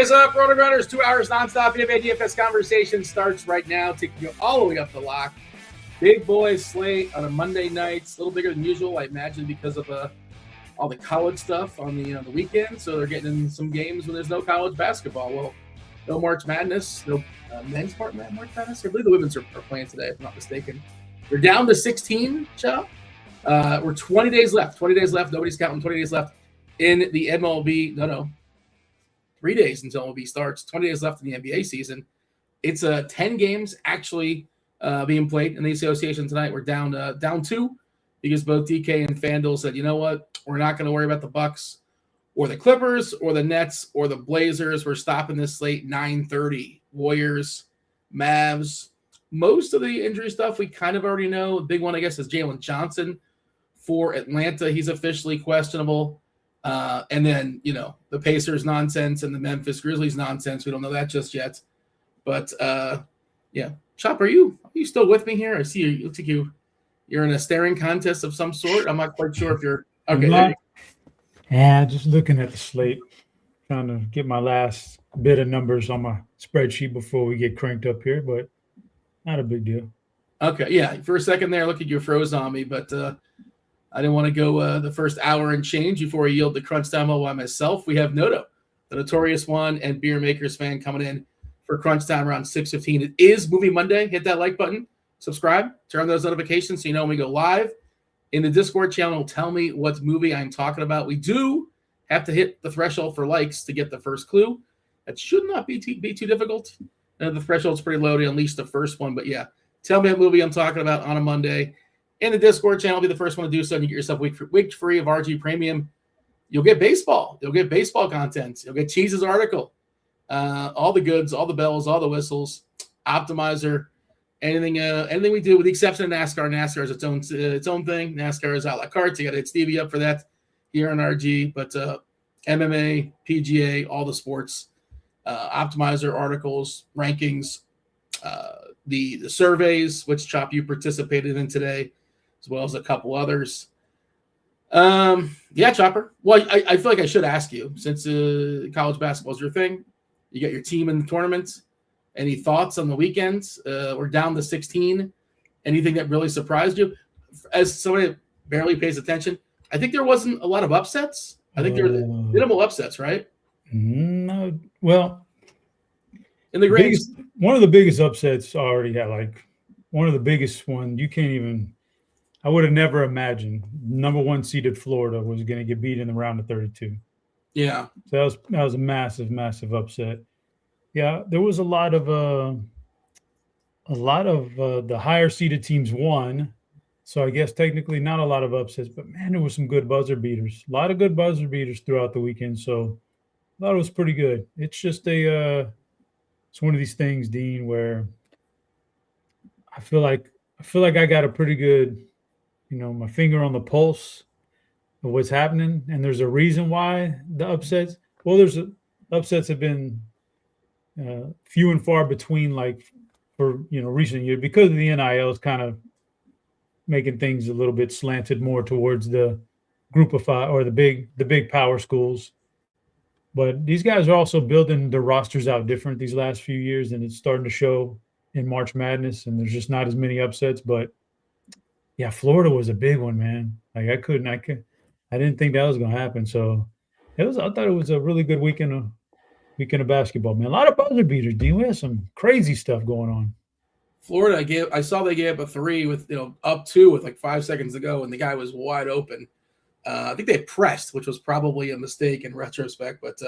is up? RotoGrinders, 2 hours nonstop NBA DFS conversation starts right now, taking you all the way up the lock. Big boys slate on a Monday night. It's a little bigger than usual, I imagine, because of all the college stuff on the weekend. So they're getting in some games when there's no college basketball. Well, no March Madness, no men's March Madness. I believe the women's are playing today, if I'm not mistaken. They're down to 16, Chow. We're 20 days left. 20 days left. Nobody's counting. 20 days left in the MLB. No. 3 days until MLB starts. 20 days left in the NBA season. It's 10 games actually being played in the association tonight. We're down 2 because both DK and FanDuel said, you know what? We're not going to worry about the Bucks or the Clippers or the Nets or the Blazers. We're stopping this slate 9:30. Warriors, Mavs. Most of the injury stuff we kind of already know. The big one, I guess, is Jaylen Johnson for Atlanta. He's officially questionable. And then, the Pacers nonsense and the Memphis Grizzlies nonsense. We don't know that just yet. But, yeah. Chop, are you still with me here? I see you. Looks like you're in a staring contest of some sort. I'm not quite sure if you're – okay. Yeah, just looking at the slate, trying to get my last bit of numbers on my spreadsheet before we get cranked up here, but not a big deal. Okay, yeah. For a second there, look at you froze on me, but I didn't want to go the first hour and change before I yield the crunch time by myself. We have Noto, the Notorious one, and Beermakersfan coming in for crunch time around 6:15. It is Movie Monday. Hit that like button, subscribe, turn on those notifications so you know when we go live. In the Discord channel, tell me what movie I'm talking about. We do have to hit the threshold for likes to get the first clue. That should not be too difficult. The threshold's pretty low to unleash the first one, but yeah, tell me what movie I'm talking about on a Monday. In the Discord channel, be the first one to do so, and you get yourself week free of RG Premium. You'll get baseball. You'll get baseball content. You'll get Cheese's article. All the goods, all the bells, all the whistles, optimizer, anything we do, with the exception of NASCAR. NASCAR is its own thing. NASCAR is a la carte. You got to hit Stevie up for that here on RG. But MMA, PGA, all the sports, optimizer articles, rankings, the surveys, which Chop you participated in today, as well as a couple others. Yeah, Chopper. Well, I feel like I should ask you, since college basketball is your thing. You got your team in the tournament. Any thoughts on the weekends? We're down to 16. Anything that really surprised you? As somebody that barely pays attention, I think there wasn't a lot of upsets. I think there were minimal upsets, right? No. Well, in the one of the biggest upsets I already had, like one of the biggest one, you can't even – I would have never imagined number 1 seeded Florida was going to get beat in the round of 32. Yeah. So that was a massive, massive upset. Yeah, there was a lot of the higher seeded teams won. So I guess technically not a lot of upsets, but man, there were some good buzzer beaters. A lot of good buzzer beaters throughout the weekend. So I thought it was pretty good. It's just it's one of these things, Dean, where I feel like I got a pretty good, my finger on the pulse of what's happening, and there's a reason why the upsets. Well, upsets have been few and far between, like for recent years, because of the NIL is kind of making things a little bit slanted more towards the group of five or the big power schools. But these guys are also building their rosters out different these last few years, and it's starting to show in March Madness, and there's just not as many upsets. But yeah, Florida was a big one, man. Like I didn't think that was going to happen. So I thought it was a really good weekend of basketball, man. A lot of buzzer beaters, Dean. We had some crazy stuff going on. Florida, I saw they gave up a 3 with up 2 with like 5 seconds to go, and the guy was wide open. I think they pressed, which was probably a mistake in retrospect, but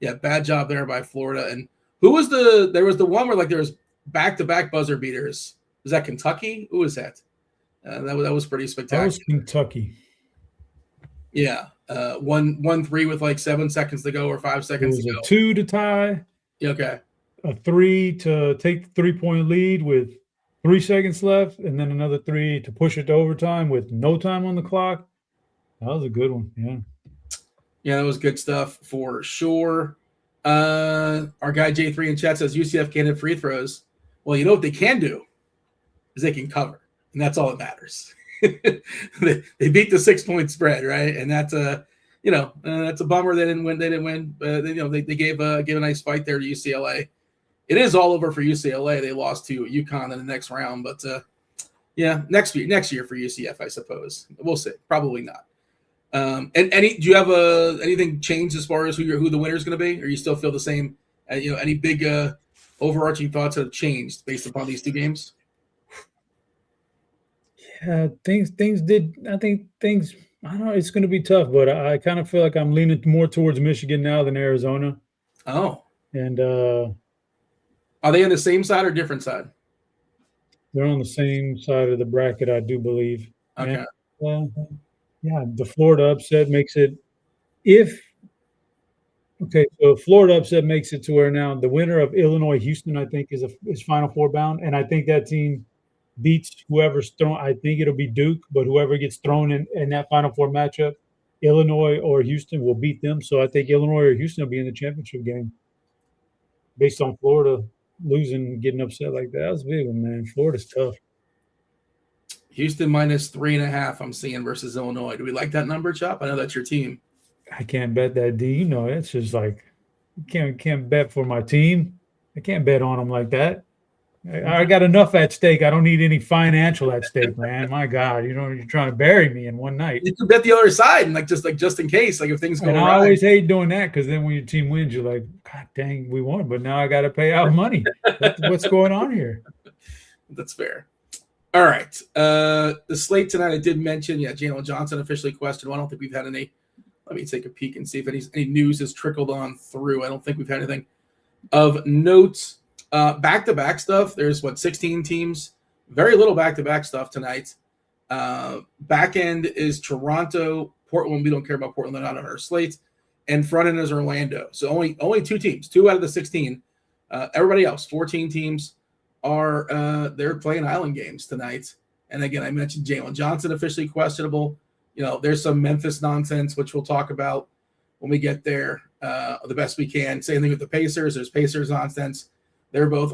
yeah, bad job there by Florida. And there was the one where like there was back-to-back buzzer beaters. Was that Kentucky? Who was that? That was pretty spectacular. That was Kentucky. Yeah. 1-3 with like 7 seconds to go or 5 seconds to go. It was a 2 to tie. Okay. A 3 to take the 3-point lead with 3 seconds left, and then another 3 to push it to overtime with no time on the clock. That was a good one. Yeah. Yeah, that was good stuff for sure. Our guy J3 in chat says UCF can't hit free throws. Well, you know what they can do is they can cover, and that's all that matters. They beat the 6-point spread, right? And that's That's a bummer they didn't win. But they gave a nice fight there to UCLA. It is all over for UCLA. They lost to UConn in the next round, but next year for UCF, I suppose. We'll see. Probably not. And do you have anything changed as far as who the winner is going to be, or you still feel the same? Any big overarching thoughts that have changed based upon these two games? Yeah, things did. I think things. I don't know. It's going to be tough, but I kind of feel like I'm leaning more towards Michigan now than Arizona. Oh, and are they on the same side or different side? They're on the same side of the bracket, I do believe. Okay. And, the Florida upset makes it. So Florida upset makes it to where now the winner of Illinois-Houston, I think, is Final Four bound, and I think that team beats whoever's thrown. I think it'll be Duke, but whoever gets thrown in that Final Four matchup, Illinois or Houston will beat them. So I think Illinois or Houston will be in the championship game. Based on Florida losing, getting upset like that was a big one, man. Florida's tough. Houston minus 3.5. I'm seeing versus Illinois. Do we like that number, Chop? I know that's your team. I can't bet that, D. It's just like can't bet for my team. I can't bet on them like that. I got enough at stake. I don't need any financial at stake, man. My God, you're trying to bury me in one night. You can bet the other side, and just in case, if things go wrong. I always hate doing that because then when your team wins, you're like, God dang, we won, but now I got to pay out money. What's going on here? That's fair. All right, the slate tonight. I did mention, Jaylen Johnson officially questioned. I don't think we've had any. Let me take a peek and see if any news has trickled on through. I don't think we've had anything of note. Back-to-back stuff. There's 16 teams. Very little back-to-back stuff tonight. Back end is Toronto, Portland. We don't care about Portland. They're not on our slate. And front end is Orlando. So only two teams, 2 out of the 16. Everybody else, 14 teams, are they're playing island games tonight. And again, I mentioned Jaylen Johnson officially questionable. There's some Memphis nonsense, which we'll talk about when we get there the best we can. Same thing with the Pacers. There's Pacers nonsense. They're both,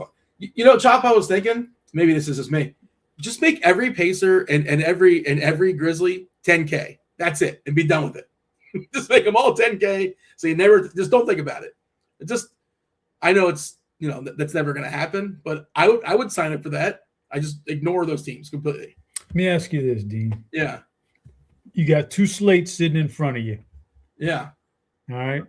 Chop, I was thinking, maybe this is just me. Just make every Pacer and every Grizzly 10K. That's it. And be done with it. Just make them all 10K. So you just don't think about it. I know it's, that's never going to happen, but I would sign up for that. I just ignore those teams completely. Let me ask you this, Dean. Yeah. You got 2 slates sitting in front of you. Yeah. All right.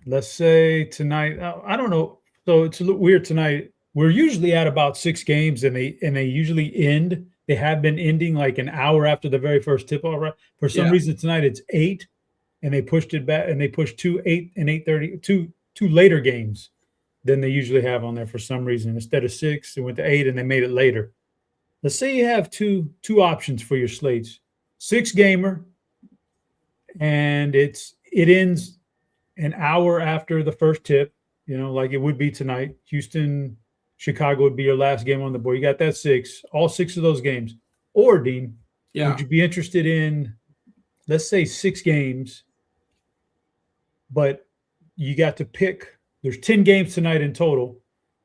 Let's say tonight, I don't know. So it's a little weird tonight. We're usually at about 6 games, and they usually end. They have been ending like an hour after the very first tip off. Right? For some reason tonight it's 8, and they pushed it back, and they pushed 2, 8, and 8:30, two later games than they usually have on there for some reason. Instead of 6, it went to 8, and they made it later. Let's say you have two options for your slates: 6-gamer, and it ends an hour after the first tip. Like it would be tonight. Houston, Chicago would be your last game on the board. You got that 6, all 6 of those games. Or, Dean, would you be interested in, let's say, 6 games, but you got to pick, there's 10 games tonight in total,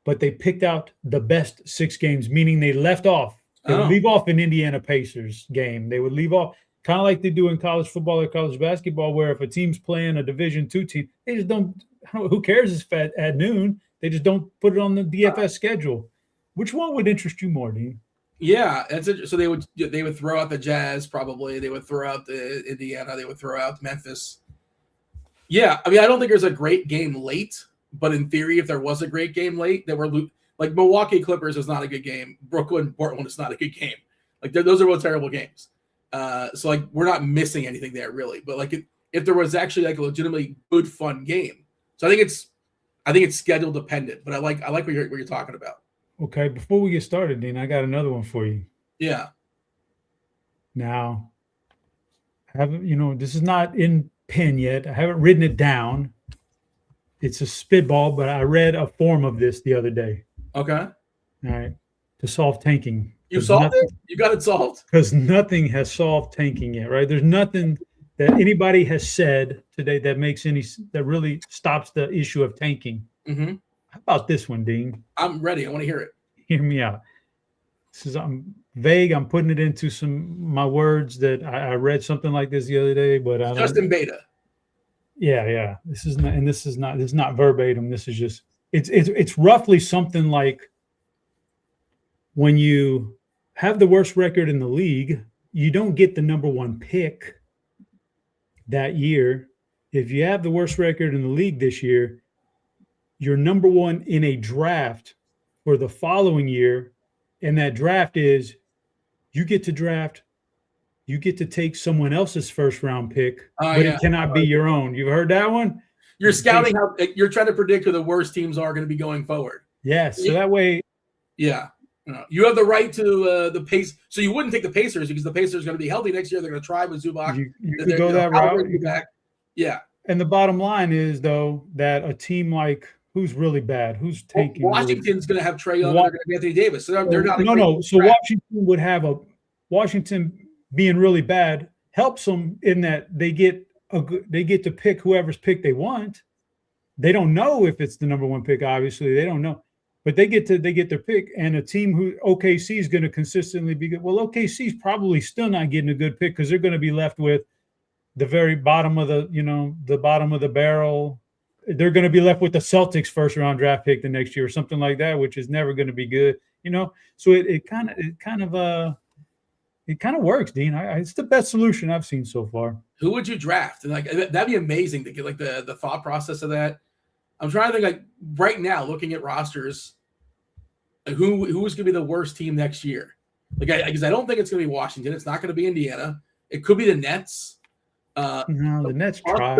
but they picked out the best 6 games, meaning they left off. They would leave off an Indiana Pacers game. They would leave off, kind of like they do in college football or college basketball, where if a team's playing a Division II team, they just don't. Who cares if at noon? They just don't put it on the DFS schedule. Which one would interest you more, Dean? Yeah, that's it. So they would throw out the Jazz probably. They would throw out the Indiana. They would throw out Memphis. Yeah, I mean, I don't think there's a great game late, but in theory, if there was a great game late, that we're like Milwaukee Clippers is not a good game. Brooklyn Portland is not a good game. Like those are both terrible games. So we're not missing anything there really. But if there was actually a legitimately good fun game. So I think it's schedule dependent, but I like what you're talking about. Okay, before we get started, Dean, I got another one for you. Yeah. Now, this is not in pen yet. I haven't written it down. It's a spitball, but I read a form of this the other day. Okay. All right. To solve tanking. You solved it? You got it solved? Because nothing has solved tanking yet, right? There's nothing that anybody has said today that really stops the issue of tanking. Mm-hmm. How about this one, Dean? I'm ready. I want to hear it. Hear me out. I'm vague. I'm putting it into my words that I read something like this the other day, but I just in beta. Yeah. This is not verbatim. This is just it's roughly something like when you have the worst record in the league, you don't get the number one pick that year. If you have the worst record in the league this year, you're number one in a draft for the following year. And that draft is you get to take someone else's first round pick, but it cannot be your own. You've heard that one? You're scouting how you're trying to predict who the worst teams are going to be going forward. Yes. So that way. Yeah. You have the right to the pace. So you wouldn't take the Pacers because the Pacers are going to be healthy next year. They're going to try with Zubac. You could go that route. Yeah. And the bottom line is, though, that a team like who's really bad, who's taking Washington's going to have Trae Young. They're going to have Anthony Davis. So they're not. No. So Washington would have Washington being really bad helps them in that they get to pick whoever's pick they want. They don't know if it's the number one pick. Obviously, they don't know. But they get their pick, and a team who OKC is going to consistently be good. Well, OKC is probably still not getting a good pick because they're going to be left with the very bottom of the bottom of the barrel. They're going to be left with the Celtics first round draft pick the next year or something like that, which is never going to be good. So it kind of works, Dean. It's the best solution I've seen so far. Who would you draft? And that'd be amazing to get the thought process of that. I'm trying to think right now, looking at rosters, who is going to be the worst team next year? Because I don't think it's going to be Washington. It's not going to be Indiana. It could be the Nets. No, the Nets try.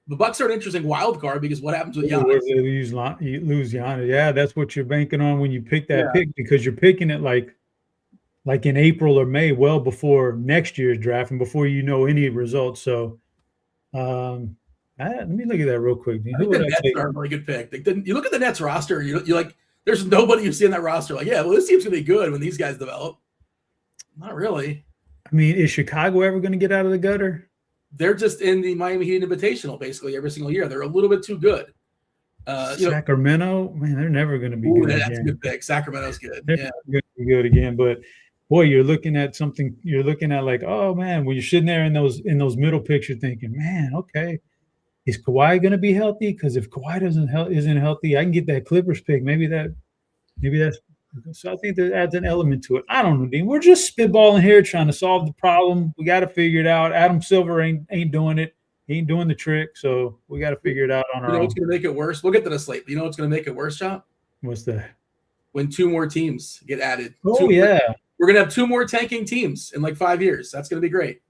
The Bucks are an interesting wild card because what happens with Giannis? You lose Giannis. Yeah, that's what you're banking on when you pick that pick because you're picking it like in April or May, well before next year's draft and before you know any results. So, let me look at that real quick. I think the Nets are a really good pick. You look at the Nets roster, you're like, there's nobody you see in that roster. Like, yeah, well, this team's going to be good when these guys develop. Not really. I mean, is Chicago ever going to get out of the gutter? They're just in the Miami Heat Invitational basically every single year. They're a little bit too good. Sacramento, man, they're never going to be good. That's a good pick. Sacramento's good. They're going to be good again, but boy, you're looking at something. You're looking at like, oh man, when you're sitting there in those middle picks, you're thinking, man, okay. Is Kawhi going to be healthy? Because if Kawhi isn't healthy, I can get that Clippers pick. Maybe that's. So I think that adds an element to it. I don't know, Dean. We're just spitballing here, trying to solve the problem. We got to figure it out. Adam Silver ain't doing it. He ain't doing the trick. So we got to figure it out on our own. You know what's going to make it worse? We'll get to the slate. You know what's going to make it worse, Chop? What's that? When two more teams get added. Oh, we're going to have two more tanking teams in like 5 years. That's going to be great.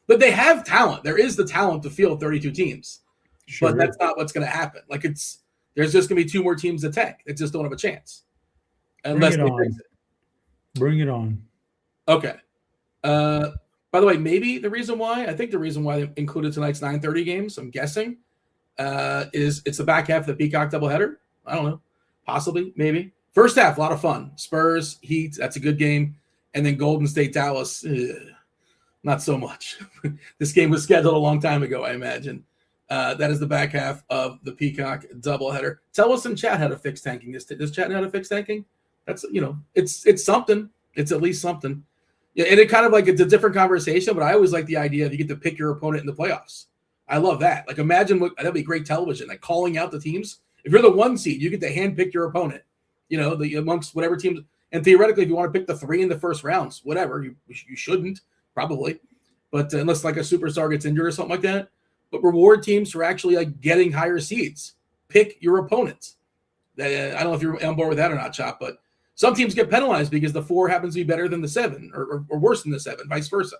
But they have talent. There is the talent to field 32 teams. Sure. But that's not what's going to happen. There's just going to be two more teams that tank. They just don't have a chance. Unless they fix it. Bring it on. Okay. By the way, maybe the reason why they included tonight's 9:30 games, I'm guessing, is it's the back half of the Peacock doubleheader. I don't know. Possibly, maybe. First half, a lot of fun. Spurs, Heat, that's a good game. And then Golden State, Dallas, not so much. This game was scheduled a long time ago, I imagine. That is the back half of the Peacock doubleheader. Tell us in chat how to fix tanking. Does chat know how to fix tanking? That's, it's something. It's at least something. Yeah, and it kind of it's a different conversation, but I always like the idea of you get to pick your opponent in the playoffs. I love that. Imagine that'd be great television, calling out the teams. If you're the 1 seed, you get to hand pick your opponent, amongst whatever teams. And theoretically, if you want to pick the 3 in the first rounds, whatever, you shouldn't, probably. But unless a superstar gets injured or something like that. But reward teams for actually getting higher seeds. Pick your opponents. I don't know if you're on board with that or not, Chop, but some teams get penalized because the 4 happens to be better than the 7 or worse than the 7, vice versa.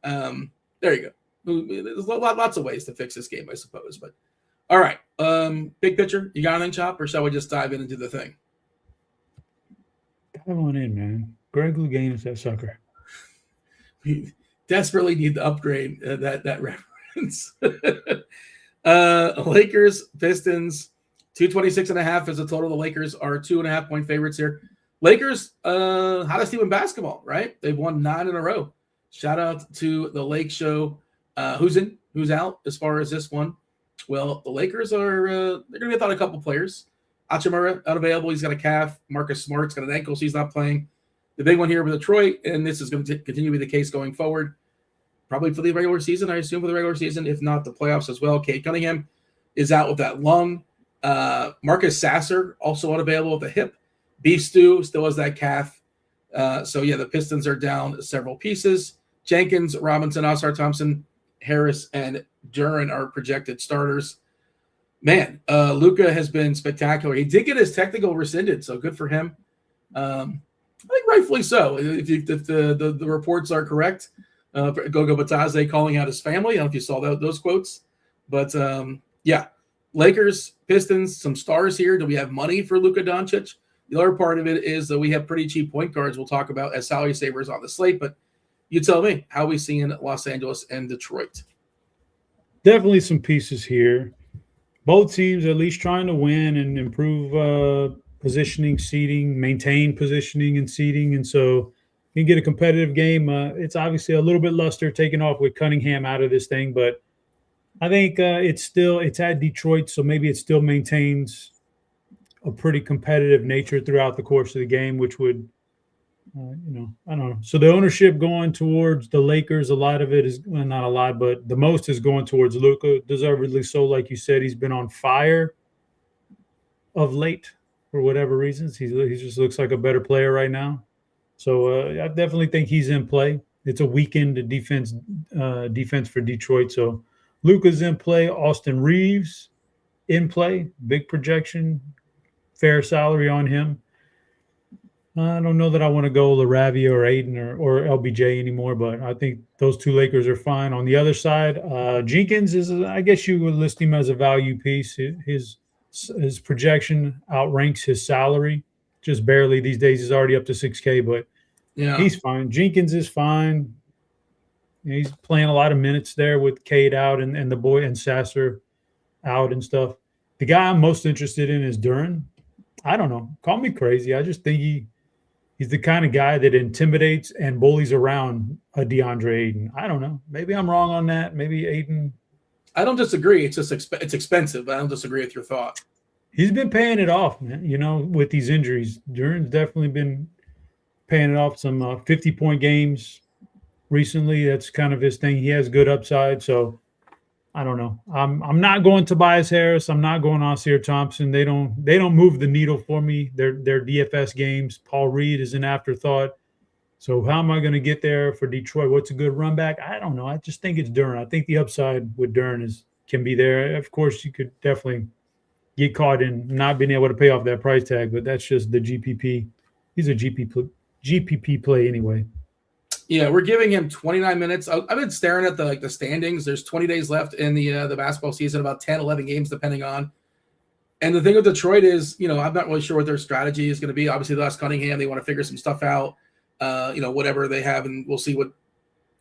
There you go. There's lots of ways to fix this game, I suppose. But all right, big picture. You got anything, Chop, or shall we just dive into the thing? Dive on in, man. Greg Lougain is that sucker. We desperately need to upgrade that reference. Lakers, Pistons, 226.5 is the total. The Lakers are 2.5 point favorites here. Lakers, hottest team in basketball, right? They've won 9 in a row. Shout out to the Lake Show. Who's in? Who's out as far as this one? Well, the Lakers are they're going to be without a couple players. Hachimura unavailable. He's got a calf. Marcus Smart's got an ankle, so he's not playing. The big one here with Detroit, and this is going to continue to be the case going forward. probably for the regular season, I assume for the regular season, if not the playoffs as well. Cade Cunningham is out with that lung. Marcus Sasser also unavailable with the hip. Beef Stew still has that calf. So, yeah, the Pistons are down several pieces. Jenkins, Robinson, Oscar Thompson, Harris, and Duren are projected starters. Man, Luka has been spectacular. He did get his technical rescinded, so good for him. I think rightfully so. If the reports are correct, Gogo Batadze calling out his family. I don't know if you saw those quotes. But, yeah, Lakers, Pistons, some stars here. Do we have money for Luka Doncic? The other part of it is that we have pretty cheap point guards we'll talk about as salary savers on the slate. But you tell me, how are we seeing Los Angeles and Detroit? Definitely some pieces here. Both teams at least trying to win and improve positioning, seeding, maintain positioning and seeding. And so you can get a competitive game. It's obviously a little bit luster taken off with Cunningham out of this thing, but I think it's at Detroit, so maybe it still maintains a pretty competitive nature throughout the course of the game, which would, I don't know. So the ownership going towards the Lakers, a lot of it is, well, not a lot, but the most is going towards Luka. Deservedly so, like you said, he's been on fire of late for whatever reasons. He just looks like a better player right now. So I definitely think he's in play. It's a weekend defense for Detroit. So Luka's in play. Austin Reeves in play. Big projection, fair salary on him. I don't know that I want to go LaRavia or Aiden or LBJ anymore, but I think those two Lakers are fine. On the other side, Jenkins is, I guess you would list him as a value piece. His projection outranks his salary just barely these days. He's already up to 6K, but yeah, he's fine. Jenkins is fine. He's playing a lot of minutes there with Cade out and the boy and Sasser out and stuff. The guy I'm most interested in is Duren. I don't know. Call me crazy. I just think he's the kind of guy that intimidates and bullies around a DeAndre Ayton. I don't know. Maybe I'm wrong on that. Maybe Ayton. I don't disagree. It's just it's expensive, but I don't disagree with your thought. He's been paying it off, man, with these injuries. Duren's definitely been paying it off. Some 50-point games recently. That's kind of his thing. He has good upside. So I don't know. I'm not going Tobias Harris. I'm not going Oscar Thompson. They don't move the needle for me. They're DFS games. Paul Reed is an afterthought. So how am I going to get there for Detroit? What's a good run back? I don't know. I just think it's Duren. I think the upside with Duren can be there. Of course, you could definitely get caught in not being able to pay off that price tag, but that's just the GPP. He's a GPP play anyway. Yeah, we're giving him 29 minutes. I've been staring at the standings. There's 20 days left in the basketball season, about 10, 11 games depending on. And the thing with Detroit is, I'm not really sure what their strategy is going to be. Obviously, they lost Cunningham. They want to figure some stuff out, whatever they have, and we'll see what,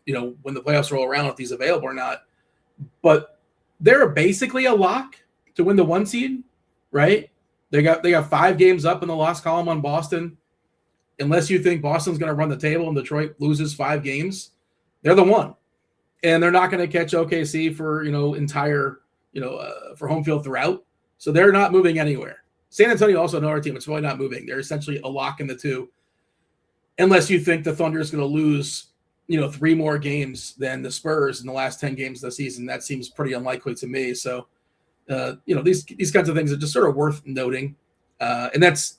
when the playoffs roll around, if he's available or not. But they're basically a lock to win the 1 seed, right? They got 5 games up in the loss column on Boston. Unless you think Boston's going to run the table and Detroit loses 5 games, they're the 1. And they're not going to catch OKC for, for home field throughout. So they're not moving anywhere. San Antonio also another team. It's really not moving. They're essentially a lock in the 2. Unless you think the Thunder is going to lose, 3 more games than the Spurs in the last 10 games of the season. That seems pretty unlikely to me. So, these kinds of things are just sort of worth noting. And that's,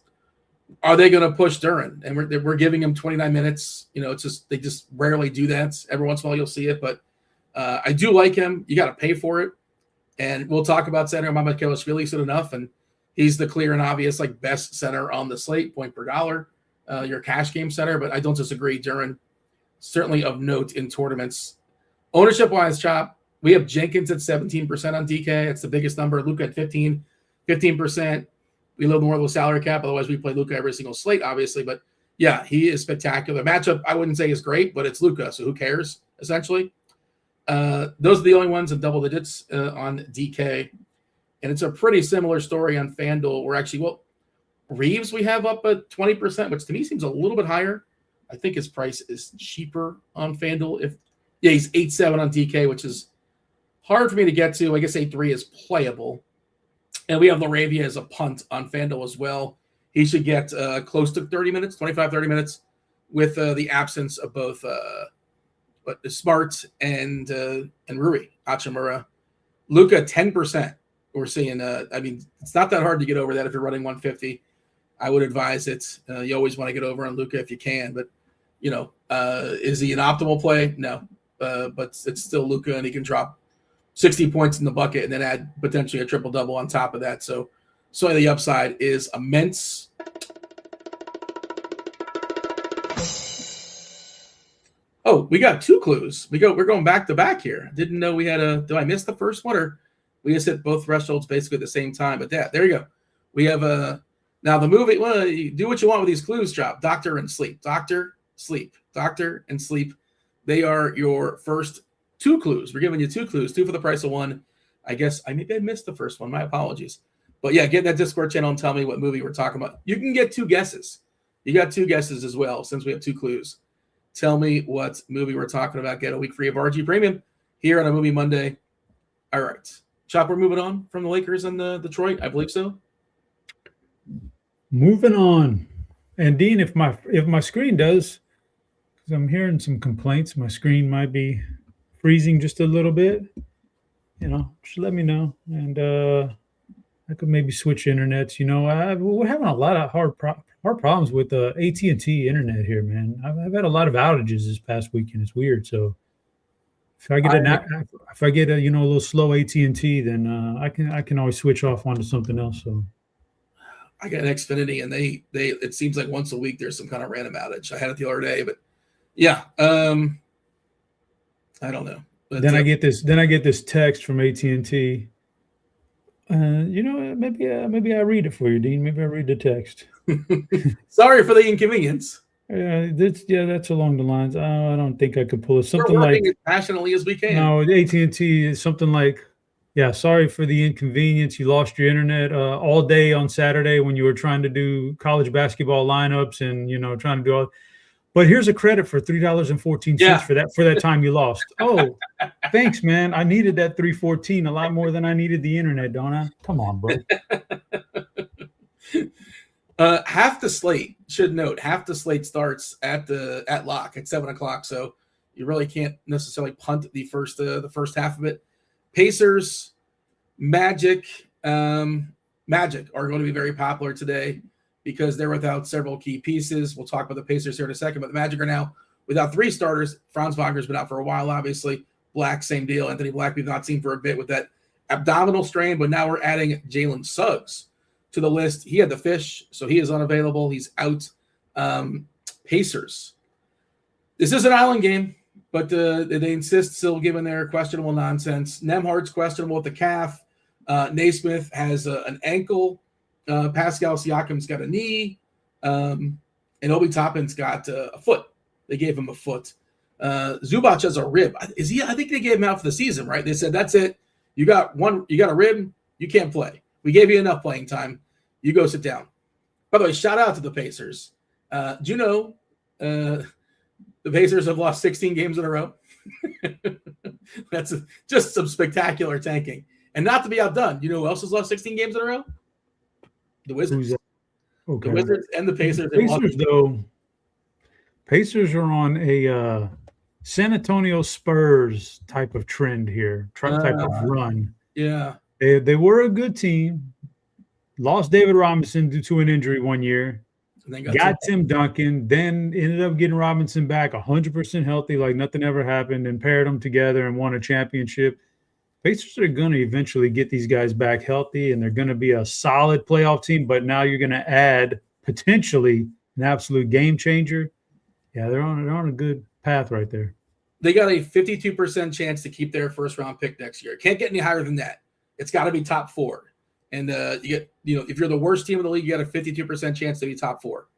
are they going to push Duren? And we're giving him 29 minutes. It's just they just rarely do that. Every once in a while you'll see it, but I do like him. You got to pay for it. And we'll talk about center Mamakhelishvili soon enough, and he's the clear and obvious best center on the slate, point per dollar, your cash game center. But I don't disagree. Duren certainly of note in tournaments. Ownership wise, Chop, we have Jenkins at 17% on DK. It's the biggest number. Luka at 15%. We live more of a salary cap. Otherwise, we play Luka every single slate, obviously. But, yeah, he is spectacular. Matchup, I wouldn't say is great, but it's Luka, so who cares, essentially? Those are the only ones in double digits on DK. And it's a pretty similar story on FanDuel. We're actually, Reeves we have up at 20%, which to me seems a little bit higher. I think his price is cheaper on FanDuel. He's 8.7 on DK, which is hard for me to get to. I guess 8.3 is playable. And we have LaRavia as a punt on FanDuel as well. He should get close to 30 minutes, 25, 30 minutes with the absence of both Smart and Rui Hachimura. Luka 10%. We're seeing. It's not that hard to get over that if you're running 150. I would advise it. You always want to get over on Luka if you can, but is he an optimal play? No, but it's still Luka, and he can drop 60 points in the bucket and then add potentially a triple double on top of that. So the upside is immense. Oh, we got 2 clues. We're going back to back here. Didn't know we had did I miss the first one, or we just hit both thresholds basically at the same time? But there you go. We have now the movie. Well, you do what you want with these clues. Drop Doctor and Sleep. Doctor, Sleep. Doctor and Sleep. They are your first 2 clues. We're giving you 2 clues, 2 for the price of 1. I guess I missed the first one. My apologies. But yeah, get in that Discord channel and tell me what movie we're talking about. You can get 2 guesses. You got 2 guesses as well since we have 2 clues. Tell me what movie we're talking about. Get a week free of RG Premium here on a Movie Monday. All right. Chop, we're moving on from the Lakers and the Detroit. I believe so. Moving on. And Dean, if my screen does, because I'm hearing some complaints, my screen might be freezing just a little bit. Just let me know. And I could maybe switch internets. We're having a lot of hard problems with AT&T internet here, man. I've had a lot of outages this past weekend. It's weird. So if I get a little slow AT&T, then I can always switch off onto something else. So I got an Xfinity, and they it seems like once a week there's some kind of random outage. I had it the other day, but yeah, I don't know. But then I get this text from AT&T. Maybe I read it for you, Dean. Maybe I read the text. Sorry for the inconvenience. That's along the lines. I don't think I could pull it. Something We're working like as passionately as we can. No, AT&T is something like, sorry for the inconvenience. You lost your internet all day on Saturday when you were trying to do college basketball lineups and trying to do all. But here's a credit for $3.14 for that time you lost. Oh, thanks, man. I needed that $3.14 a lot more than I needed the internet, don't I? Come on, bro. Half the slate, should note, half the slate starts at lock at 7:00. So you really can't necessarily punt the first half of it. Pacers, Magic are going to be very popular today because they're without several key pieces. We'll talk about the Pacers here in a second, but the Magic are now without 3 starters. Franz Wagner's been out for a while, obviously. Black, same deal. Anthony Black, we've not seen for a bit with that abdominal strain, but now we're adding Jalen Suggs to the list. He had the fish, so he is unavailable. He's out. Pacers. This is an island game, but they insist still given their questionable nonsense. Nemhard's questionable with the calf. Naismith has an ankle. Pascal Siakam's got a knee. And Obi Toppin's got a foot. They gave him a foot. Zubac has a rib. I think they gave him out for the season, right? They said, that's it. You got a rib. You can't play. We gave you enough playing time. You go sit down. By the way, shout out to the Pacers. Do you know the Pacers have lost 16 games in a row? That's just some spectacular tanking. And not to be outdone, you know who else has lost 16 games in a row? The Wizards. Okay. The Wizards and the Pacers. Pacers are on a San Antonio Spurs type of trend here, type of run. Yeah. They were a good team. Lost David Robinson due to an injury one year. Got Tim Duncan, then ended up getting Robinson back 100% healthy, like nothing ever happened, and paired them together and won a championship. Pacers are going to eventually get these guys back healthy, and they're going to be a solid playoff team, but now you're going to add potentially an absolute game changer. Yeah, they're on a good path right there. They got a 52% chance to keep their first-round pick next year. Can't get any higher than that. It's got to be top 4. And if you're the worst team in the league, you got a 52% chance to be top 4,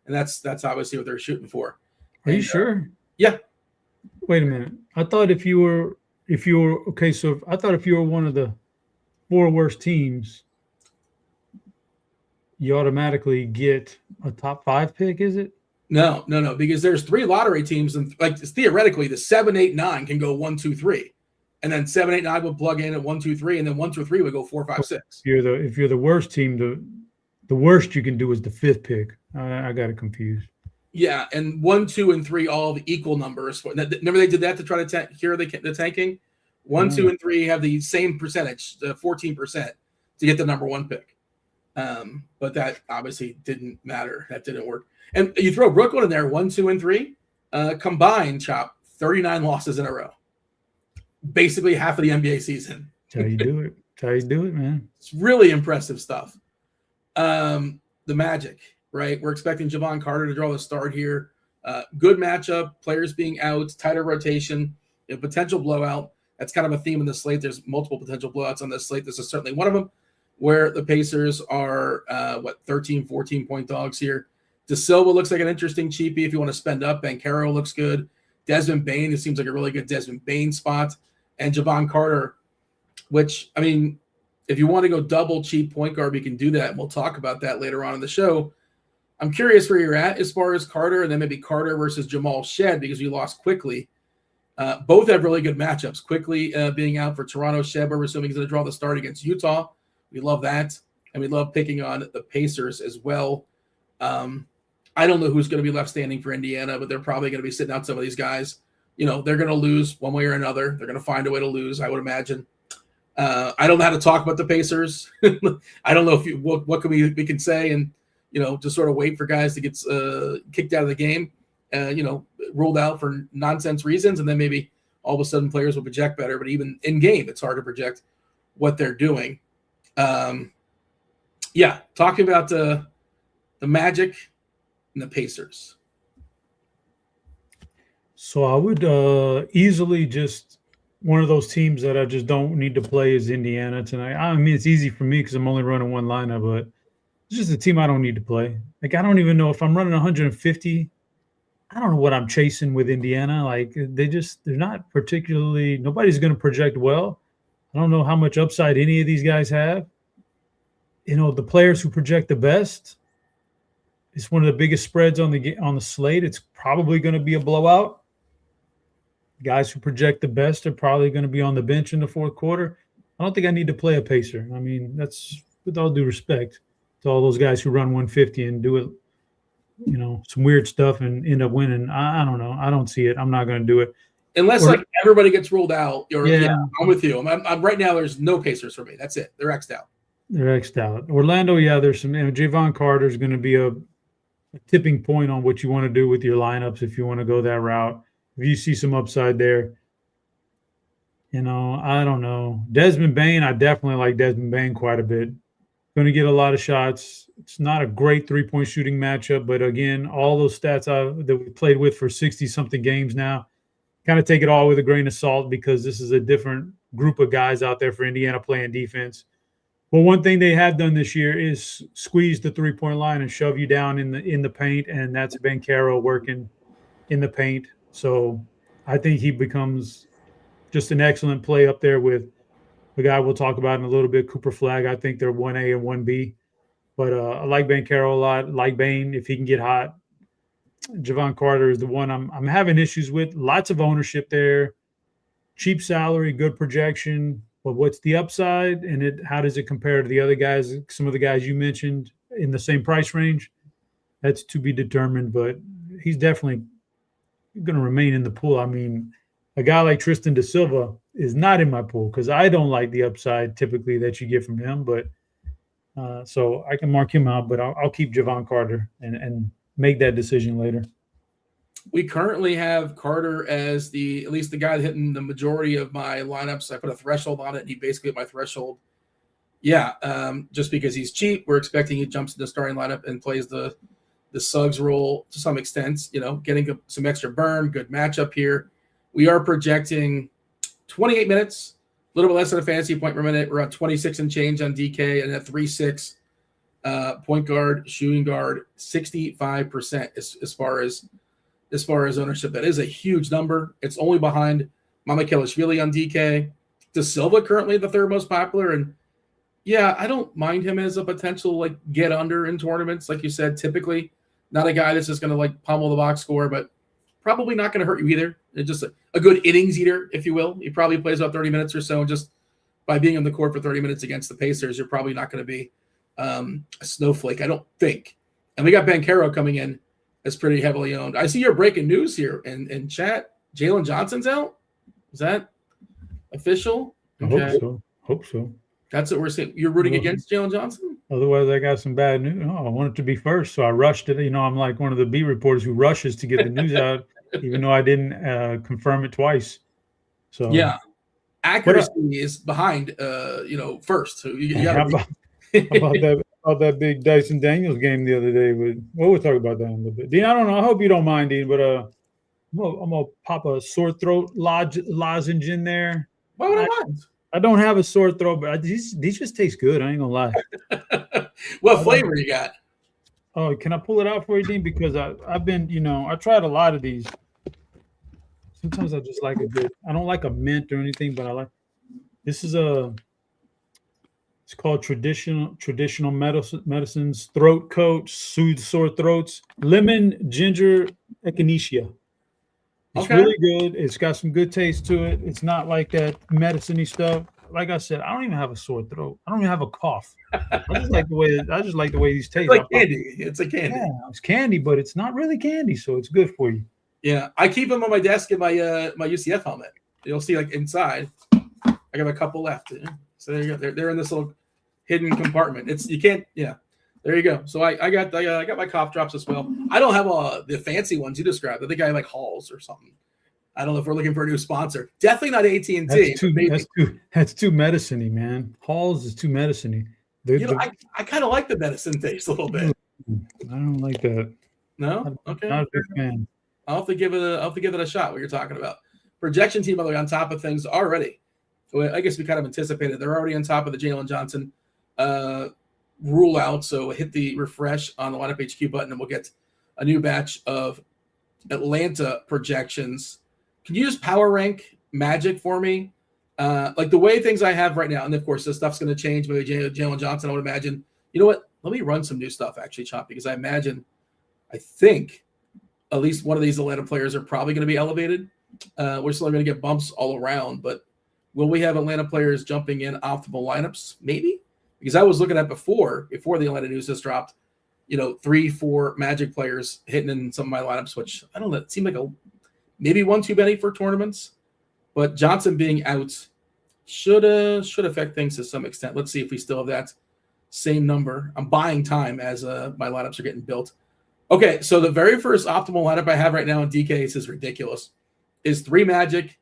and that's obviously what they're shooting for. Are you sure? Yeah. Wait a minute. I thought if you were okay, so I thought if you were one of the 4 worst teams, you automatically get a top 5 pick. Is it? No, because there's 3 lottery teams, and like theoretically, the 7, 8, 9 can go 1, 2, 3. And then 7, 8, 9 would plug in at 1, 2, 3, and then 1, 2, 3 would go 4, 5, 6. If you're the worst team, the worst you can do is the 5th pick. I got it confused. Yeah, and 1, 2, and 3 all have equal numbers. Remember they did that to try to cure the tanking? 1, 2, and 3 have the same percentage, 14%, to get the number 1 pick. But that obviously didn't matter. That didn't work. And you throw Brooklyn in there, 1, 2, and 3, combined, Chop, 39 losses in a row. Basically half of the NBA season. That's how you do it. That's how you do it, man. It's really impressive stuff. The Magic, right? We're expecting Javon Carter to draw the start here. Good matchup, players being out, tighter rotation, potential blowout. That's kind of a theme in the slate. There's multiple potential blowouts on this slate. This is certainly one of them, where the Pacers are, 13, 14-point dogs here. De Silva looks like an interesting cheapie if you want to spend up. Banchero looks good. Desmond Bane, it seems like a really good Desmond Bane spot. And Javon Carter, which, I mean, if you want to go double cheap point guard, we can do that. And we'll talk about that later on in the show. I'm curious where you're at as far as Carter, and then maybe Carter versus Jamal Shed, because we lost quickly. Both have really good matchups. Quickly being out for Toronto. Shed, we're assuming he's going to draw the start against Utah. We love that. And we love picking on the Pacers as well. I don't know who's going to be left standing for Indiana, but they're probably going to be sitting out some of these guys. They're going to lose one way or another. They're going to find a way to lose, I would imagine. I don't know how to talk about the Pacers. I don't know if what can we can say and, just sort of wait for guys to get kicked out of the game, ruled out for nonsense reasons. And then maybe all of a sudden players will project better. But even in game, it's hard to project what they're doing. Talking about the Magic and the Pacers. So I would easily just one of those teams that I just don't need to play is Indiana tonight. I mean, it's easy for me because I'm only running one lineup, but it's just a team I don't need to play. Like, I don't even know if I'm running 150. I don't know what I'm chasing with Indiana. Like, they're not particularly – nobody's going to project well. I don't know how much upside any of these guys have. The players who project the best, it's one of the biggest spreads on the slate. It's probably going to be a blowout. Guys who project the best are probably going to be on the bench in the fourth quarter. I don't think I need to play a pacer. I mean, that's with all due respect to all those guys who run 150 and do it, some weird stuff and end up winning. I don't know. I don't see it. I'm not going to do it. Unless everybody gets ruled out. I'm with you. I'm right now. There's no Pacers for me. That's it. They're X'd out. They're X'd out. Orlando, there's some. Javon Carter is going to be a tipping point on what you want to do with your lineups if you want to go that route. If you see some upside there, I don't know. Desmond Bane, I definitely like Desmond Bane quite a bit. Going to get a lot of shots. It's not a great three-point shooting matchup, but again, all those stats that we played with for 60-something games now, kind of take it all with a grain of salt because this is a different group of guys out there for Indiana playing defense. Well, one thing they have done this year is squeeze the three-point line and shove you down in the paint, and that's Banchero working in the paint. So I think he becomes just an excellent play up there with the guy we'll talk about in a little bit, Cooper Flagg. I think they're 1A and 1B. But I like Banchero a lot. Like Bane, if he can get hot. Javon Carter is the one I'm having issues with. Lots of ownership there. Cheap salary, good projection. But what's the upside, and how does it compare to the other guys, some of the guys you mentioned in the same price range? That's to be determined, but he's definitely going to remain in the pool. I mean, a guy like Tristan da Silva is not in my pool because I don't like the upside typically that you get from him. But so I can mark him out, but I'll keep Javon Carter and make that decision later. We currently have Carter as at least the guy hitting the majority of my lineups. I put a threshold on it, and he basically hit my threshold. Just because he's cheap, we're expecting he jumps in the starting lineup and plays the Suggs role to some extent, getting some extra burn, good matchup here. We are projecting 28 minutes, a little bit less than a fantasy point per minute. We're at 26 and change on DK and at 3.6 point guard, shooting guard, 65% as far as ownership. That is a huge number. It's only behind Mamakelashvili on DK. De Silva currently the third most popular. And I don't mind him as a potential get under in tournaments. Like you said, typically not a guy that's just going to pummel the box score, but probably not going to hurt you either. It's just a good innings eater, if you will. He probably plays about 30 minutes or so. And just by being on the court for 30 minutes against the Pacers, you're probably not going to be a snowflake, I don't think. And we got Banchero coming in is pretty heavily owned. I see you're breaking news here in chat. Jaylen Johnson's out. Is that official? Okay. Hope so. That's what we're saying. You're rooting against Jaylen Johnson? Otherwise, I got some bad news. Oh, I want it to be first, so I rushed it. I'm like one of the B reporters who rushes to get the news out, even though I didn't confirm it twice. So yeah, accuracy is behind. First. So you got about that big Dyson Daniels game the other day. We'll talk about that in a little bit. Dean, I don't know. I hope you don't mind, Dean, but I'm gonna pop a sore throat lozenge in there. Why would I mind? I don't have a sore throat, but these just taste good. I ain't gonna lie. What flavor you got? Oh, can I pull it out for you, Dean? Because I've been, I tried a lot of these. Sometimes I just like a bit. I don't like a mint or anything, but I like. This is it's called traditional medicines, throat coat, soothe sore throats, lemon, ginger, echinacea. It's really good. It's got some good taste to it. It's not like that medicine-y stuff. Like I said, I don't even have a sore throat. I don't even have a cough. I just like the way these taste. It's like candy. It's a candy. Yeah, it's candy, but it's not really candy, so it's good for you. Yeah, I keep them on my desk in my UCF helmet. You'll see like inside. I got a couple left. So there you go. They're in this little hidden compartment. Yeah. There you go. So I got my cough drops as well. I don't have the fancy ones you described. I think I like Halls or something. I don't know if we're looking for a new sponsor. Definitely not AT&T. That's too medicine-y, man. Halls is too medicine-y. I kind of like the medicine taste a little bit. I don't like that. No? Okay. Not a big fan. I'll have to give it a shot, what you're talking about. Projection team, by the way, on top of things already. Well, I guess we kind of anticipated. They're already on top of the Jaylen Johnson rule out. So hit the refresh on the lineup HQ button and we'll get a new batch of Atlanta projections. Can you just power rank Magic for me? Like the way things I have right now, and of course this stuff's going to change. Maybe Jaylen Johnson, I would imagine. You know what? Let me run some new stuff actually, Chop, because I think at least one of these Atlanta players are probably going to be elevated. We're still going to get bumps all around, but will we have Atlanta players jumping in optimal lineups? Maybe. Because I was looking at before the Atlanta news just dropped, 3-4 Magic players hitting in some of my lineups, which I don't know, it seemed like maybe one too many for tournaments. But Johnson being out should affect things to some extent. Let's see if we still have that same number. I'm buying time as my lineups are getting built. Okay, so the very first optimal lineup I have right now in DK is ridiculous. Is 3 Magic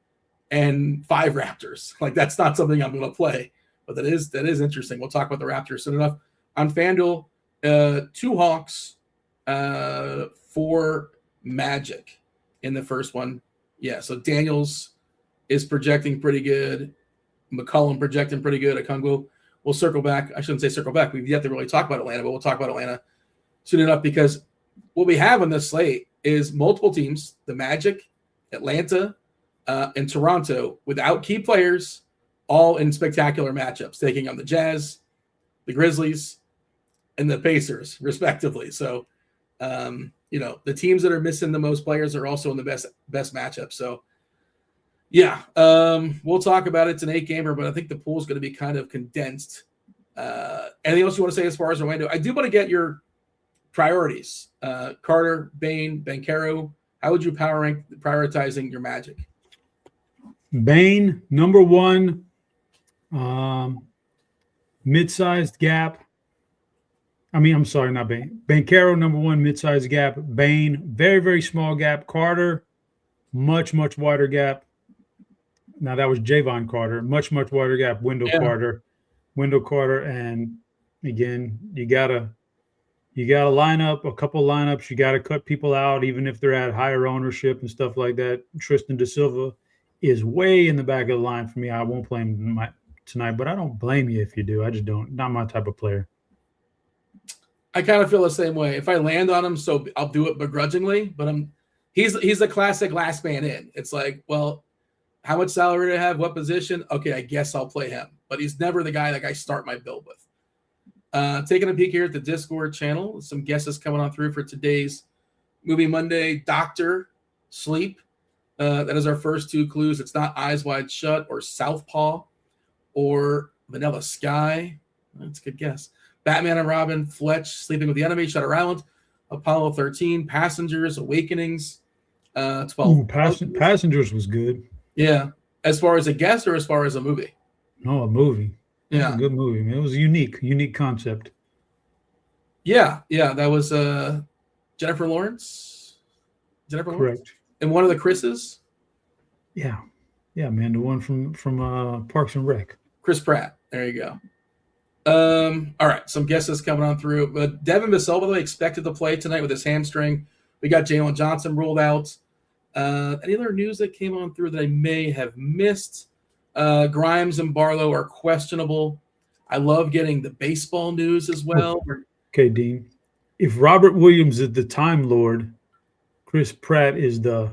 and 5 Raptors. Like that's not something I'm going to play. But that is interesting. We'll talk about the Raptors soon enough. On FanDuel, 2 Hawks, 4 Magic in the first one. Yeah, so Daniels is projecting pretty good. McCollum projecting pretty good. Okongwu. We'll circle back. I shouldn't say circle back. We've yet to really talk about Atlanta, but we'll talk about Atlanta soon enough because what we have on this slate is multiple teams, the Magic, Atlanta, and Toronto, without key players, all in spectacular matchups, taking on the Jazz, the Grizzlies, and the Pacers, respectively. So, the teams that are missing the most players are also in the best matchup. So, yeah, we'll talk about it. It's an 8-gamer, but I think the pool is going to be kind of condensed. Anything else you want to say as far as Orlando? I do want to get your priorities. Carter, Bane, Banchero. How would you power rank prioritizing your Magic? Bane, number 1. Mid-sized gap. I'm sorry, not Bane. Banchero, number 1, mid-sized gap. Bane, very, very small gap. Carter, much, much wider gap. Now that was Javon Carter, much, much wider gap. Wendell Carter, and again, you gotta line up a couple lineups. You gotta cut people out, even if they're at higher ownership and stuff like that. Tristan Da Silva is way in the back of the line for me. I won't play him tonight, but I don't blame you if you do. I just don't. Not my type of player. I kind of feel the same way. If I land on him, so I'll do it begrudgingly. But he's the classic last man in. It's like, well, how much salary do I have? What position? Okay, I guess I'll play him. But he's never the guy that I start my build with. Taking a peek here at the Discord channel. Some guesses coming on through for today's Movie Monday. Dr. Sleep. That is our first 2 clues. It's not Eyes Wide Shut or Southpaw or Vanilla Sky. That's a good guess. Batman and Robin, Fletch, Sleeping with the Enemy, Shutter Island. Apollo 13, Passengers, Awakenings, 12. Ooh, Passengers was good. Yeah. As far as a guess or as far as a movie? No, a movie. It was Yeah. a good movie, man. It was a unique concept. Yeah. That was Jennifer Lawrence. Correct. And one of the Chris's. Yeah, man. The one from Parks and Rec. Chris Pratt. There you go. All right, some guesses coming on through. But Devin Vassell, by the way, expected to play tonight with his hamstring. We got Jaylen Johnson ruled out. Any other news that came on through that I may have missed? Grimes and Barlow are questionable. I love getting the baseball news as well. Okay, Dean. If Robert Williams is the Time Lord, Chris Pratt is the.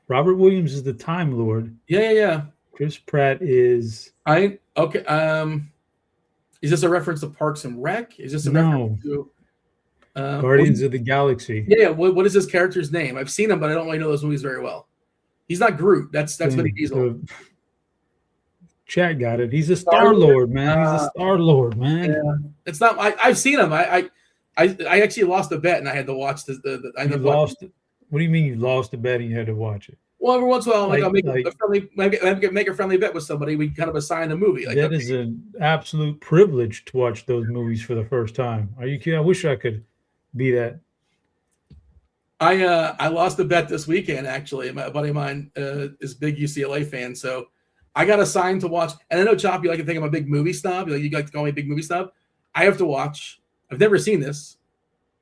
Robert Williams is the Time Lord. Yeah. Chris Pratt is. Okay. Is this a reference to Parks and Rec? Is this a reference to Guardians of the Galaxy? Yeah. What is this character's name? I've seen him, but I don't really know those movies very well. He's not Groot. That's Vin Diesel. Chat got it. He's a Star Lord, man. He's a Star Lord, man. Yeah. It's not. I've seen him. I actually lost a bet and I had to watch I lost it. What do you mean you lost a bet and you had to watch it? Well, every once in a while, I'll make a friendly bet with somebody. We kind of assign a movie. That is an absolute privilege to watch those movies for the first time. Are you kidding? I wish I could be that. I lost a bet this weekend, actually. A buddy of mine is a big UCLA fan, so I got assigned to watch. And I know, Chop, you like to think I'm a big movie snob. You like to call me a big movie snob. I have to watch. I've never seen this.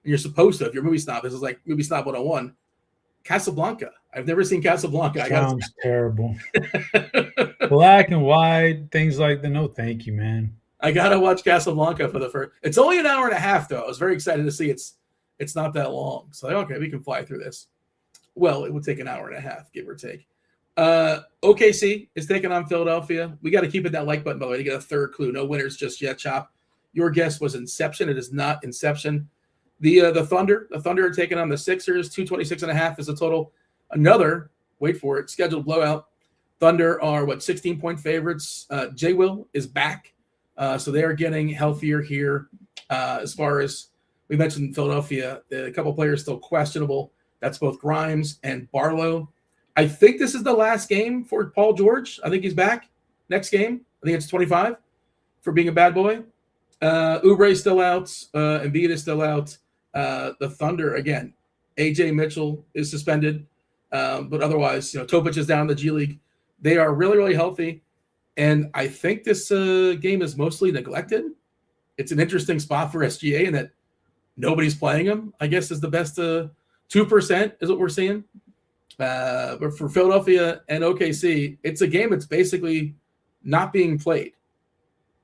And you're supposed to if you're a movie snob. This is like movie snob 101. Casablanca. I've never seen Casablanca. Sounds terrible. Black and white, things like that. No, thank you, man. I gotta watch Casablanca for the first. It's only an hour and a half, though. I was very excited to see it's not that long. So okay, we can fly through this. Well, it would take an hour and a half, give or take. OKC is taking on Philadelphia. We got to keep it that like button, by the way, to get a third clue. No winners just yet, Chop. Your guess was Inception. It is not Inception. The Thunder are taking on the Sixers. 226.5 is the total. Another, wait for it, scheduled blowout. Thunder are 16-point favorites. J. Will is back, so they are getting healthier here. As far as we mentioned, Philadelphia, a couple players still questionable. That's both Grimes and Barlow. I think this is the last game for Paul George. I think he's back next game. I think it's 25 for being a bad boy. Oubre's still out. Embiid is still out. The Thunder, again, AJ Mitchell is suspended. But otherwise, Topic is down in the G League. They are really, really healthy. And I think this game is mostly neglected. It's an interesting spot for SGA in that nobody's playing them, I guess, is the best 2% is what we're seeing. But for Philadelphia and OKC, it's a game that's basically not being played.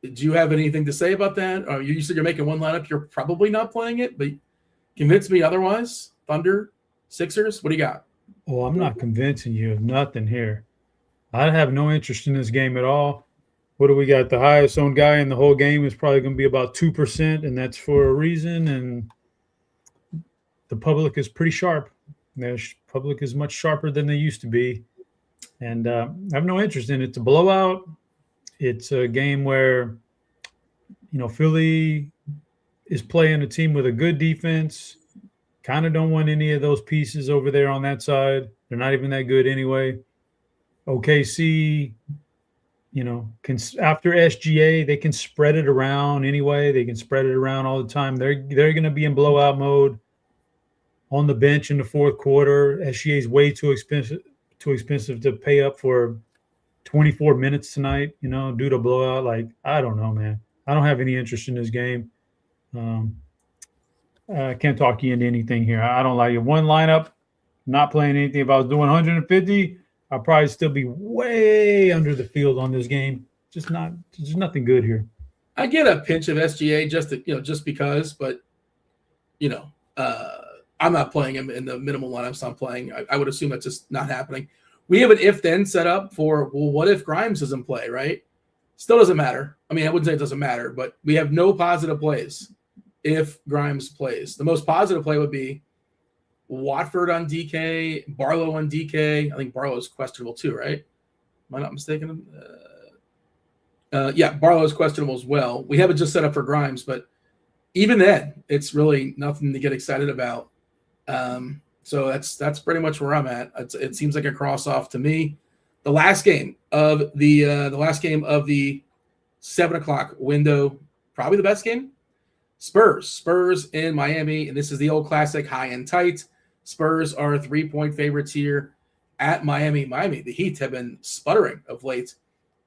Do you have anything to say about that? Or you said you're making one lineup. You're probably not playing it, but convince me otherwise. Thunder, Sixers, what do you got? Oh, I'm not convincing you of nothing here. I have no interest in this game at all. What do we got? The highest owned guy in the whole game is probably going to be about 2%, and that's for a reason. And the public is pretty sharp. The public is much sharper than they used to be. And I have no interest in it. It's a blowout. It's a game where, Philly is playing a team with a good defense. Kind of don't want any of those pieces over there on that side. They're not even that good anyway. OKC, after SGA, they can spread it around anyway. They can spread it around all the time. They're going to be in blowout mode on the bench in the fourth quarter. SGA is way too expensive to pay up for 24 minutes tonight, due to blowout. Like, I don't know, man. I don't have any interest in this game. I can't talk you into anything here. I don't like it. One lineup, not playing anything. If I was doing 150, I'd probably still be way under the field on this game. Just nothing good here. I get a pinch of SGA just because, but I'm not playing him in the minimal lineups I'm playing. I would assume that's just not happening. We have an if-then set up for, what if Grimes doesn't play, right? Still doesn't matter. I mean, I wouldn't say it doesn't matter, but we have no positive plays if Grimes plays. The most positive play would be Watford on DK, Barlow on DK. I think Barlow is questionable too, right? Am I not mistaken? Yeah, Barlow's questionable as well. We have it just set up for Grimes, but even then, it's really nothing to get excited about. So that's pretty much where I'm at. It seems like a cross off to me. The last game of the 7:00 window, probably the best game. Spurs in Miami, and this is the old classic high and tight. Spurs are 3-point favorites here at Miami. The Heat have been sputtering of late,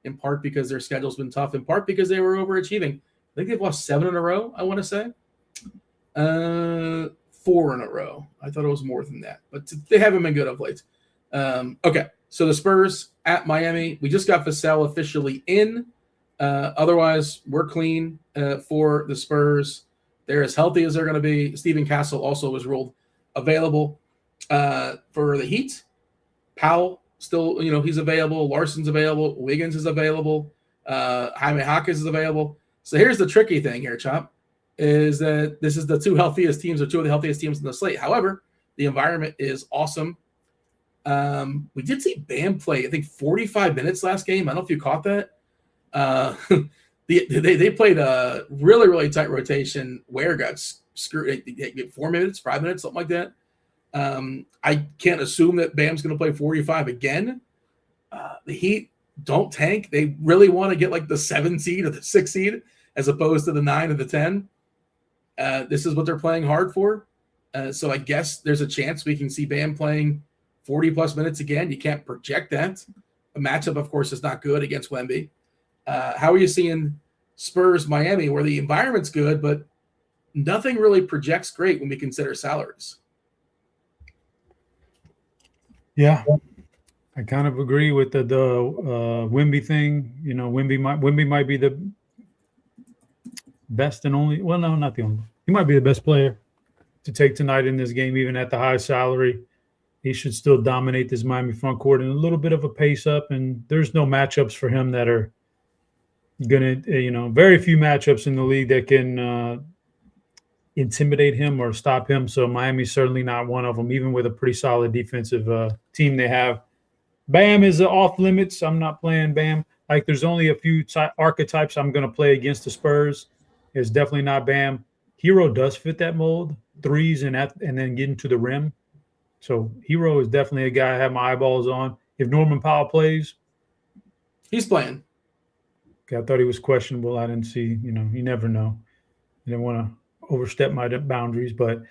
in part because their schedule's been tough, in part because they were overachieving. I think they've lost 7 in a row, I want to say. 4 in a row. I thought it was more than that, but they haven't been good of late. Okay, so the Spurs at Miami. We just got Vassell officially in. Otherwise, we're clean for the Spurs. They're as healthy as they're going to be. Stephen Castle also was ruled available for the Heat. Powell still, he's available. Larson's available. Wiggins is available. Jaime Hawkins is available. So here's the tricky thing here, Chop, is that this is the two of the healthiest teams in the slate. However, the environment is awesome. We did see Bam play, I think, 45 minutes last game. I don't know if you caught that. They played a really, really tight rotation. Ware got screwed 4 minutes, 5 minutes, something like that. I can't assume that Bam's going to play 45 again. The Heat don't tank. They really want to get like the 7 seed or the 6 seed as opposed to the 9 or the 10. This is what they're playing hard for. So I guess there's a chance we can see Bam playing 40-plus minutes again. You can't project that. The matchup, of course, is not good against Wemby. How are you seeing Spurs Miami, where the environment's good, but nothing really projects great when we consider salaries? Yeah, I kind of agree with the Wemby thing. Wemby might be the best and only. Well, no, not the only. He might be the best player to take tonight in this game, even at the high salary. He should still dominate this Miami front court and a little bit of a pace up. And there's no matchups for him that are going to, very few matchups in the league that can intimidate him or stop him. So Miami's certainly not one of them, even with a pretty solid defensive team they have. Bam is off limits. I'm not playing Bam. Like, there's only a few archetypes I'm going to play against the Spurs. It's definitely not Bam. Hero does fit that mold, threes and then getting to the rim. So Hero is definitely a guy I have my eyeballs on. If Norman Powell plays, he's playing. Okay, I thought he was questionable. I didn't see, you never know. I didn't want to overstep my boundaries, but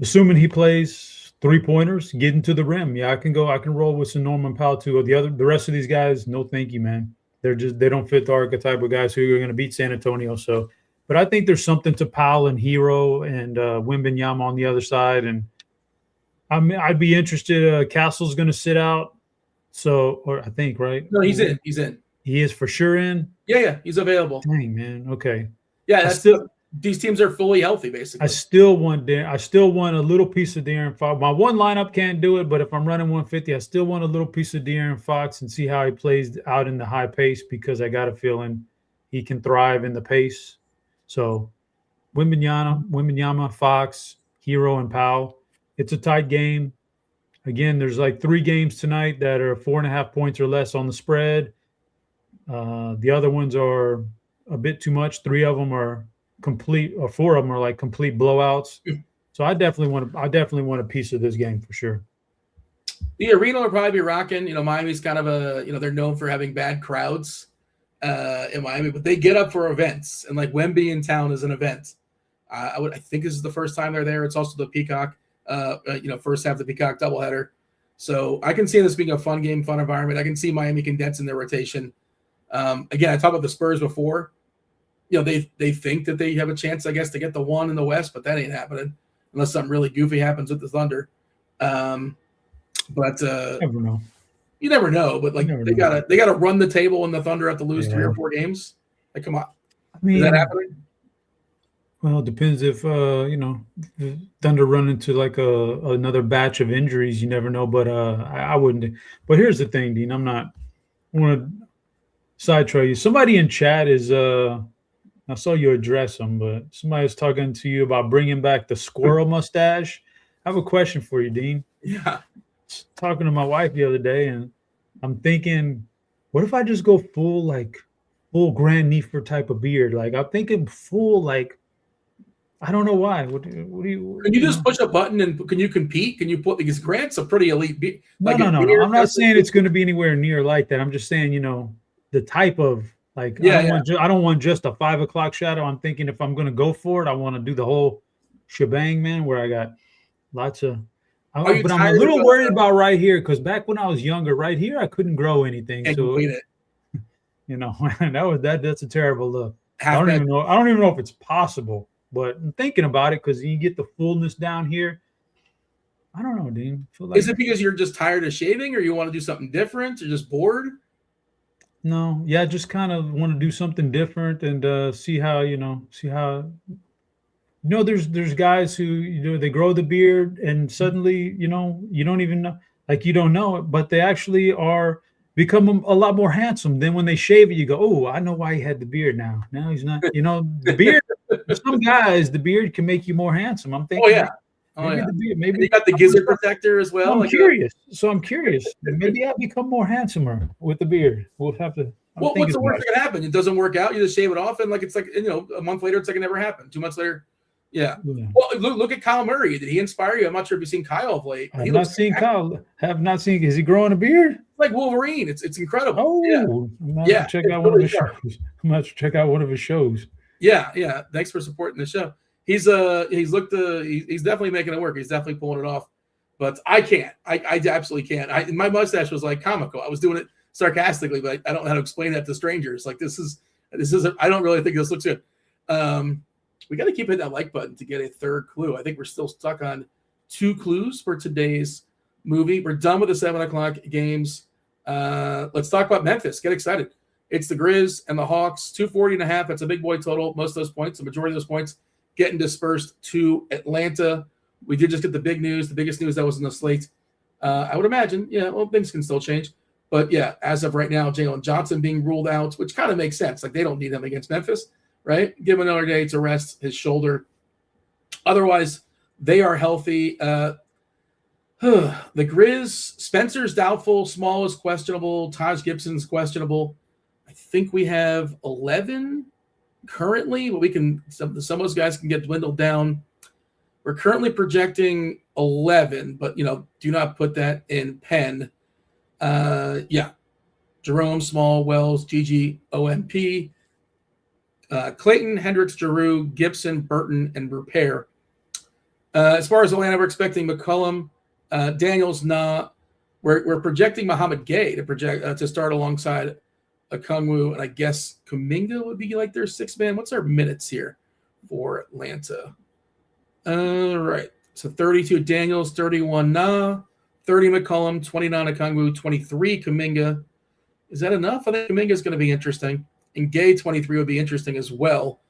assuming he plays 3-pointers, getting to the rim, yeah, I can roll with some Norman Powell too. The rest of these guys, no thank you, man. They don't fit the archetype of guys who are going to beat San Antonio. So, but I think there's something to Powell and Hero and Wembanyama on the other side, and I'd be interested. Castle's going to sit out, or I think, right? No, he's in. He's in. He is for sure in. Yeah, he's available. Dang, man. Okay. Yeah, these teams are fully healthy, basically. I still want a little piece of De'Aaron Fox. My one lineup can't do it, but if I'm running 150, I still want a little piece of De'Aaron Fox and see how he plays out in the high pace, because I got a feeling he can thrive in the pace. So Wembanyama, Fox, Hero, and Powell. It's a tight game. Again, there's like 3 games tonight that are 4.5 points or less on the spread. The other ones are a bit too much. 3 of them are complete, or 4 of them are like complete blowouts. So I definitely want a piece of this game for sure. The arena will probably be rocking. Miami's kind of they're known for having bad crowds in Miami, but they get up for events, and like Wemby in town is an event. I think this is the first time they're there. It's also the Peacock. First half of the Peacock doubleheader. So I can see this being a fun game, fun environment. I can see Miami condensing their rotation. Again, I talked about the Spurs before. They think that they have a chance, I guess, to get the 1 in the West, but that ain't happening unless something really goofy happens with the Thunder. Never know. You never know. But like they gotta run the table when the Thunder have to lose 3 or 4 games. Like, come on, is that happening? Well, it depends if the Thunder run into like another batch of injuries. You never know, but I wouldn't. But here's the thing, Dean. I want to sidetrack you. Somebody in chat is I saw you address them, but somebody's talking to you about bringing back the squirrel mustache. I have a question for you, Dean. Yeah. I was talking to my wife the other day, and I'm thinking, what if I just go full full Grand Nefer type of beard. Like I'm thinking full, like I don't know why. What do you? Can you just push a button and can you compete? Can you put because Grant's a pretty elite beard. No. I'm not saying it's going to be anywhere near like that. I'm just saying, the type of like I don't want just a 5 o'clock shadow. I'm thinking if I'm going to go for it, I want to do the whole shebang, man. Where I got lots of. But I'm a little worried about right here because back when I was younger, right here I couldn't grow anything. So that's a terrible look. I don't even know if it's possible. But I'm thinking about it because you get the fullness down here. I don't know, Dean. Is it because you're just tired of shaving or you want to do something different or just bored? No. Yeah, just kind of want to do something different and see how there's guys who, they grow the beard and suddenly, you don't even know, like you don't know it, but they actually become a lot more handsome. Then when they shave it, you go, oh, I know why he had the beard now. Now he's not, the beard. Some guys, the beard can make you more handsome. I'm thinking. Maybe you got the gizzard protector as well. I'm curious. Maybe I'll become more handsomer with the beard. We'll have to. What's the worst that can happen? It doesn't work out. You just shave it off, and it's like a month later, it's like it never happened. 2 months later, yeah. Well, look at Kyle Murray. Did he inspire you? I'm not sure if you've seen Kyle of late. I've not seen Kyle. Have not seen. Is he growing a beard? Like Wolverine. It's incredible. Oh, yeah. Check out one of his shows. I'm going to check out one of his shows. Yeah. Thanks for supporting the show. He's definitely making it work. He's definitely pulling it off. But I can't. I absolutely can't. My mustache was like comical. I was doing it sarcastically, but I don't know how to explain that to strangers. Like this is I don't really think this looks good. We got to keep hitting that like button to get a third clue. I think we're still stuck on 2 clues for today's movie. We're done with the 7 o'clock games. Let's talk about Memphis. Get excited. It's the Grizz and the Hawks, 240.5. That's a big boy total. Most of those points, the majority of those points, getting dispersed to Atlanta. We did just get the big news, the biggest news that was in the slate. I would imagine, things can still change. But, as of right now, Jaylen Johnson being ruled out, which kind of makes sense. Like, they don't need him against Memphis, right? Give him another day to rest his shoulder. Otherwise, they are healthy. The Grizz, Spencer's doubtful. Small is questionable. Taj Gibson's questionable. I think we have 11 currently, but we can some of those guys can get dwindled down. We're currently projecting 11, but do not put that in pen. Jerome, Small, Wells, Gigi, OMP, Clayton, Hendricks, Giroux, Gibson, Burton, and Repair. As far as Atlanta, we're expecting McCollum, Daniels, We're projecting Muhammad Gay to start alongside Okongwu, and I guess Kuminga would be like their 6th man. What's our minutes here for Atlanta? All right. So 32 Daniels, 31 30 McCollum, 29 Okongwu, 23 Kuminga. Is that enough? I think Kuminga is going to be interesting. And Gay 23 would be interesting as well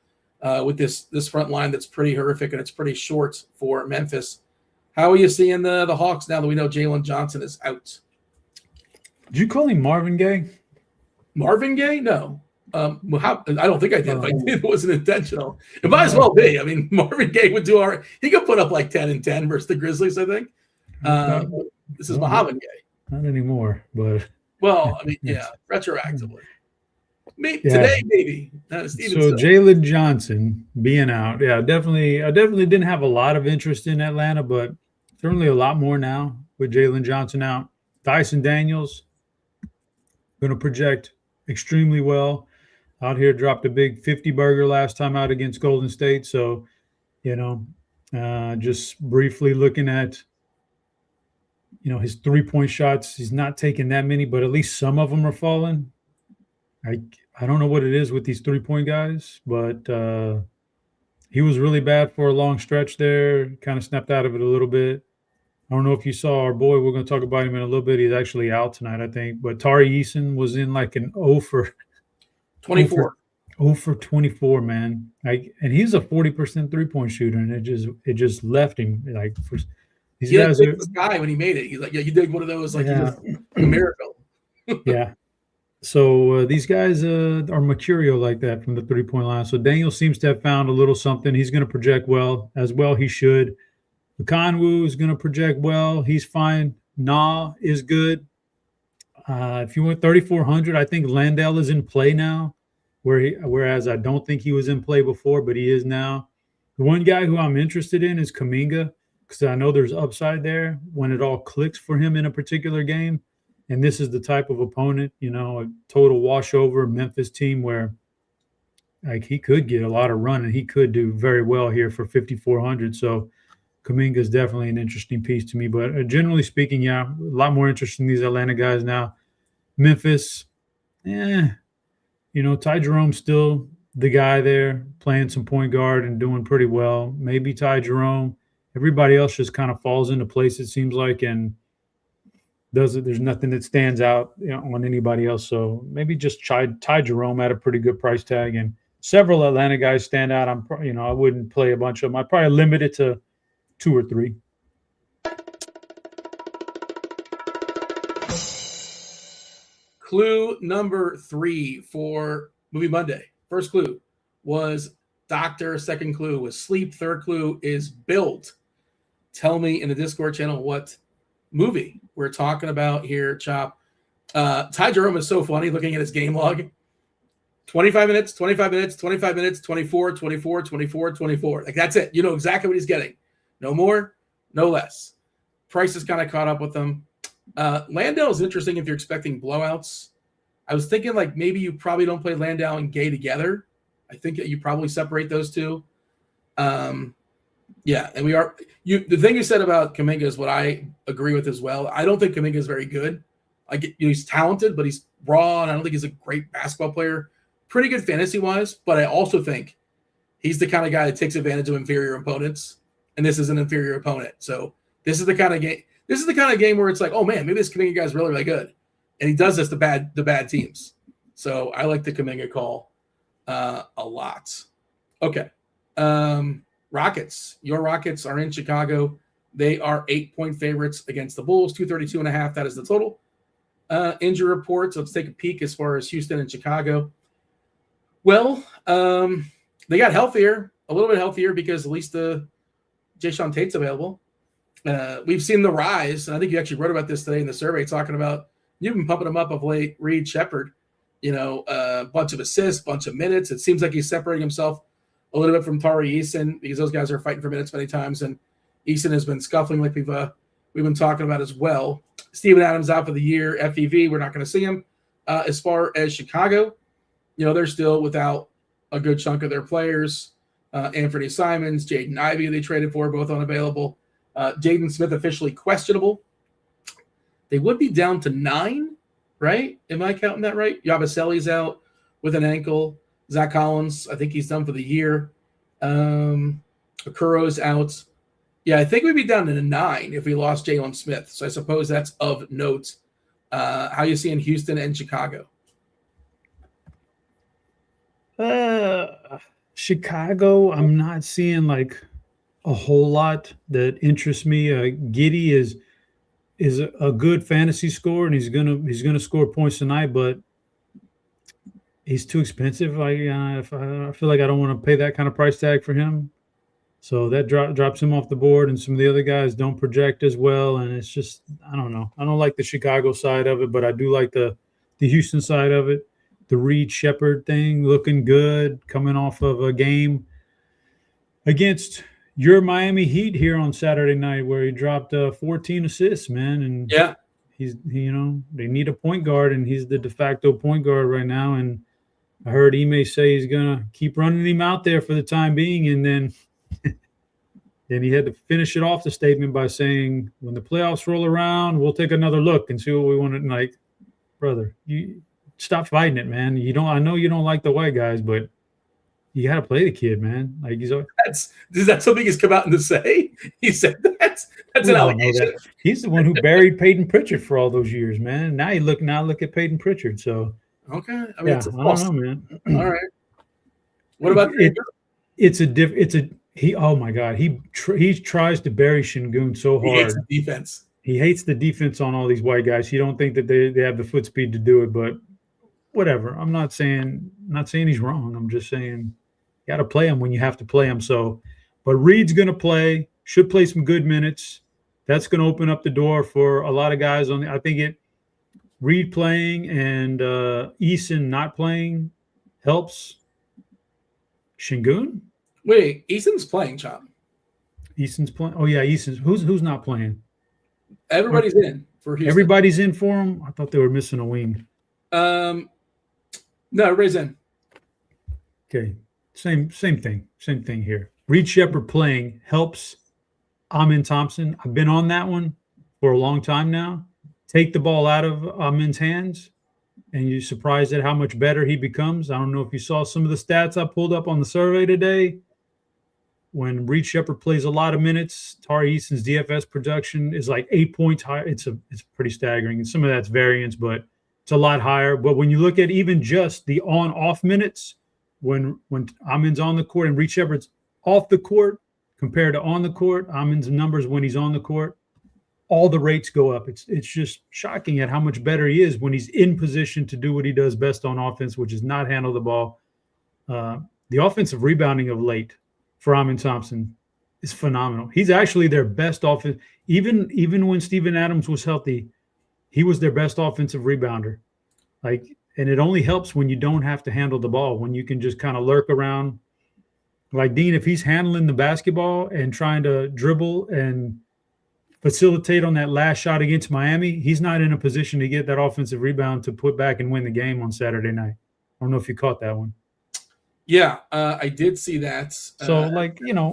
with this front line that's pretty horrific and it's pretty short for Memphis. How are you seeing the Hawks now that we know Jaylen Johnson is out? Did you call him Marvin Gaye? Marvin Gaye? No. I don't think I did. If I did, it wasn't intentional. It might as well be. I mean, Marvin Gaye would do all right. He could put up like 10 and 10 versus the Grizzlies, I think. This is Muhammad Gaye. Not anymore, but. Well, I mean, retroactively. Today, maybe. So Jaylen Johnson being out. I definitely didn't have a lot of interest in Atlanta, but certainly a lot more now with Jaylen Johnson out. Dyson Daniels going to project extremely well. Out here, dropped a big 50 burger last time out against Golden State. So, just briefly looking at, his 3-point shots, he's not taking that many, but at least some of them are falling. I don't know what it is with these 3-point guys, but he was really bad for a long stretch there. Kind of snapped out of it a little bit. I don't know if you saw our boy. We're going to talk about him in a little bit. He's actually out tonight, I think. But Tari Eason was in like an 0 for 24. 0 for 24, man. And he's a 40% 3-point shooter, and it just left him like for these guys. This guy when he made it, he's like, you did one of those like a miracle. Yeah. So these guys are mercurial like that from the 3-point line. So Daniel seems to have found a little something. He's going to project well as well. He should. Okongwu is going to project well. He's fine. Is good. If you went 3,400, I think Landale is in play now. whereas I don't think he was in play before, but he is now. The one guy who I'm interested in is Kuminga, because I know there's upside there when it all clicks for him in a particular game. And this is the type of opponent, a total washover Memphis team where like he could get a lot of run and he could do very well here for 5,400. So Kuminga is definitely an interesting piece to me. But generally speaking, yeah, a lot more interest in these Atlanta guys now. Memphis, Ty Jerome's still the guy there playing some point guard and doing pretty well. Maybe Ty Jerome. Everybody else just kind of falls into place, it seems like, and there's nothing that stands out on anybody else. So maybe just Ty Jerome at a pretty good price tag, and several Atlanta guys stand out. I wouldn't play a bunch of them. I'd probably limit it to 2 or 3. Clue number 3 for Movie Monday. First clue was doctor. Second clue was sleep. Third clue is build. Tell me in the Discord channel what movie we're talking about here, Chop. Ty Jerome is so funny looking at his game log. 25 minutes, 25 minutes, 25 minutes, 24, 24, 24, 24. Like, that's it. You know exactly what he's getting. No more, no less. Price has kind of caught up with him. Landale is interesting if you're expecting blowouts. I was thinking like maybe you probably don't play Landale and Gay together. I think that you probably separate those two. Yeah, and the thing you said about Kuminga is what I agree with as well. I don't think Kuminga is very good. He's talented, but he's raw, and I don't think he's a great basketball player. Pretty good fantasy-wise, but I also think he's the kind of guy that takes advantage of inferior opponents, and this is an inferior opponent. So this is the kind of game. This is the kind of game where it's like, oh man, maybe this Kuminga guy's really, really good, and he does this to the bad teams. So I like the Kuminga call a lot. Okay. Rockets. Your Rockets are in Chicago. They are 8-point favorites against the Bulls, 232.5. That is the total. Injury reports. Let's take a peek as far as Houston and Chicago. Well, they got healthier, a little bit healthier because at least Jayshawn Tate's available. We've seen the rise, and I think you actually wrote about this today in the survey, talking about you've been pumping him up of late. Reed Shepherd, a bunch of assists, bunch of minutes. It seems like he's separating himself a little bit from Tari Eason because those guys are fighting for minutes many times, and Eason has been scuffling like we've been talking about as well. Steven Adams out for the year. FEV, we're not going to see him. As far as Chicago, they're still without a good chunk of their players. Anthony Simons, Jaden Ivey, they traded for, both unavailable. Jaden Smith officially questionable. They would be down to 9, right? Am I counting that right? Yabusele's out with an ankle. Zach Collins, I think he's done for the year. Okuro's out. Yeah, I think we'd be down to 9 if we lost Jalen Smith. So I suppose that's of note. How you seeing Houston and Chicago? Chicago, I'm not seeing like a whole lot that interests me. Giddey is a good fantasy scorer, and he's gonna score points tonight, but he's too expensive. I feel like I don't want to pay that kind of price tag for him. So that drops him off the board, and some of the other guys don't project as well. And it's just, I don't know. I don't like the Chicago side of it, but I do like the Houston side of it. The Reed Shepherd thing looking good, coming off of a game against your Miami Heat here on Saturday night where he dropped 14 assists, man. And yeah, they need a point guard, and he's the de facto point guard right now. And I heard Ime say he's going to keep running him out there for the time being. And then he had to finish it off the statement by saying, when the playoffs roll around, we'll take another look and see what we want to, like, brother, you stop fighting it, man. I know you don't like the white guys, but you got to play the kid, man. Like, is that something he's come out to say? He said that's an allegation. He's the one who buried Peyton Pritchard for all those years, man. Now look at Peyton Pritchard. So okay, I mean, I don't know, man. All right. What about oh my God, he tries to bury Şengün so hard. He hates the defense. He hates the defense on all these white guys. You don't think that they have the foot speed to do it, but whatever. I'm not saying he's wrong. I'm just saying you got to play him when you have to play him. So, but Reed's going to play, should play some good minutes. That's going to open up the door for a lot of guys Reed playing and Eason not playing helps Şengün. Wait, Easton's playing, Chop. Easton's playing. Oh yeah, Easton's. Who's not playing? Everybody's in for Houston. Everybody's in for him. I thought they were missing a wing. No, everybody's in. Okay, same thing here. Reed Shepherd playing helps Amin Thompson. I've been on that one for a long time now. Take the ball out of Amin's hands, and you're surprised at how much better he becomes. I don't know if you saw some of the stats I pulled up on the survey today. When Reed Shepherd plays a lot of minutes, Tari Easton's DFS production is like 8 points higher. It's pretty staggering, and some of that's variance, but it's a lot higher. But when you look at even just the on-off minutes, when Amin's on the court and Reed Shepherd's off the court compared to on the court, Amin's numbers when he's on the court, all the rates go up. It's just shocking at how much better he is when he's in position to do what he does best on offense, which is not handle the ball. The offensive rebounding of late for Amin Thompson is phenomenal. He's actually their best offense. Even when Steven Adams was healthy, he was their best offensive rebounder. And it only helps when you don't have to handle the ball, when you can just kind of lurk around. Like Dean, if he's handling the basketball and trying to dribble and facilitate on that last shot against Miami, he's not in a position to get that offensive rebound to put back and win the game on Saturday night. I don't know if you caught that one. Yeah, I did see that. So,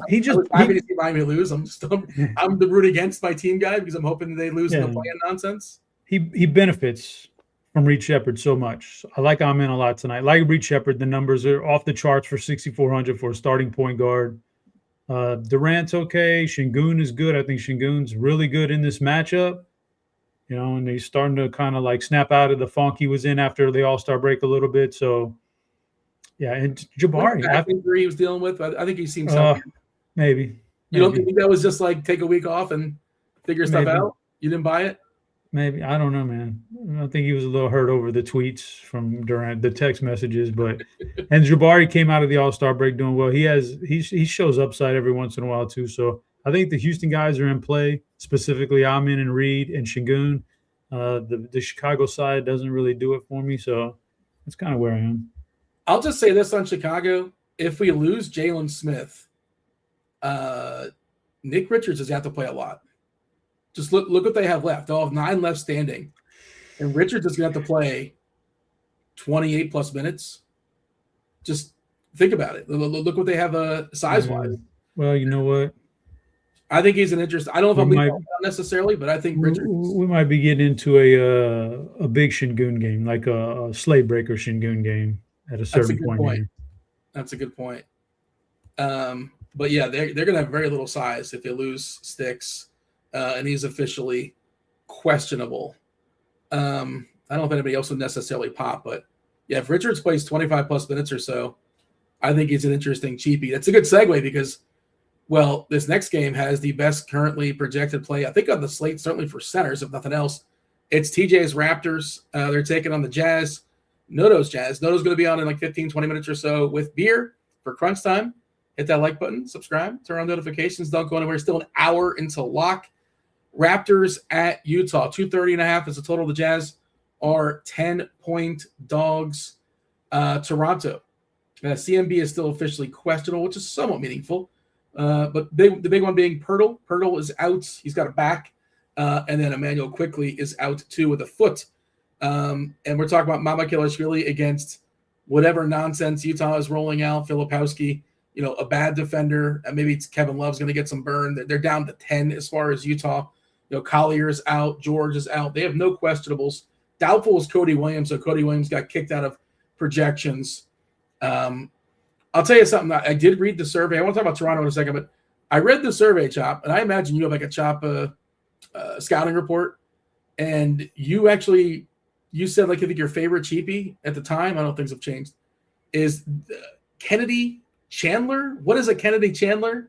he just – I'm happy to see Miami lose. I'm the root against my team guy because I'm hoping they lose in the play-in nonsense. He benefits from Reed Shepherd so much. I like Amin a lot tonight. Like Reed Shepherd, the numbers are off the charts for 6,400 for a starting point guard. Durant's okay. Şengün is good. I think Şengün's really good in this matchup. And he's starting to kind of like snap out of the funk he was in after the All-Star break a little bit. So, yeah, and Jabari. I think he was dealing with. I think he seems healthy. Maybe. You don't think that was just like take a week off and figure stuff out? You didn't buy it? Maybe. I don't know, man. I think he was a little hurt over the tweets from Durant, the text messages, and Jabari came out of the All-Star break doing well. He shows upside every once in a while too. So I think the Houston guys are in play, specifically Amin and Reed and Şengün. The Chicago side doesn't really do it for me, so that's kind of where I am. I'll just say this on Chicago. If we lose Jalen Smith, Nick Richards has got to play a lot. Just look what they have left. They'll have 9 left standing. And Richards is going to have to play 28-plus minutes. Just think about it. Look what they have size-wise. Well, you know what? I think he's an interest. I don't know if I'm leaving necessarily, but I think Richards. We might be getting into a big Şengün game, like a slate breaker Şengün game at a certain point. That's a good point. But, yeah, they're going to have very little size if they lose Sticks. And he's officially questionable. I don't know if anybody else would necessarily pop, but yeah, if Richards plays 25-plus minutes or so, I think he's an interesting cheapie. That's a good segue because, well, this next game has the best currently projected play, I think, on the slate, certainly for centers, if nothing else. It's TJ's Raptors. They're taking on the Jazz. Noto's Jazz. Noto's going to be on in like 15, 20 minutes or so with beer for crunch time. Hit that like button, subscribe, turn on notifications. Don't go anywhere. Still an hour until lock. Raptors at Utah, 230.5 is the total. The Jazz are 10-point dogs. Toronto, CMB is still officially questionable, which is somewhat meaningful. But the big one being Pirtle. Pirtle is out. He's got a back. And then Emmanuel Quickly is out too with a foot. And we're talking about Mamakilashvili against whatever nonsense Utah is rolling out. Filipowski, a bad defender. Maybe it's Kevin Love's going to get some burn. They're down to 10 as far as Utah. Collier's out. George is out. They have no questionables. Doubtful is Cody Williams. So Cody Williams got kicked out of projections. I'll tell you something. I did read the survey. I want to talk about Toronto in a second, but I read the survey, Chop, and I imagine you have like a Chop scouting report. And you said, like, I think your favorite cheapie at the time, I don't know if things have changed, is Kennedy Chandler. What is a Kennedy Chandler?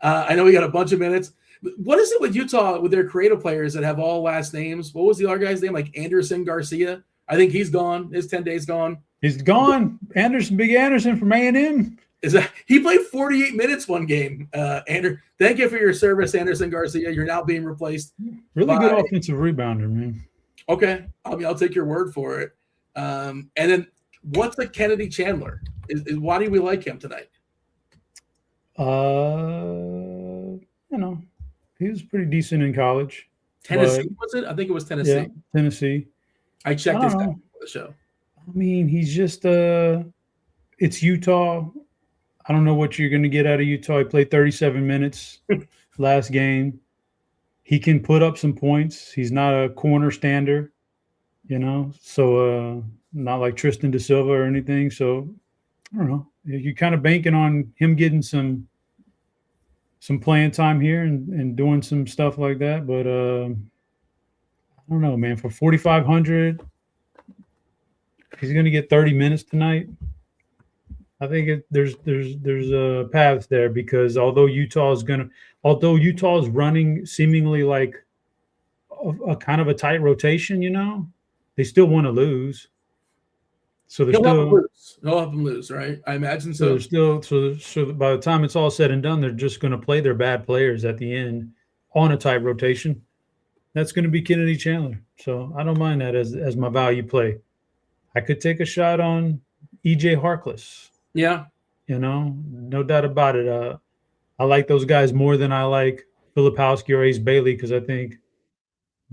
I know we got a bunch of minutes. What is it with Utah with their creative players that have all last names? What was the other guy's name? Like Anderson Garcia. I think he's gone. His 10 days gone. He's gone. Big Anderson from A&M. He played 48 minutes one game. Thank you for your service, Anderson Garcia. You're now being replaced. Really good offensive rebounder, man. Okay, I'll take your word for it. And then What's a Kennedy Chandler? Why do we like him tonight? He was pretty decent in college. Tennessee, was it? I think it was Tennessee. Yeah, Tennessee. I checked his out for the show. I mean, he's just it's Utah. I don't know what you're going to get out of Utah. He played 37 minutes last game. He can put up some points. He's not a corner stander, so not like Tristan Da Silva or anything. So I don't know. You're kind of banking on him getting some playing time here and doing some stuff like that. But I don't know, man. For 4,500, he's going to get 30 minutes tonight. I think there's paths there, because although Utah's running seemingly like a kind of a tight rotation, they still want to lose. So they're They'll have them lose, right? I imagine so. So by the time it's all said and done, they're just going to play their bad players at the end on a tight rotation. That's going to be Kennedy Chandler. So I don't mind that as my value play. I could take a shot on EJ Harkless. Yeah. No doubt about it. I like those guys more than I like Filipowski or Ace Bailey, because I think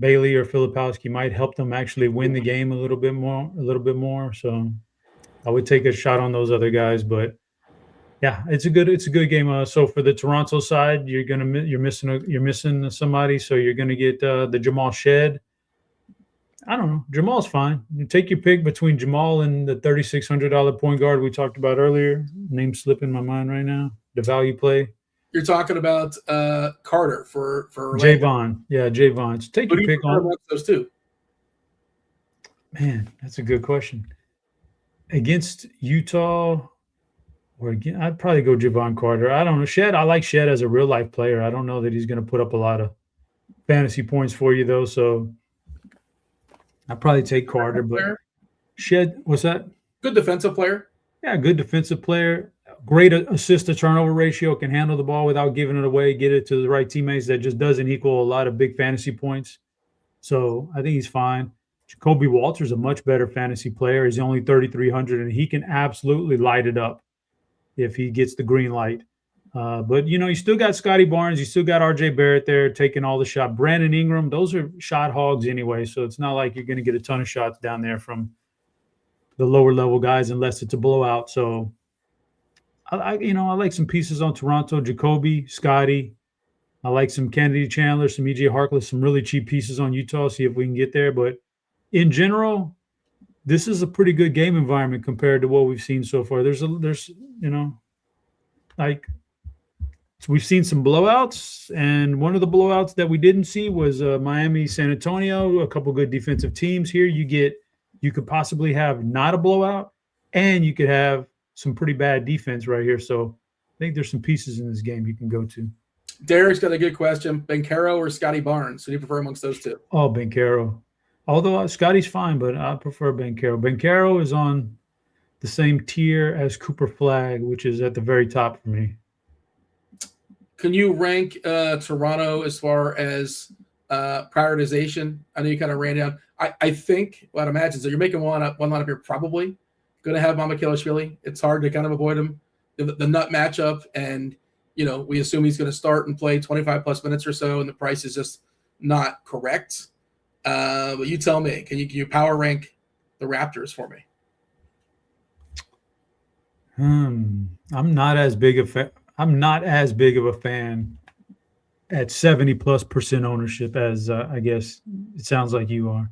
Bailey or Filipowski might help them actually win the game a little bit more. So I would take a shot on those other guys. But yeah, it's a good game. So for the Toronto side, you're missing somebody. So you're gonna get the Jamal Shed. I don't know. Jamal's fine. You take your pick between Jamal and the $3,600 point guard we talked about earlier. Name slipping my mind right now. The value play. You're talking about Carter for Javon. Yeah, Javon. So take your pick on those two. Man, that's a good question. Against Utah, I'd probably go Javon Carter. I don't know. Shed, I like Shed as a real life player. I don't know that he's going to put up a lot of fantasy points for you though. So I'd probably take Carter. But Shed, what's that? Good defensive player. Yeah, good defensive player. Great assist to turnover ratio, can handle the ball without giving it away, get it to the right teammates. That just doesn't equal a lot of big fantasy points. So I think he's fine. Jacoby Walter's a much better fantasy player. He's only 3,300, and he can absolutely light it up if he gets the green light. But, you still got Scotty Barnes. You still got R.J. Barrett there taking all the shot. Brandon Ingram, those are shot hogs anyway, so it's not like you're going to get a ton of shots down there from the lower level guys unless it's a blowout. So, I like some pieces on Toronto, Jacoby, Scotty. I like some Kennedy Chandler, some EJ Harkless, some really cheap pieces on Utah, see if we can get there. But in general, this is a pretty good game environment compared to what we've seen so far. We've seen some blowouts, and one of the blowouts that we didn't see was Miami, San Antonio, a couple good defensive teams here. You could possibly have not a blowout, and you could have some pretty bad defense right here. So I think there's some pieces in this game you can go to. Derek's got a good question. Bencaro or Scotty Barnes? Who do you prefer amongst those two? Oh, Bencaro. Although Scotty's fine, but I prefer Bencaro. Bencaro is on the same tier as Cooper Flagg, which is at the very top for me. Can you rank Toronto as far as prioritization? I know you kind of ran down. I think what I'd imagine is that you're making one lineup here probably going to have Mamakilashvili. It's hard to kind of avoid him. The nut matchup, and we assume he's going to start and play 25 plus minutes or so, and the price is just not correct. But you tell me, can you power rank the Raptors for me? I'm not as big of a fan at 70+% ownership as I guess it sounds like you are.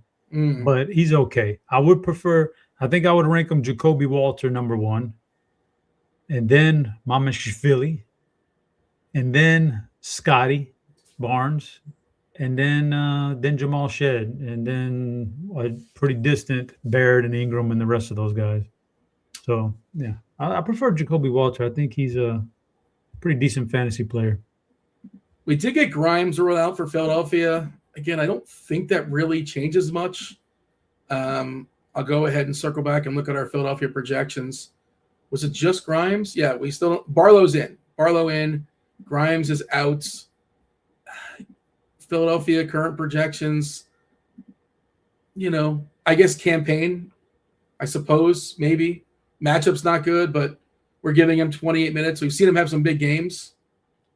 But he's okay. I think I would rank him Jacoby Walter number 1, and then Mamashvili, and then Scotty Barnes, and then Jamal Shed, and then a pretty distant Barrett and Ingram and the rest of those guys. So yeah, I prefer Jacoby Walter. I think he's a pretty decent fantasy player. We did get Grimes ruled out for Philadelphia. Again, I don't think that really changes much. I'll go ahead and circle back and look at our Philadelphia projections. Was it just Grimes? Yeah, we still – Barlow's in. Barlow in. Grimes is out. Philadelphia current projections, I guess campaign. I suppose, maybe. Matchup's not good, but we're giving him 28 minutes. We've seen him have some big games,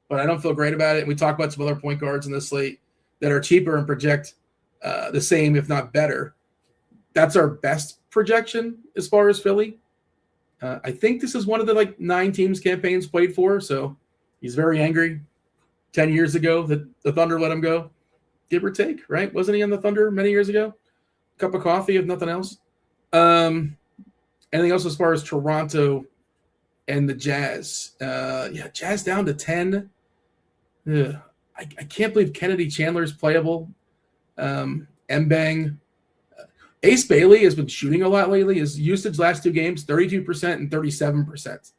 but I don't feel great about it. And we talk about some other point guards in this slate that are cheaper and project the same, if not better. That's our best projection as far as Philly. I think this is one of the 9 teams campaigns played for, so he's very angry. 10 years ago that the Thunder let him go, give or take, right? Wasn't he on the Thunder many years ago? Cup of coffee, if nothing else. Anything else as far as Toronto and the Jazz? Jazz down to 10. I can't believe Kennedy Chandler's playable. Mbang. Ace Bailey has been shooting a lot lately. His usage last 2 games, 32% and 37%.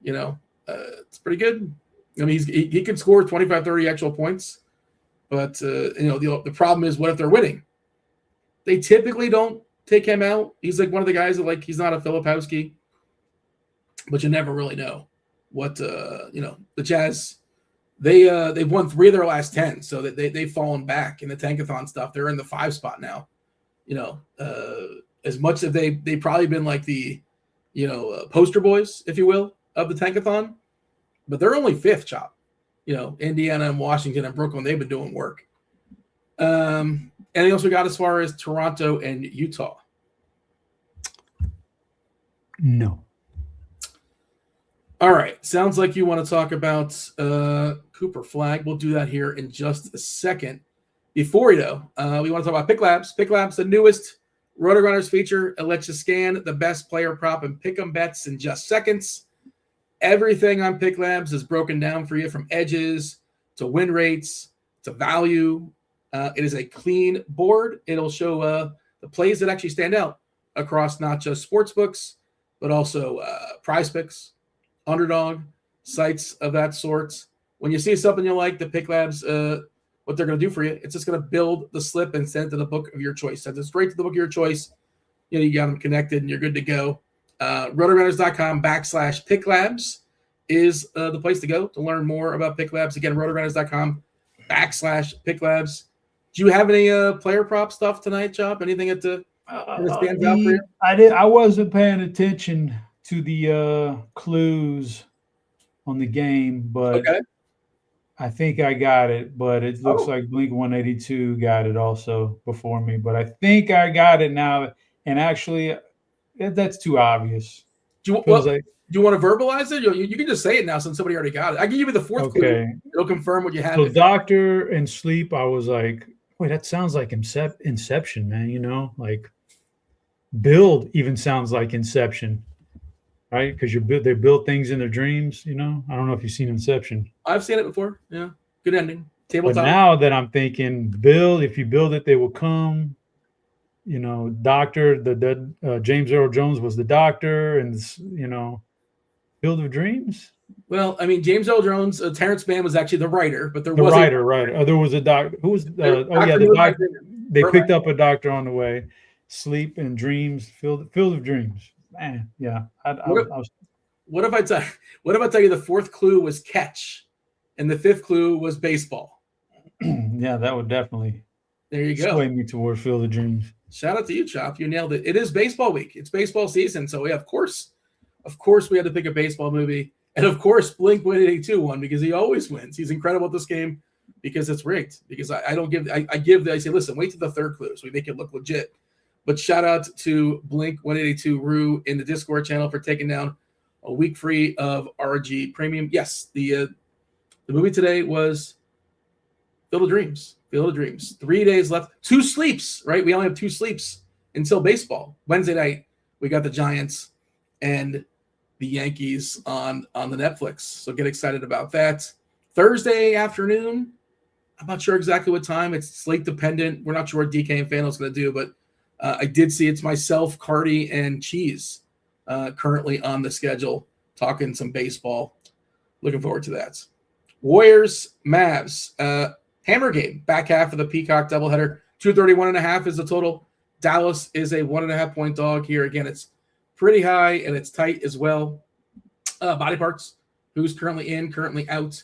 It's pretty good. I mean, he can score 25, 30 actual points. But, the problem is, what if they're winning? They typically don't take him out. He's one of the guys that, he's not a Filipowski. But you never really know what, the Jazz, they've won 3 of their last 10. So they've fallen back in the Tankathon stuff. They're in the 5 spot now. As much as they've probably been the poster boys, if you will, of the Tankathon, but they're only 5th, Chop. Indiana and Washington and Brooklyn, they've been doing work. Anything else we got as far as Toronto and Utah? No. All right. Sounds like you want to talk about Cooper Flag. We'll do that here in just a second. Before we want to talk about PickLabs. PickLabs, the newest RotoGrinders feature. It lets you scan the best player prop and pick 'em bets in just seconds. Everything on PickLabs is broken down for you, from edges to win rates to value. It is a clean board. It'll show the plays that actually stand out across not just sports books, but also prize picks, underdog, sites of that sort. When you see something you like, the PickLabs, what they're going to do for you, it's just going to build the slip and send it to the book of your choice. Send it straight to the book of your choice. You got them connected and you're good to go. RotoGrinders.com/PickLabs is the place to go to learn more about PickLabs. Again, RotoGrinders.com/PickLabs. Do you have any player prop stuff tonight, Chop? Anything that stands out for you? I wasn't paying attention to the clues on the game, but okay. I think I got it. But it looks like Blink 182 got it also before me. But I think I got it now. And actually, that's too obvious. Do you want to verbalize it? You can just say it now since somebody already got it. I can give you the 4th clue. It'll confirm what you have. So Doctor and Sleep, I was like, wait, that sounds like Inception, man. Build even sounds like Inception, right? Because they build things in their dreams, I don't know if you've seen Inception. I've seen it before. Yeah. Good ending. Tabletop. But now that I'm thinking, if you build it, they will come. Doctor, James Earl Jones was the doctor, and Field of Dreams. Well, I mean, James Earl Jones, Terrence Mann was actually the writer, but there was a writer. There was a doctor. Who was? The doctor. They picked up a doctor on the way. Sleep and Dreams, Field of Dreams. Man, yeah. What if I tell you the 4th clue was catch, and the 5th clue was baseball? Yeah, that would definitely. There you go. Sway me toward Field of Dreams. Shout out to you, Chop. You nailed it. It is baseball week. It's baseball season. So, of course, we had to pick a baseball movie. And, of course, Blink 182 won because he always wins. He's incredible at this game because it's rigged. Because I say, listen, wait till the 3rd clue so we make it look legit. But shout out to Blink 182 Rue in the Discord channel for taking down a week free of RG Premium. Yes, the movie today was Field of Dreams. Field of Dreams. 3 days left. 2 sleeps, right? We only have 2 sleeps until baseball. Wednesday night, we got the Giants and the Yankees on the Netflix. So get excited about that. Thursday afternoon, I'm not sure exactly what time. It's slate dependent. We're not sure what DK and Fano's going to do, but I did see it's myself, Cardi, and Cheese currently on the schedule talking some baseball. Looking forward to that. Warriors, Mavs. Hammer game, back half of the Peacock doubleheader. 231.5 is the total. Dallas is a 1.5 point dog here. Again, it's pretty high and it's tight as well. Body parts, who's currently in, currently out.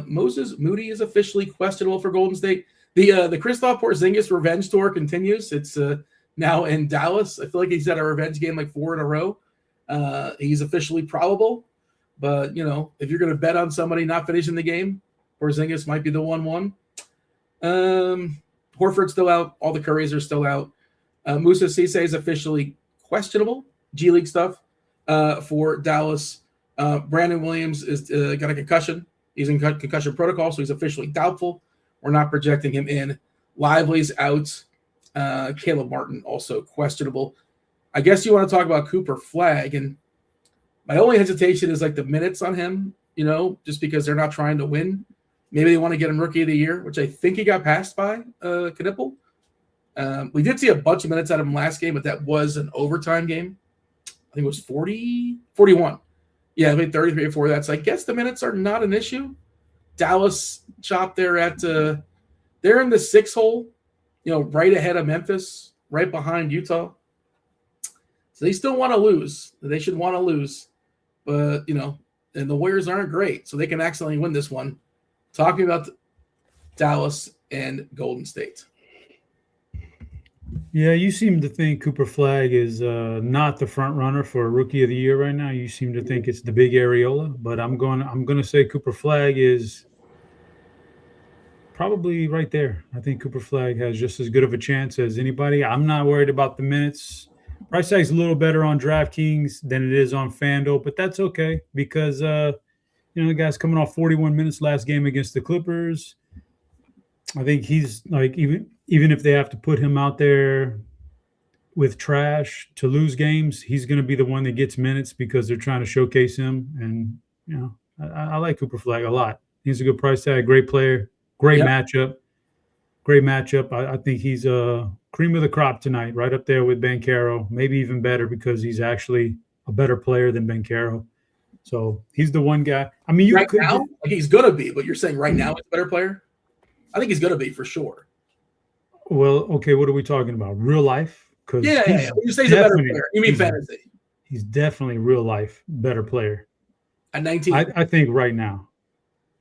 Moses Moody is officially questionable for Golden State. The Kristaps Porzingis revenge tour continues. It's now in Dallas. I feel like he's had a revenge game like 4 in a row. He's officially probable. But, if you're going to bet on somebody not finishing the game, Porzingis might be the 1-1. Horford's still out. All the Currys are still out. Musa Cisse is officially questionable. G League stuff for Dallas. Brandon Williams is got a concussion. He's in concussion protocol, so he's officially doubtful. We're not projecting him in. Lively's out. Caleb Martin also questionable. I guess you want to talk about Cooper Flagg, and my only hesitation is like the minutes on him, just because they're not trying to win. Maybe they want to get him Rookie of the Year, which I think he got passed by Knipple. We did see a bunch of minutes out of him last game, but that was an overtime game. I think it was 41. Yeah, I made 33 before that. So I guess the minutes are not an issue. Dallas chopped there they're in the 6 hole, right ahead of Memphis, right behind Utah. So they still want to lose. They should want to lose. But, and the Warriors aren't great, so they can accidentally win this one. Talking about Dallas and Golden State. Yeah, you seem to think Cooper Flagg is not the front runner for Rookie of the Year right now. You seem to think it's the big Areola, but I'm going to say Cooper Flagg is probably right there. I think Cooper Flagg has just as good of a chance as anybody. I'm not worried about the minutes. Price tag's a little better on DraftKings than it is on FanDuel, but that's okay because the guy's coming off 41 minutes last game against the Clippers. I think he's like even if they have to put him out there with trash to lose games, he's going to be the one that gets minutes because they're trying to showcase him. And I like Cooper Flagg a lot. He's a good price tag, great player, great matchup. I think he's cream of the crop tonight, right up there with Banchero, maybe even better because he's actually a better player than Banchero. So he's the one guy. I mean, now, he's going to be, but you're saying right now he's a better player? I think he's going to be for sure. Well, okay, what are we talking about? Real life? Yeah. You say he's a better player. You mean fantasy? He's definitely real life better player. At 19? I think right now.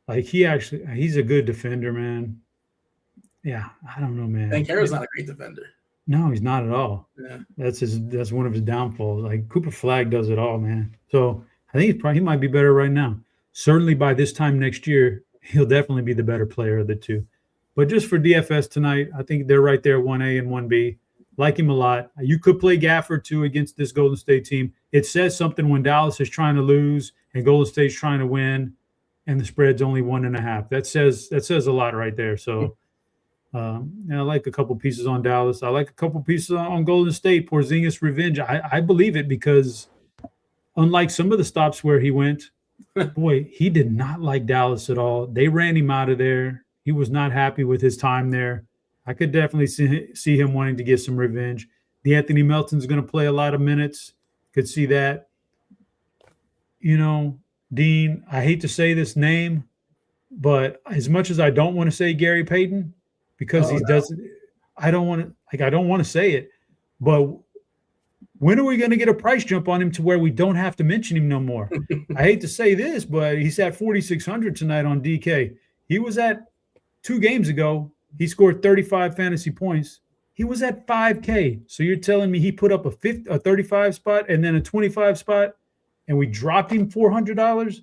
Like he's a good defender, man. Yeah, I don't know, man. Banchero's not a great defender. No, he's not at all. Yeah. That's one of his downfalls. Like Cooper Flagg does it all, man. So I think he might be better right now. Certainly by this time next year, he'll definitely be the better player of the two. But just for DFS tonight, I think they're right there, 1A and 1B. Like him a lot. You could play Gafford too against this Golden State team. It says something when Dallas is trying to lose and Golden State's trying to win, and the spread's only 1.5. That says a lot right there. So. I like a couple pieces on Dallas. I like a couple pieces on Golden State. Porzingis revenge. I believe it because unlike some of the stops where he went, boy, he did not like Dallas at all. They ran him out of there. He was not happy with his time there. I could definitely see him wanting to get some revenge. The Anthony Melton's going to play a lot of minutes. Could see that. Dean, I hate to say this name, but as much as I don't want to say Gary Payton, because I don't want to say it, but when are we going to get a price jump on him to where we don't have to mention him no more? I hate to say this, but he's at 4,600 tonight on DK. He was at 2 games ago. He scored 35 fantasy points. He was at 5K. So you're telling me he put up a 35 spot and then a 25 spot, and we dropped him $400?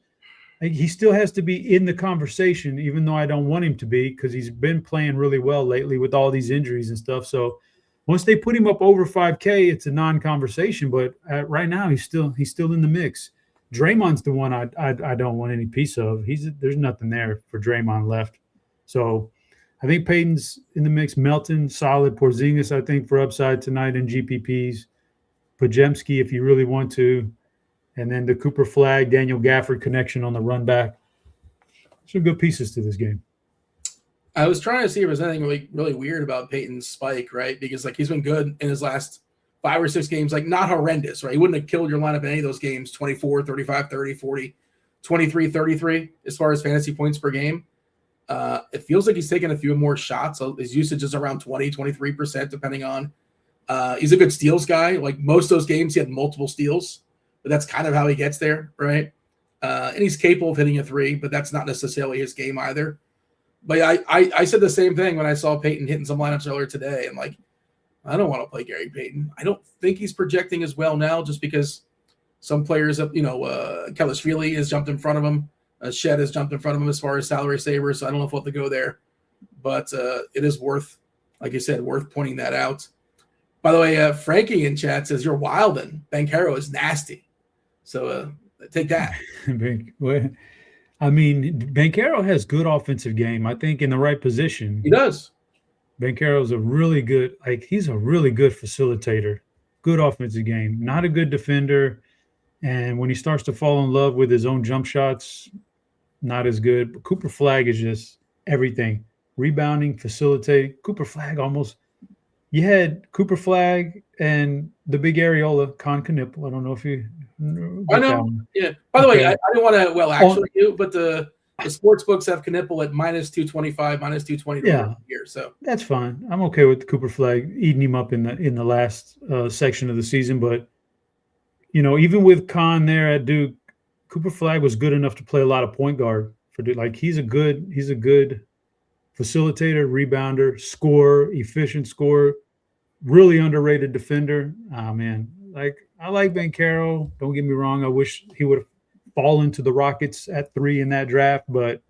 He still has to be in the conversation, even though I don't want him to be because he's been playing really well lately with all these injuries and stuff. So once they put him up over 5K, it's a non-conversation. But right now, he's still in the mix. Draymond's the one I don't want any piece of. There's nothing there for Draymond left. So I think Payton's in the mix. Melton, solid. Porzingis, I think, for upside tonight in GPPs. Podziemski, if you really want to. And then the Cooper Flagg, Daniel Gafford connection on the run back. Some good pieces to this game. I was trying to see if there's anything really weird about Peyton's spike, right? Because he's been good in his last 5 or 6 games, not horrendous, right? He wouldn't have killed your lineup in any of those games, 24, 35, 30, 40, 23, 33, as far as fantasy points per game. It feels like he's taking a few more shots. So his usage is around 20, 23%, depending on. He's a good steals guy. Most of those games, he had multiple steals. But that's kind of how he gets there, right? And he's capable of hitting a 3, but that's not necessarily his game either. But I said the same thing when I saw Peyton hitting some lineups earlier today. And I don't want to play Gary Payton. I don't think he's projecting as well now, just because some players, Kellis has jumped in front of him. Shed has jumped in front of him as far as salary savers. So I don't know if we'll have to go there, but it is worth, like you said, worth pointing that out. By the way, Frankie in chat says you're wildin'. Banchero is nasty. So take that. I mean, Banchero has good offensive game. I think in the right position. He does. Banchero's he's a really good facilitator. Good offensive game. Not a good defender. And when he starts to fall in love with his own jump shots, not as good. But Cooper Flagg is just everything. Rebounding, facilitating. Cooper Flagg almost. You had Cooper Flagg and the big areola, Con Knipple. I don't know if you. I know. Yeah. By the way, I didn't want to you, but the sports books have Knipple at -225, -220 here. So that's fine. I'm okay with Cooper Flagg eating him up in the last section of the season. But even with Con there at Duke, Cooper Flagg was good enough to play a lot of point guard for Duke. Like he's a good facilitator, rebounder, scorer, efficient scorer, really underrated defender. Oh, man. I like Banchero. Don't get me wrong. I wish he would have fallen to the Rockets at 3 in that draft, but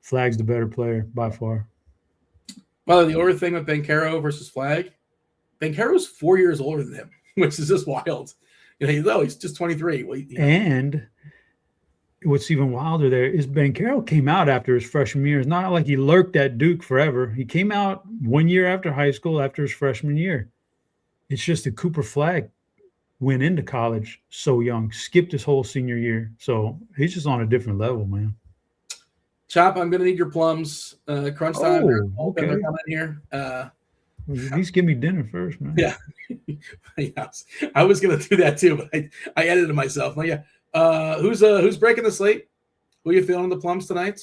Flagg's the better player by far. Well, the other thing with Banchero versus Flagg, Banchero's 4 years older than him, which is just wild. He's just 23. And what's even wilder there is Banchero came out after his freshman year. It's not like he lurked at Duke forever. He came out 1 year after high school, after his freshman year. It's just that Cooper Flagg went into college so young, skipped his whole senior year. So he's just on a different level, man. Chop, I'm going to need your plums. Crunch time. Okay. They're coming here. At least give me dinner first, man. Yeah. Yes. I was going to do that too, but I edited myself. But yeah. Who's breaking the slate? Who are you feeling the plums tonight?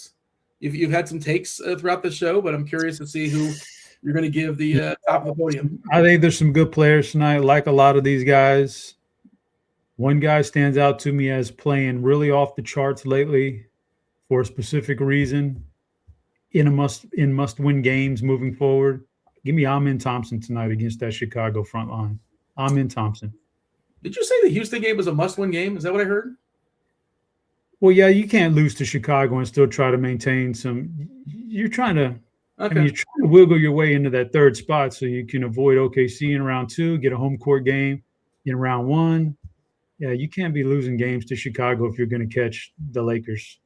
You've had some takes throughout the show, but I'm curious to see who you're going to give the top of the podium. I think there's some good players tonight. Like a lot of these guys. One guy stands out to me as playing really off the charts lately for a specific reason in must-win games moving forward. Give me Amin Thompson tonight against that Chicago front line. Amin Thompson. Did you say the Houston game was a must-win game? Is that what I heard? Well, yeah, you can't lose to Chicago and still try to maintain some. You're trying to. Okay. You're trying to wiggle your way into that third spot so you can avoid OKC in round 2, get a home court game in round 1. Yeah, you can't be losing games to Chicago if you're going to catch the Lakers.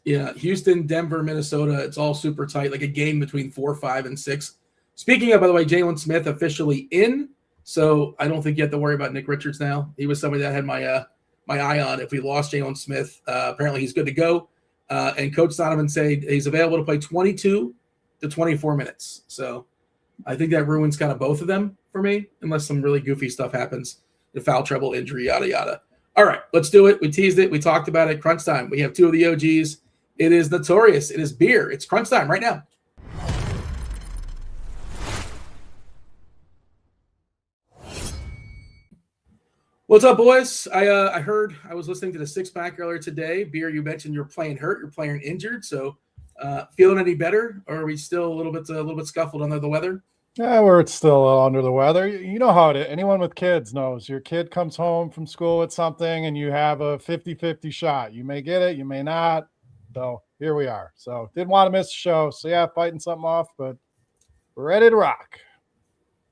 Yeah, Houston, Denver, Minnesota. It's all super tight, like a game between 4, 5, and 6. Speaking of, by the way, Jaylen Smith officially in. So I don't think you have to worry about Nick Richards now. He was somebody that had my eye on if we lost Jaylen Smith. Apparently he's good to go. And Coach Donovan said he's available to play 22 to 24 minutes. So I think that ruins kind of both of them for me, unless some really goofy stuff happens. The foul trouble, injury, yada, yada. All right, let's do it. We teased it. We talked about it. Crunch time. We have 2 of the OGs. It is Notorious. It is Beer. It's crunch time right now. What's up, boys? I heard I was listening to the Six Pack earlier today. Beer, you mentioned you're playing hurt, you're playing injured. So, feeling any better, or are we still a little bit scuffled under the weather? Yeah, we're still under the weather. You know how it is. Anyone with kids knows your kid comes home from school with something, and you have a 50-50 shot. You may get it, you may not. So here we are. So didn't want to miss the show. So yeah, fighting something off, but we're ready to rock.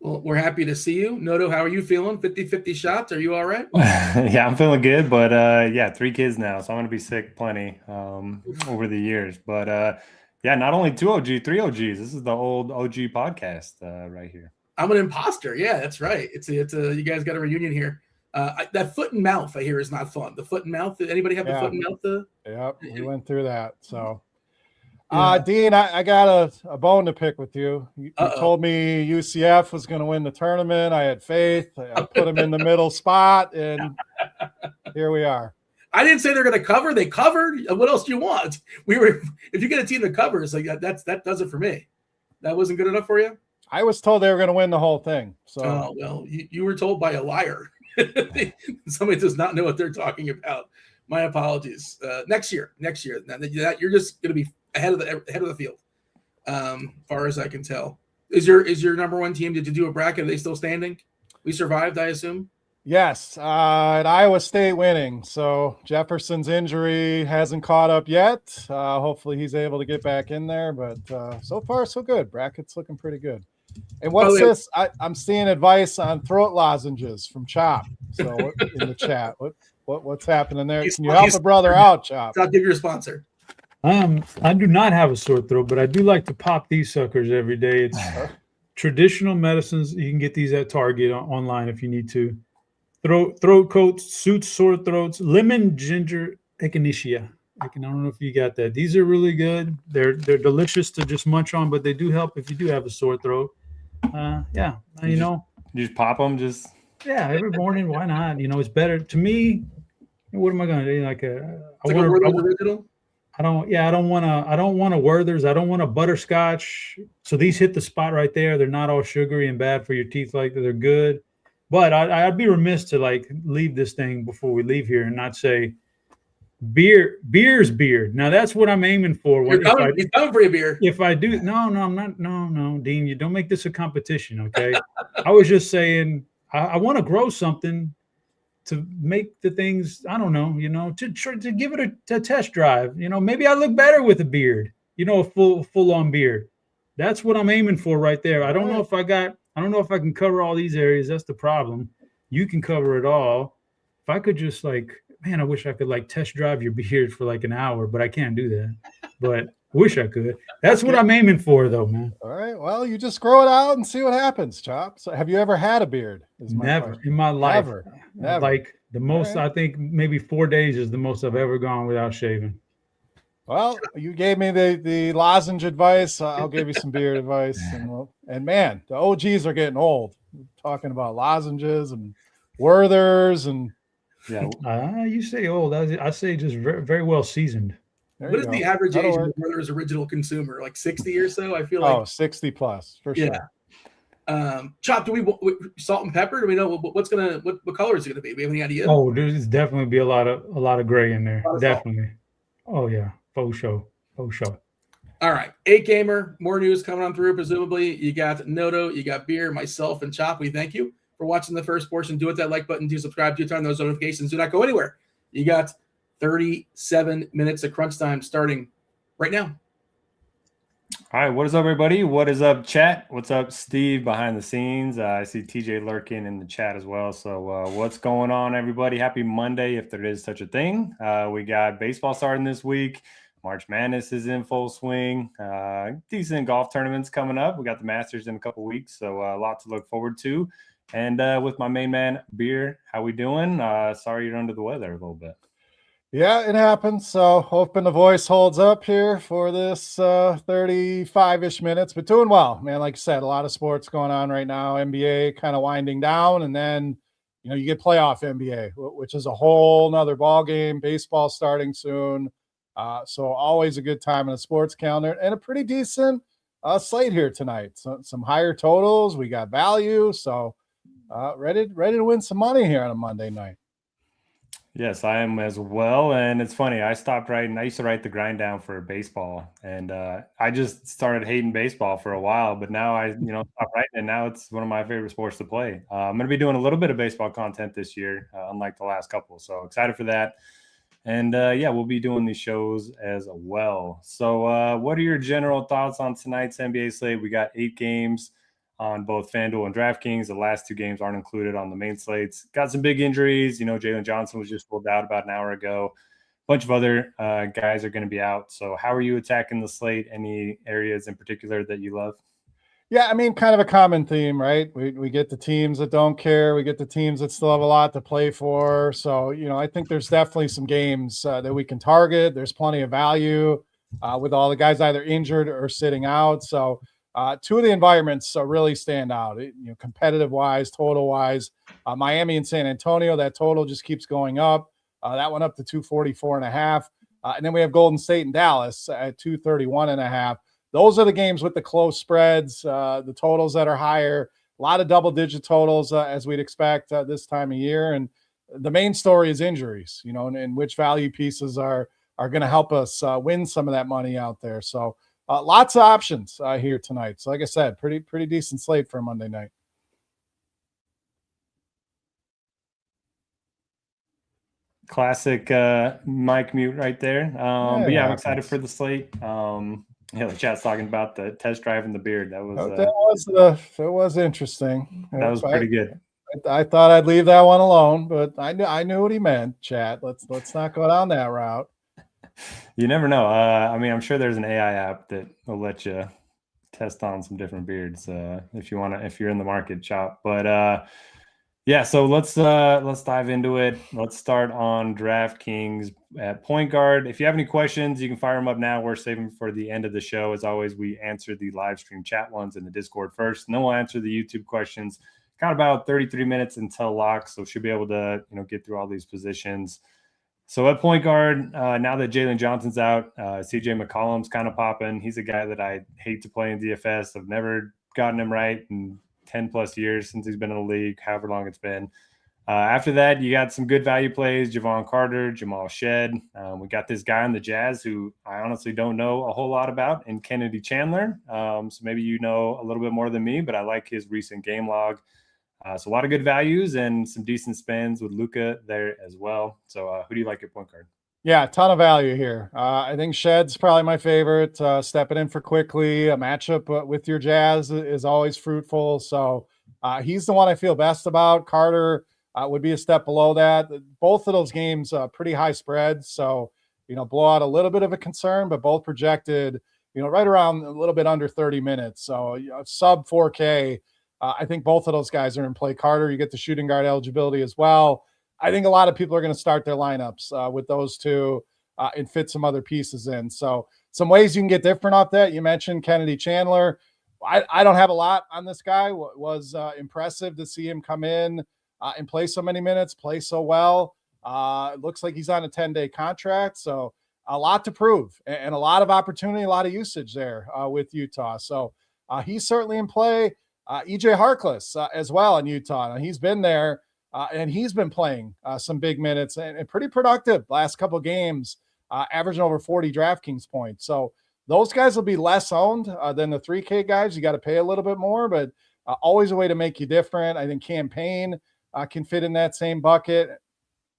Well, we're happy to see you. Noto, how are you feeling? 50-50 shots. Are you all right? Yeah, I'm feeling good, but 3 kids now, so I'm going to be sick plenty over the years. But yeah, not only 2 OG, 3 OGs. This is the old OG podcast right here. I'm an imposter. Yeah, that's right. It's a you guys got a reunion here. That foot and mouth I hear is not fun. The foot and mouth. Did anybody have the foot and mouth? Yep, we went through that. So. Yeah. Dean, I got a bone to pick with you. You told me UCF was going to win the tournament. I had faith. I put them in the middle spot, and here we are. I didn't say they're going to cover. They covered. What else do you want? If you get a team that covers, like that does it for me. That wasn't good enough for you? I was told they were going to win the whole thing. So, well, you were told by a liar. Somebody does not know what they're talking about. My apologies. Next year. Now, you're just going to be ahead of the field, far as I can tell. Is your number one team? Did you do a bracket? Are they still standing? We survived, I assume. Yes, at Iowa State winning. So Jefferson's injury hasn't caught up yet. Hopefully he's able to get back in there, but so far so good. Bracket's looking pretty good. And what's this? I'm seeing advice on throat lozenges from Chop. So in the chat, what's happening there? Can you help a brother out, Chop? I'll give you a sponsor. I do not have a sore throat, but I do like to pop these suckers every day. It's traditional medicines. You can get these at Target online if you need to. Throat coats, suits sore throats, lemon ginger echinacea. I don't know if you got that. These are really good. They're delicious to just munch on, but they do help if you do have a sore throat. You just pop them, every morning. Why not? It's better to me. What am I going to do? Original. I don't want a Werther's. I don't want a butterscotch. So these hit the spot right there. They're not all sugary and bad for your teeth like that. They're good. But I'd be remiss to leave this thing before we leave here and not say beer's beard. Now that's what I'm aiming for. He's coming for your beer. If I do, no, I'm not. No, Dean, you don't make this a competition, okay? I was just saying I want to grow something to make the things, I don't know, to give it a test drive. Maybe I look better with a beard, a full on beard. That's what I'm aiming for right there. I don't know if I can cover all these areas. That's the problem. You can cover it all. If I could just I wish I could test drive your beard for an hour, but I can't do that. But I wish I could. That's what I'm aiming for, though, man. All right. Well, you just grow it out and see what happens, Chop. So have you ever had a beard? Never in my life. Never. The most, I think maybe 4 days is the most I've ever gone without shaving. Well, you gave me the lozenge advice. I'll give you some beard advice. And man, the OGs are getting old. We're talking about lozenges and Werther's and you say old. I say just very, very well seasoned. What is the average age of Werther's original consumer? 60 or so? I feel like 60 plus for sure. Chop, do we salt and pepper? Do we know what color is it gonna be? Do we have any idea? Oh, there's definitely be a lot of gray in there. Definitely. Oh yeah, faux show. All right, 8 Gamer, more news coming on through. Presumably, you got Noto, you got Beer, myself, and Chop. We thank you for watching the first portion. Do hit that like button, do subscribe, do turn those notifications. Do not go anywhere. You got 37 minutes of crunch time starting right now. All right, what is up, everybody? What is up, chat? What's up, Steve, behind the scenes? I see TJ lurking in the chat as well. So what's going on, everybody? Happy Monday, if there is such a thing. We got baseball starting this week. March Madness is in full swing. Decent golf tournaments coming up. We got the Masters in a couple weeks, so a lot to look forward to. And with my main man, Beer, how we doing? Sorry you're under the weather a little bit. Yeah, it happens. So hoping the voice holds up here for this 35-ish minutes, but doing well, man. Like I said, a lot of sports going on right now. NBA kind of winding down, and then you get playoff NBA, which is a whole nother ball game. Baseball starting soon, so always a good time in the sports calendar, and a pretty decent slate here tonight. So some higher totals. We got value, so ready to win some money here on a Monday night. Yes, I am as well. And it's funny, I stopped writing. I used to write the grind down for baseball, and I just started hating baseball for a while, but now I stopped writing, and now it's one of my favorite sports to play. I'm going to be doing a little bit of baseball content this year, unlike the last couple. So excited for that. And we'll be doing these shows as well. So what are your general thoughts on tonight's NBA slate? We got 8 games on both FanDuel and DraftKings. The last 2 games aren't included on the main slates. Got some big injuries. Jaylen Johnson was just ruled out about an hour ago. A bunch of other guys are going to be out. So how are you attacking the slate? Any areas in particular that you love? Yeah, I mean, kind of a common theme, right? We get the teams that don't care. We get the teams that still have a lot to play for. So, I think there's definitely some games that we can target. There's plenty of value with all the guys either injured or sitting out. So, 2 of the environments really stand out, competitive wise, total wise. Miami and San Antonio, that total just keeps going up. That went up to 244.5. And then we have Golden State and Dallas at 231.5. Those are the games with the close spreads, the totals that are higher, a lot of double-digit totals as we'd expect this time of year. And the main story is injuries, and which value pieces are going to help us win some of that money out there. So lots of options here tonight. So like I said, pretty decent slate for a Monday night. Classic mic mute right there. But yeah, I'm excited for the slate. The chat's talking about the test drive and the beard. That was interesting. That was pretty good. I thought I'd leave that one alone, but I knew what he meant. Chat. Let's not go down that route. You never know. I'm sure there's an AI app that will let you test on some different beards if you're in the market, Chop. But yeah, so let's dive into it. Let's start on DraftKings at point guard. If you have any questions, you can fire them up now. We're saving for the end of the show. As always, we answer the live stream chat ones in the Discord first, and then we'll answer the YouTube questions. Got about 33 minutes until lock, so should be able to get through all these positions. So at point guard, now that Jaylen Johnson's out, CJ McCollum's kind of popping. He's a guy that I hate to play in DFS. I've never gotten him right in 10 plus years since he's been in the league, however long it's been. After that, you got some good value plays, Javon Carter, Jamal Shed. We got this guy on the Jazz who I honestly don't know a whole lot about, and Kennedy Chandler. So maybe you know a little bit more than me, but I like his recent game log. So a lot of good values and some decent spends with Luka there as well. So who do you like at point guard? Yeah, a ton of value here. I think Shed's probably my favorite. Stepping in for quickly. A matchup with your Jazz is always fruitful. So he's the one I feel best about. Carter would be a step below that. Both of those games, pretty high spreads. So, blowout a little bit of a concern, but both projected, right around a little bit under 30 minutes. So sub 4K. I think both of those guys are in play. Carter, you get the shooting guard eligibility as well. I think a lot of people are going to start their lineups with those two and fit some other pieces in. So some ways you can get different off that. You mentioned Kennedy Chandler. I don't have a lot on this guy. Was impressive to see him come in and play so many minutes, play so well. It looks like he's on a 10-day contract. So a lot to prove and a lot of opportunity, a lot of usage there with Utah. So he's certainly in play. EJ Harkless as well in Utah. He's been there and he's been playing some big minutes and pretty productive last couple of games, averaging over 40 DraftKings points. So those guys will be less owned than the 3K guys. You got to pay a little bit more, but always a way to make you different. I think Campaign can fit in that same bucket.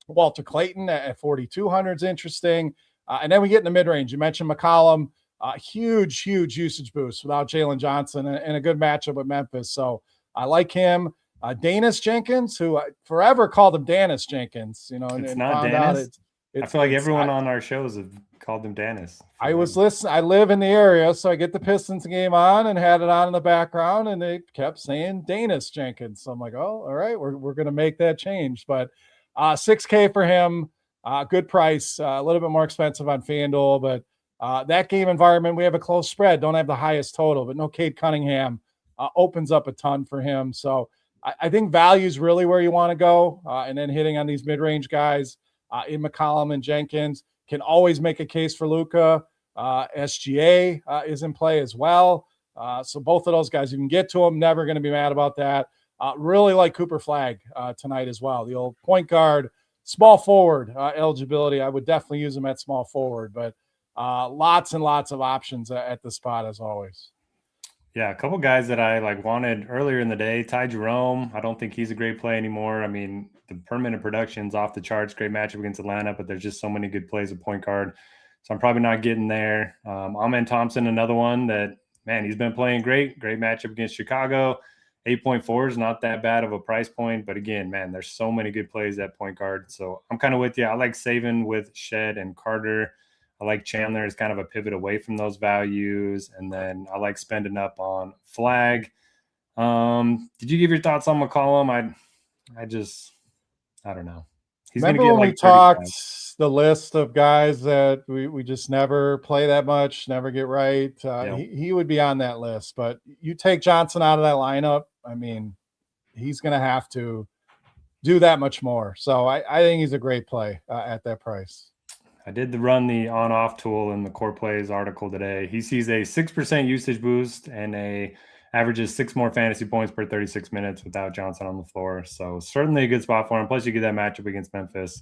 Walter Clayton at 4,200 is interesting. And then we get in the mid-range. You mentioned McCollum. Huge usage boost without Jaylen Johnson and a good matchup with Memphis. So I like him. Danis Jenkins, who I forever called him Danis Jenkins, it's not Danis. I feel like everyone on our shows have called him Danis. I was listening. I live in the area, so I get the Pistons game on and had it on in the background, and they kept saying Danis Jenkins. So I'm like, oh, all right, we're going to make that change. But 6K for him, good price, a little bit more expensive on FanDuel, but that game environment, we have a close spread, don't have the highest total, but no Cade Cunningham opens up a ton for him. So I think value is really where you want to go. And then hitting on these mid-range guys in McCollum and Jenkins can always make a case for Luka. SGA is in play as well. So both of those guys, you can get to them. Never going to be mad about that. Really like Cooper Flagg tonight as well. The old point guard, small forward eligibility. I would definitely use him at small forward, but lots and lots of options at the spot as always. Yeah, a couple guys that I wanted earlier in the day. Ty Jerome, I don't think he's a great play anymore. I mean, the per minute production's off the charts. Great matchup against Atlanta, but there's just so many good plays at point guard. So I'm probably not getting there. Amen Thompson, another one that, man, he's been playing great. Great matchup against Chicago. 8.4 is not that bad of a price point. But again, man, there's so many good plays at point guard. So I'm kind of with you. I like saving with Shed and Carter. I like Chandler as kind of a pivot away from those values. And then I like spending up on Flagg. Did you give your thoughts on McCollum? I don't know. He's Remember when we talked the list of guys that we just never play that much, never get right? He would be on that list. But you take Johnson out of that lineup, I mean, he's going to have to do that much more. So I think he's a great play at that price. I did run the on-off tool in the Core Plays article today. He sees a 6% usage boost and averages 6 more fantasy points per 36 minutes without Johnson on the floor. So certainly a good spot for him. Plus you get that matchup against Memphis.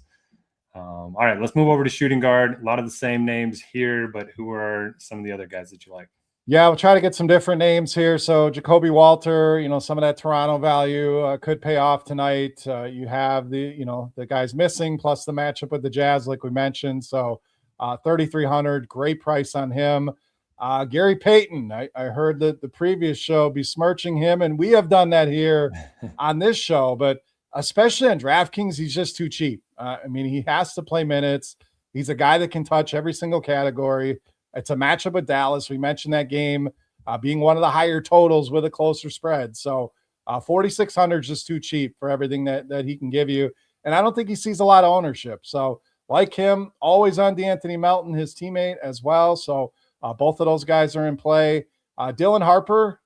All right, let's move over to shooting guard. A lot of the same names here, but who are some of the other guys that you like? Yeah, we'll try to get some different names here. So Jacoby Walter, some of that Toronto value could pay off tonight. You have the guys missing plus the matchup with the Jazz, like we mentioned. So 3,300, great price on him. Gary Payton, I heard that the previous show besmirching him, and we have done that here on this show, but especially on DraftKings, he's just too cheap. He has to play minutes. He's a guy that can touch every single category. It's a matchup with Dallas. We mentioned that game being one of the higher totals with a closer spread. So 4,600 is just too cheap for everything that he can give you. And I don't think he sees a lot of ownership. So like him, always on DeAnthony Melton, his teammate as well. So both of those guys are in play. Dylan Harper,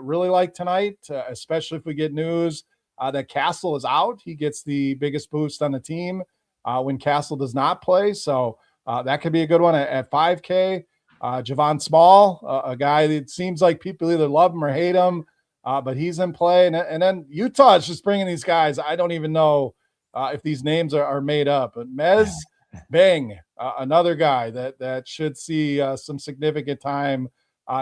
really like tonight, especially if we get news that Castle is out. He gets the biggest boost on the team when Castle does not play. So that could be a good one at 5K. Javon Small, a guy that seems like people either love him or hate him, but he's in play. And then Utah is just bringing these guys. I don't even know if these names are made up. But Mez Bang, another guy that should see some significant time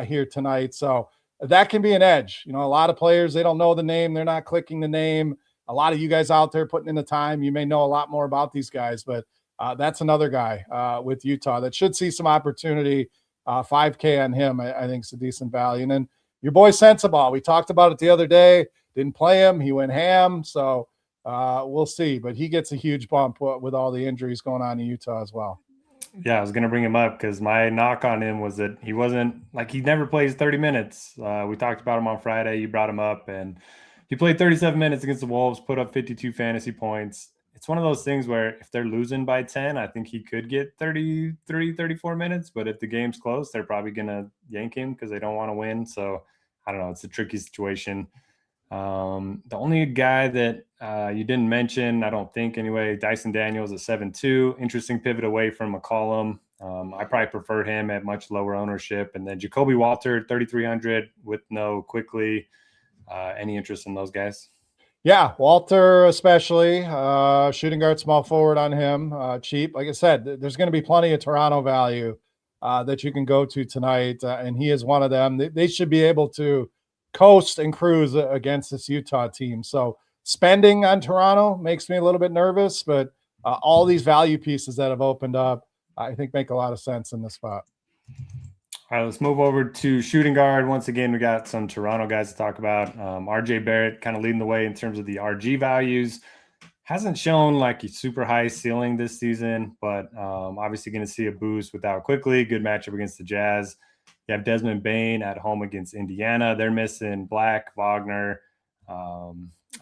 here tonight. So that can be an edge. A lot of players, they don't know the name. They're not clicking the name. A lot of you guys out there putting in the time, you may know a lot more about these guys, but that's another guy with Utah that should see some opportunity. 5K on him, I think, is a decent value. And then your boy Sensabaugh, we talked about it the other day. Didn't play him. He went ham. So we'll see. But he gets a huge bump with all the injuries going on in Utah as well. Yeah, I was going to bring him up because my knock on him was that he wasn't he never plays 30 minutes. We talked about him on Friday. You brought him up, and he played 37 minutes against the Wolves, put up 52 fantasy points. It's one of those things where if they're losing by 10, I think he could get 33, 34 minutes. But if the game's close, they're probably going to yank him because they don't want to win. So I don't know. It's a tricky situation. The only guy that you didn't mention, I don't think anyway, Dyson Daniels at 7.2. Interesting pivot away from McCollum. I probably prefer him at much lower ownership. And then Jacoby Walter, 3,300 with no Quickly. Any interest in those guys? Yeah, Walter especially. Shooting guard, small forward on him. Cheap. Like I said, there's going to be plenty of Toronto value that you can go to tonight, and he is one of them. They should be able to coast and cruise against this Utah team. So spending on Toronto makes me a little bit nervous, but all these value pieces that have opened up, I think make a lot of sense in this spot. All right, let's move over to shooting guard. Once again, we got some Toronto guys to talk about. RJ Barrett kind of leading the way in terms of the RG values. Hasn't shown like a super high ceiling this season, but obviously going to see a boost without Quickly. Good matchup against the Jazz. You have Desmond Bane at home against Indiana. They're missing Black, Wagner,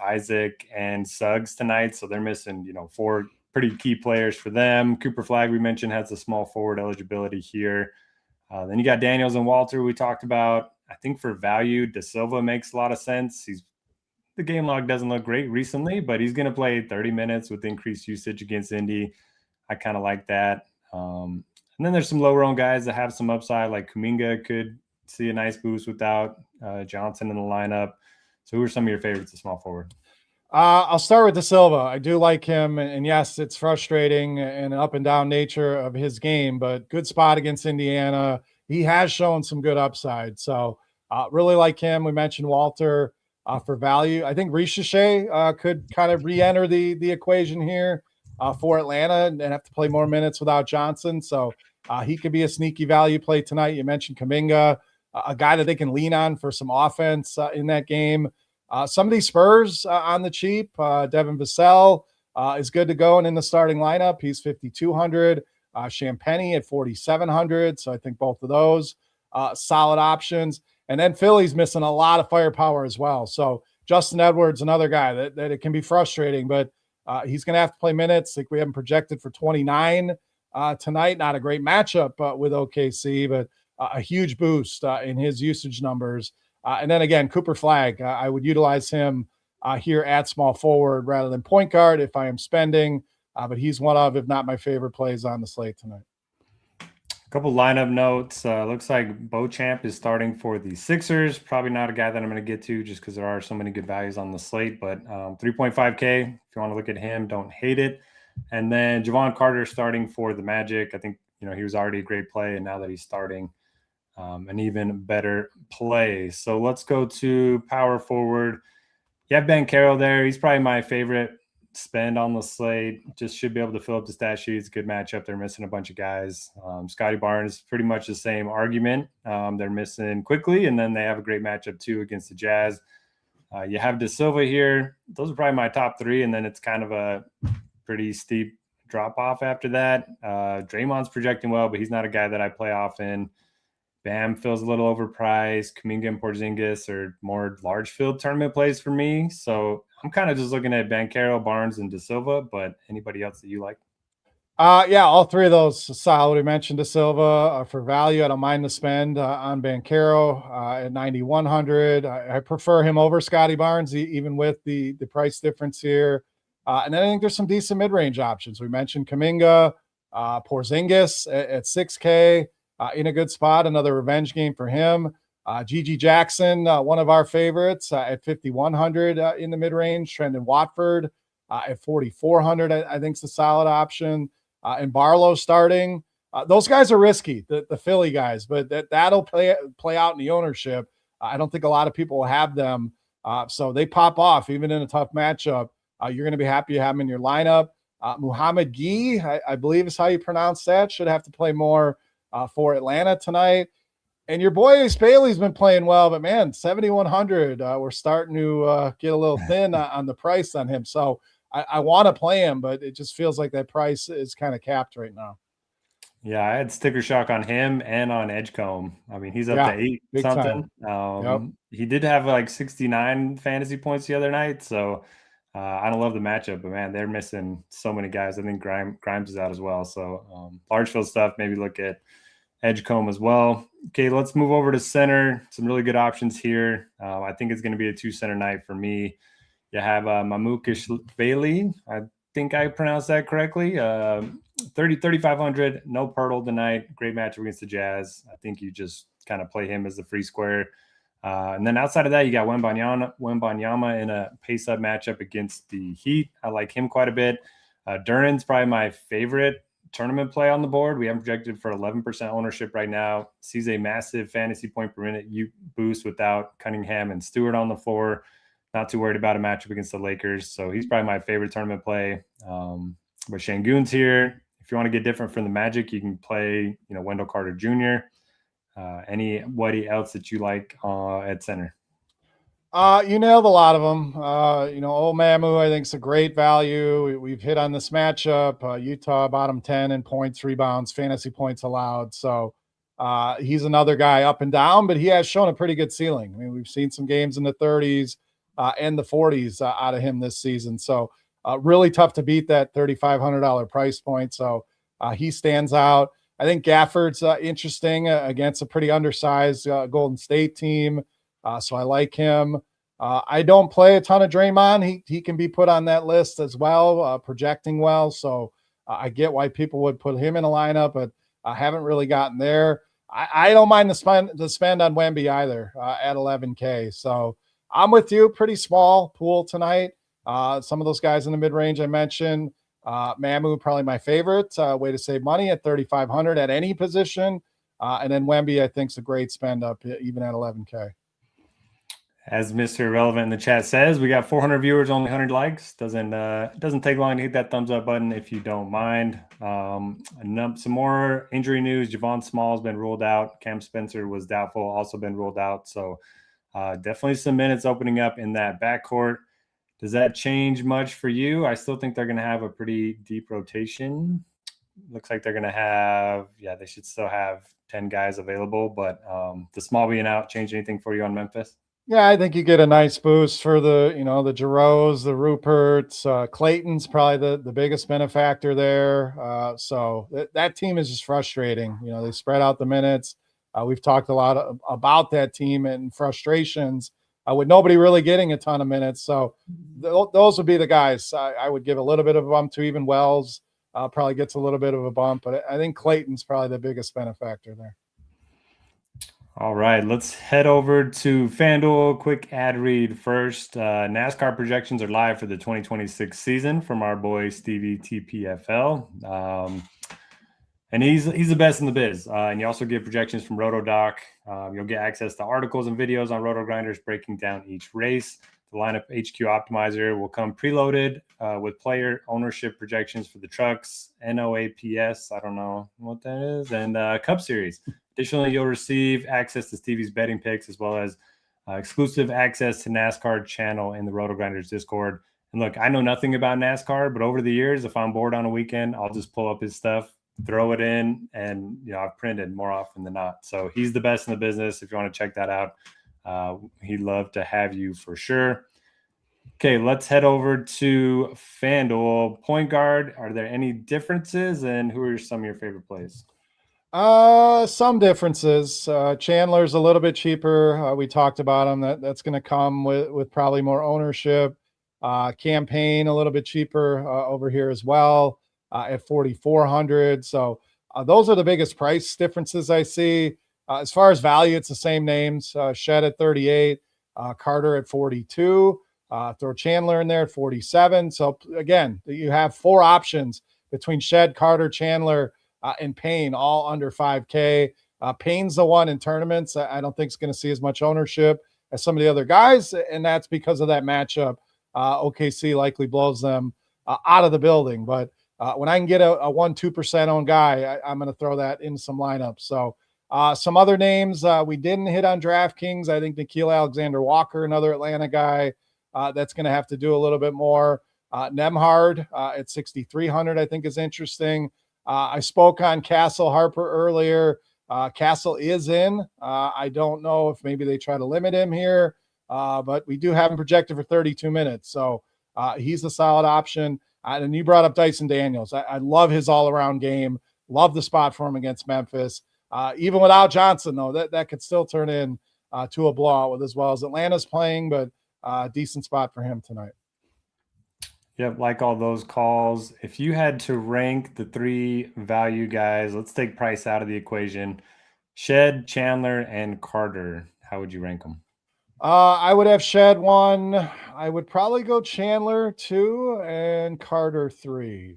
Isaac, and Suggs tonight. So they're missing, 4 pretty key players for them. Cooper Flagg, we mentioned, has a small forward eligibility here. Then you got Daniels and Walter we talked about. I think for value, Da Silva makes a lot of sense. The game log doesn't look great recently, but he's going to play 30 minutes with increased usage against Indy. I kind of like that. And then there's some lower-owned guys that have some upside, like Kuminga could see a nice boost without Johnson in the lineup. So who are some of your favorites at small forward? I'll start with Da Silva. I do like him, and yes, it's frustrating and an up and down nature of his game, but good spot against Indiana. He has shown some good upside, so really like him. We mentioned Walter for value. I think Richeche could kind of re-enter the equation here for Atlanta and have to play more minutes without Johnson, so he could be a sneaky value play tonight. You mentioned Kuminga, a guy that they can lean on for some offense in that game. Some of these Spurs on the cheap. Devin Vassell is good to go and in the starting lineup. He's 5,200. Champagny at 4,700. So I think both of those solid options. And then Philly's missing a lot of firepower as well. So Justin Edwards, another guy that it can be frustrating, but he's going to have to play minutes. Like we have him projected for 29 tonight. Not a great matchup with OKC, but a huge boost in his usage numbers. And then again, Cooper Flagg, I would utilize him here at small forward rather than point guard if I am spending. But he's one of, if not my favorite plays on the slate tonight. A couple lineup notes. Looks like Beauchamp is starting for the Sixers. Probably not a guy that I'm going to get to just because there are so many good values on the slate. But 3.5K, if you want to look at him, don't hate it. And then Javon Carter starting for the Magic. I think, he was already a great play. And now that he's starting, an even better play. So let's go to power forward. You have Ben Carroll there. He's probably my favorite spend on the slate. Just should be able to fill up the stat sheet. It's a good matchup. They're missing a bunch of guys. Scotty Barnes, pretty much the same argument. They're missing quickly, and then they have a great matchup too against the Jazz. You have De Silva here. Those are probably my top three, and then it's kind of a pretty steep drop off after that. Draymond's projecting well, but he's not a guy that I play often. Bam feels a little overpriced. Kuminga and Porzingis are more large field tournament plays for me. So I'm kind of just looking at Banchero, Barnes, and De Silva, but anybody else that you like? Yeah, all three of those solid. We mentioned De Silva for value. I don't mind the spend on Banchero at 9,100. I prefer him over Scotty Barnes, even with the price difference here. And then I think there's some decent mid-range options. We mentioned Kuminga, Porzingis at 6K. In a good spot, another revenge game for him. Gigi Jackson, one of our favorites at 5,100 in the mid-range. Trendon Watford at 4,400, I think is a solid option. And Barlow starting. Those guys are risky, the Philly guys, but that'll play out in the ownership. I don't think a lot of people will have them. So they pop off even in a tough matchup. You're going to be happy to have them in your lineup. Muhammad Gee, I believe is how you pronounce that, should have to play more for Atlanta tonight. And your boy Ace Bailey's been playing well, but man, 7,100. We're starting to get a little thin on the price on him. So I want to play him, but it just feels like that price is kind of capped right now. Yeah, I had sticker shock on him and on Edgecombe. I mean, he's up to 8 something. He did have like 69 fantasy points the other night. So I don't love the matchup, but man, they're missing so many guys. I think Grimes is out as well. So large field stuff, maybe look at Edgecombe as well. Okay, let's move over to center. Some really good options here. I think it's going to be a 2-center night for me. You have Mamukish Bailey. I think I pronounced that correctly. 3,500, no Pirtle tonight. Great matchup against the Jazz. I think you just kind of play him as the free square. And then outside of that, you got Wembanyama in a pace-up matchup against the Heat. I like him quite a bit. Duran's probably my favorite tournament play on the board. We have projected for 11% ownership right now. Sees a massive fantasy point per minute boost without Cunningham and Stewart on the floor. Not too worried about a matchup against the Lakers. So he's probably my favorite tournament play. But Şengün's here. If you want to get different from the Magic, you can play, Wendell Carter Jr. Anybody else that you like at center? You nailed a lot of them. Old Mamu, I think, is a great value. We've hit on this matchup. Utah bottom 10 in points, rebounds, fantasy points allowed. So he's another guy up and down, but he has shown a pretty good ceiling. I mean, we've seen some games in the 30s and the 40s out of him this season. So really tough to beat that $3,500 price point. So he stands out. I think Gafford's interesting against a pretty undersized Golden State team. So I like him. I don't play a ton of Draymond. He can be put on that list as well, projecting well. So I get why people would put him in a lineup, but I haven't really gotten there. I don't mind the spend on Wemby either at 11K. So I'm with you. Pretty small pool tonight. Some of those guys in the mid-range I mentioned. Mamu, probably my favorite way to save money at 3,500 at any position. And then Wemby, I think, is a great spend up even at 11K. As Mr. Irrelevant in the chat says, we got 400 viewers, only 100 likes. Doesn't take long to hit that thumbs up button if you don't mind. Some more injury news. Javon Small's been ruled out. Cam Spencer was doubtful, also been ruled out. So definitely some minutes opening up in that backcourt. Does that change much for you? I still think they're going to have a pretty deep rotation. Looks like they're going to have, they should still have 10 guys available. But the Small being out change anything for you on Memphis? Yeah, I think you get a nice boost for the Giroux, the Ruperts. Clayton's probably the biggest benefactor there. So that team is just frustrating. They spread out the minutes. We've talked a lot about that team and frustrations with nobody really getting a ton of minutes. So those would be the guys I would give a little bit of a bump to. Even Wells probably gets a little bit of a bump, but I think Clayton's probably the biggest benefactor there. All right, let's head over to FanDuel. Quick ad read first. NASCAR projections are live for the 2026 season from our boy Stevie TPFL. And he's the best in the biz. And you also get projections from RotoDoc. You'll get access to articles and videos on RotoGrinders breaking down each race. The lineup HQ optimizer will come preloaded with player ownership projections for the trucks, NOAPS, I don't know what that is, and Cup Series. Additionally, you'll receive access to Stevie's betting picks as well as exclusive access to NASCAR channel in the RotoGrinders Discord. And look, I know nothing about NASCAR, but over the years, if I'm bored on a weekend, I'll just pull up his stuff, throw it in, and I've printed more often than not. So he's the best in the business. If you want to check that out, he'd love to have you for sure. Okay, let's head over to FanDuel. Point guard, are there any differences, and who are some of your favorite plays? Some differences. Chandler's a little bit cheaper. We talked about him. That's going to come with probably more ownership. Campaign a little bit cheaper over here as well at 4,400. So those are the biggest price differences I see. As far as value, it's the same names. Shed at 38, Carter at 42. Throw Chandler in there at 47. So again, you have 4 options between Shed, Carter, Chandler, and Payne, all under 5K. Payne's the one in tournaments I don't think is going to see as much ownership as some of the other guys, and that's because of that matchup. OKC likely blows them out of the building. But when I can get a 1-2% owned guy, I'm going to throw that in some lineups. So some other names we didn't hit on DraftKings. I think Nickeil Alexander-Walker, another Atlanta guy, that's going to have to do a little bit more. Nemhard at 6,300, I think is interesting. I spoke on Castle Harper earlier. Castle is in. I don't know if maybe they try to limit him here. But we do have him projected for 32 minutes. So he's a solid option. And you brought up Dyson Daniels. I love his all-around game. Love the spot for him against Memphis. Even without Johnson, though, that could still turn in to a blowout with as well as Atlanta's playing, but decent spot for him tonight. Yep, like all those calls. If you had to rank the 3 value guys, let's take price out of the equation. Shed, Chandler, and Carter. How would you rank them? I would have Shed 1. I would probably go Chandler 2 and Carter 3.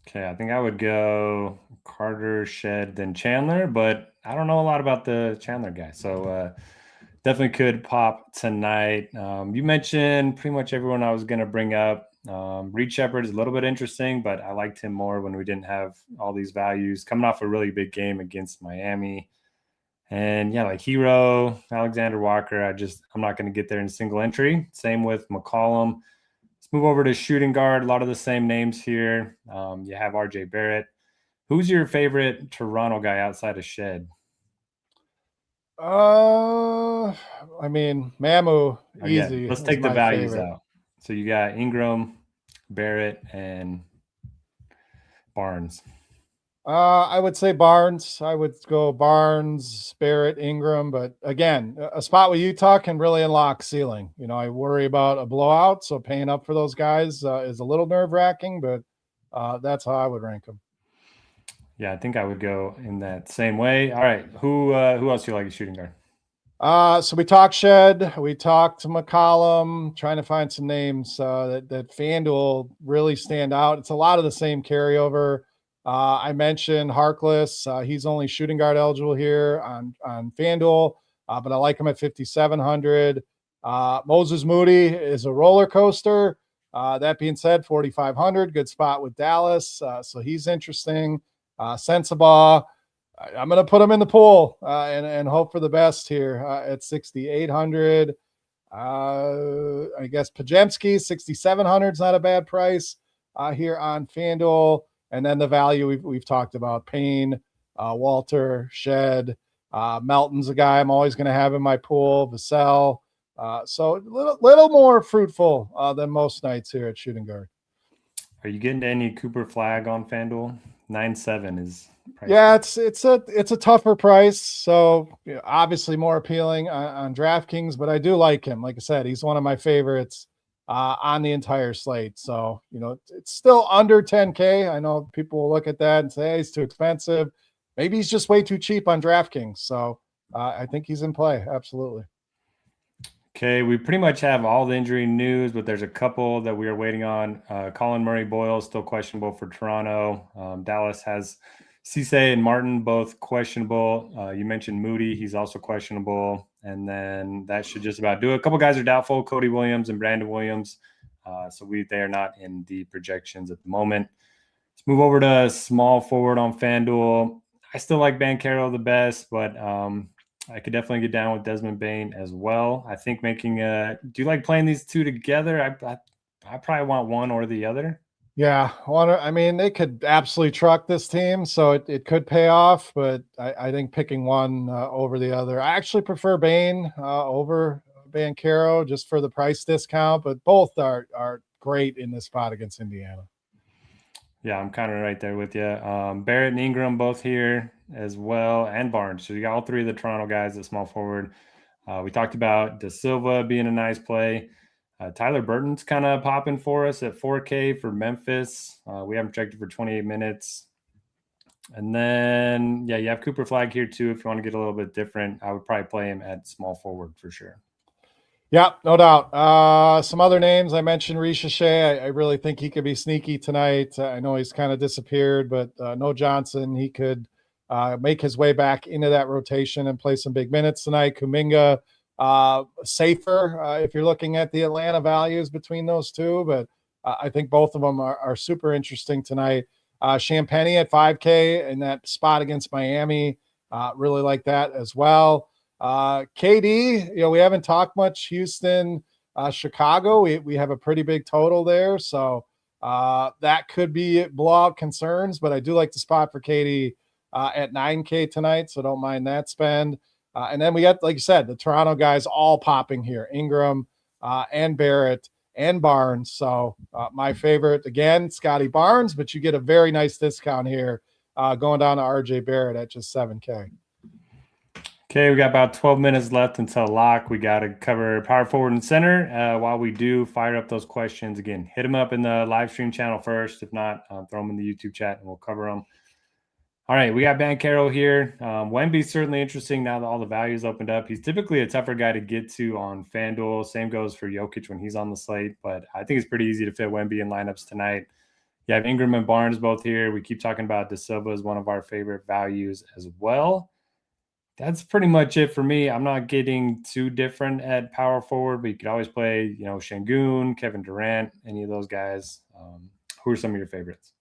Okay, I think I would go Carter, Shed, then Chandler, but I don't know a lot about the Chandler guy. So definitely could pop tonight. You mentioned pretty much everyone I was going to bring up. Reed Shepherd is a little bit interesting, but I liked him more when we didn't have all these values. Coming off a really big game against Miami. And yeah, like Hero, Alexander Walker, I'm not going to get there in single entry. Same with McCollum. Let's move over to shooting guard. A lot of the same names here. You have RJ Barrett. Who's your favorite Toronto guy outside of Shed? I mean, Mamu, easy. Yeah, let's take the values out. So you got Ingram, Barrett, and Barnes. I would say Barnes. I would go Barnes, Barrett, Ingram. But again, a spot with Utah can really unlock ceiling. I worry about a blowout, so paying up for those guys is a little nerve-wracking, but that's how I would rank them. Yeah, I think I would go in that same way. All right, who else do you like as shooting guard? So we talked Shed, we talked McCollum, trying to find some names that FanDuel really stand out. It's a lot of the same carryover. I mentioned Harkless. He's only shooting guard eligible here on FanDuel, but I like him at 5,700. Moses Moody is a roller coaster. That being said, 4,500, good spot with Dallas. So he's interesting. Sensabaugh, I'm going to put him in the pool and hope for the best here at 6,800. I guess Pajemski, 6,700 is not a bad price here on FanDuel. And then the value we've talked about, Payne, Walter, Shed, Melton's a guy I'm always going to have in my pool, Vassell. So a little more fruitful than most nights here at shooting guard. Are you getting to any Cooper Flag on FanDuel? 9.7 is price. Yeah, it's a tougher price. So obviously more appealing on DraftKings, but I do like him. Like I said, he's one of my favorites on the entire slate. So, it's still under 10K. I know people will look at that and say, hey, he's too expensive. Maybe he's just way too cheap on DraftKings. So I think he's in play. Absolutely. Okay, we pretty much have all the injury news, but there's a couple that we are waiting on. Colin Murray-Boyle is still questionable for Toronto. Dallas has Cisse and Martin, both questionable. You mentioned Moody. He's also questionable. And then that should just about do it. A couple guys are doubtful, Cody Williams and Brandon Williams. So they are not in the projections at the moment. Let's move over to small forward on FanDuel. I still like Banchero the best, but I could definitely get down with Desmond Bane as well. I think do you like playing these two together? I probably want one or the other. Yeah, I mean, they could absolutely truck this team, so it could pay off, but I think picking one over the other. I actually prefer Bane over Banchero just for the price discount, but both are great in this spot against Indiana. Yeah, I'm kind of right there with you. Barrett and Ingram both here as well, and Barnes. So you got all three of the Toronto guys at small forward. We talked about De Silva being a nice play. Tyler Burton's kind of popping for us at 4K for Memphis. We haven't checked it for 28 minutes. And then, yeah, you have Cooper Flag here too. If you want to get a little bit different, I would probably play him at small forward for sure. Yeah, no doubt. Some other names I mentioned, Ricochet. I really think he could be sneaky tonight. I know he's kind of disappeared, but no Johnson. He could make his way back into that rotation and play some big minutes tonight. Kuminga, safer if you're looking at the Atlanta values between those two, but I think both of them are super interesting tonight. Champagny at 5K in that spot against Miami. Really like that as well. KD, we haven't talked much Houston, Chicago. We have a pretty big total there. So that could be blowout concerns, but I do like the spot for KD at 9K tonight. So don't mind that spend. And then we got, like you said, the Toronto guys all popping here, Ingram and Barrett and Barnes. So my favorite, again, Scotty Barnes, but you get a very nice discount here going down to RJ Barrett at just 7K. Okay, we got about 12 minutes left until lock. We got to cover power forward and center. While we do, fire up those questions. Again, hit them up in the live stream channel first. If not, throw them in the YouTube chat and we'll cover them. All right, we got Banchero here. Wemby's certainly interesting now that all the values opened up. He's typically a tougher guy to get to on FanDuel. Same goes for Jokic when he's on the slate, but I think it's pretty easy to fit Wemby in lineups tonight. You have Ingram and Barnes both here. We keep talking about De Silva as one of our favorite values as well. That's pretty much it for me. I'm not getting too different at power forward, but you could always play, Şengün, Kevin Durant, any of those guys. Who are some of your favorites?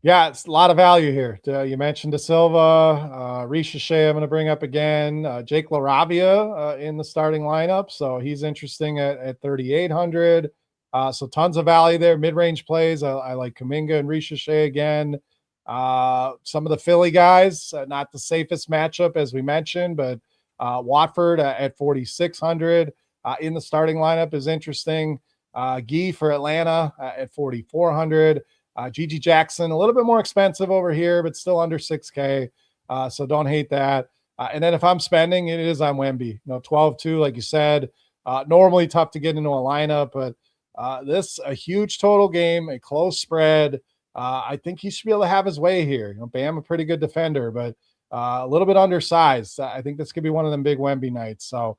Yeah, it's a lot of value here. You mentioned De Silva, Ricochet I'm going to bring up again, Jake LaRavia in the starting lineup. So he's interesting at 3,800. So tons of value there. Mid-range plays. I like Kuminga and Ricochet again. Some of the Philly guys, not the safest matchup as we mentioned, but Watford at 4,600 in the starting lineup is interesting. Gee for Atlanta at 4,400. Gigi Jackson, a little bit more expensive over here, but still under 6K. So don't hate that. And then if I'm spending, it is on Wemby. 12-2, like you said. Normally tough to get into a lineup, but this a huge total game, a close spread. I think he should be able to have his way here. Bam, a pretty good defender, but a little bit undersized. I think this could be one of them big Wemby nights. So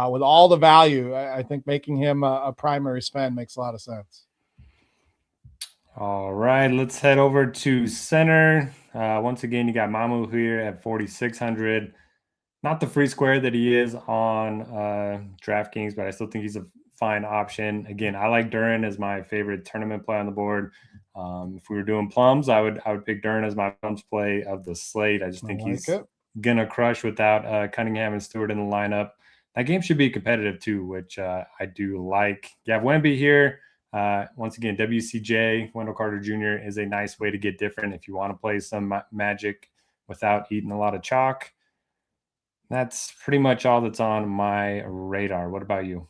with all the value, I think making him a primary spend makes a lot of sense. All right, let's head over to center. Once again, you got Mamu here at 4,600. Not the free square that he is on DraftKings, but I still think he's a fine option. Again, I like Duren as my favorite tournament play on the board. If we were doing plums, I would pick Duren as my plums play of the slate. I just think he's gonna crush without Cunningham and Stewart in the lineup. That game should be competitive too, which I do like. You have Wemby here. Once again, WCJ, Wendell Carter Jr. is a nice way to get different if you want to play some Magic without eating a lot of chalk. That's pretty much all that's on my radar. What about you?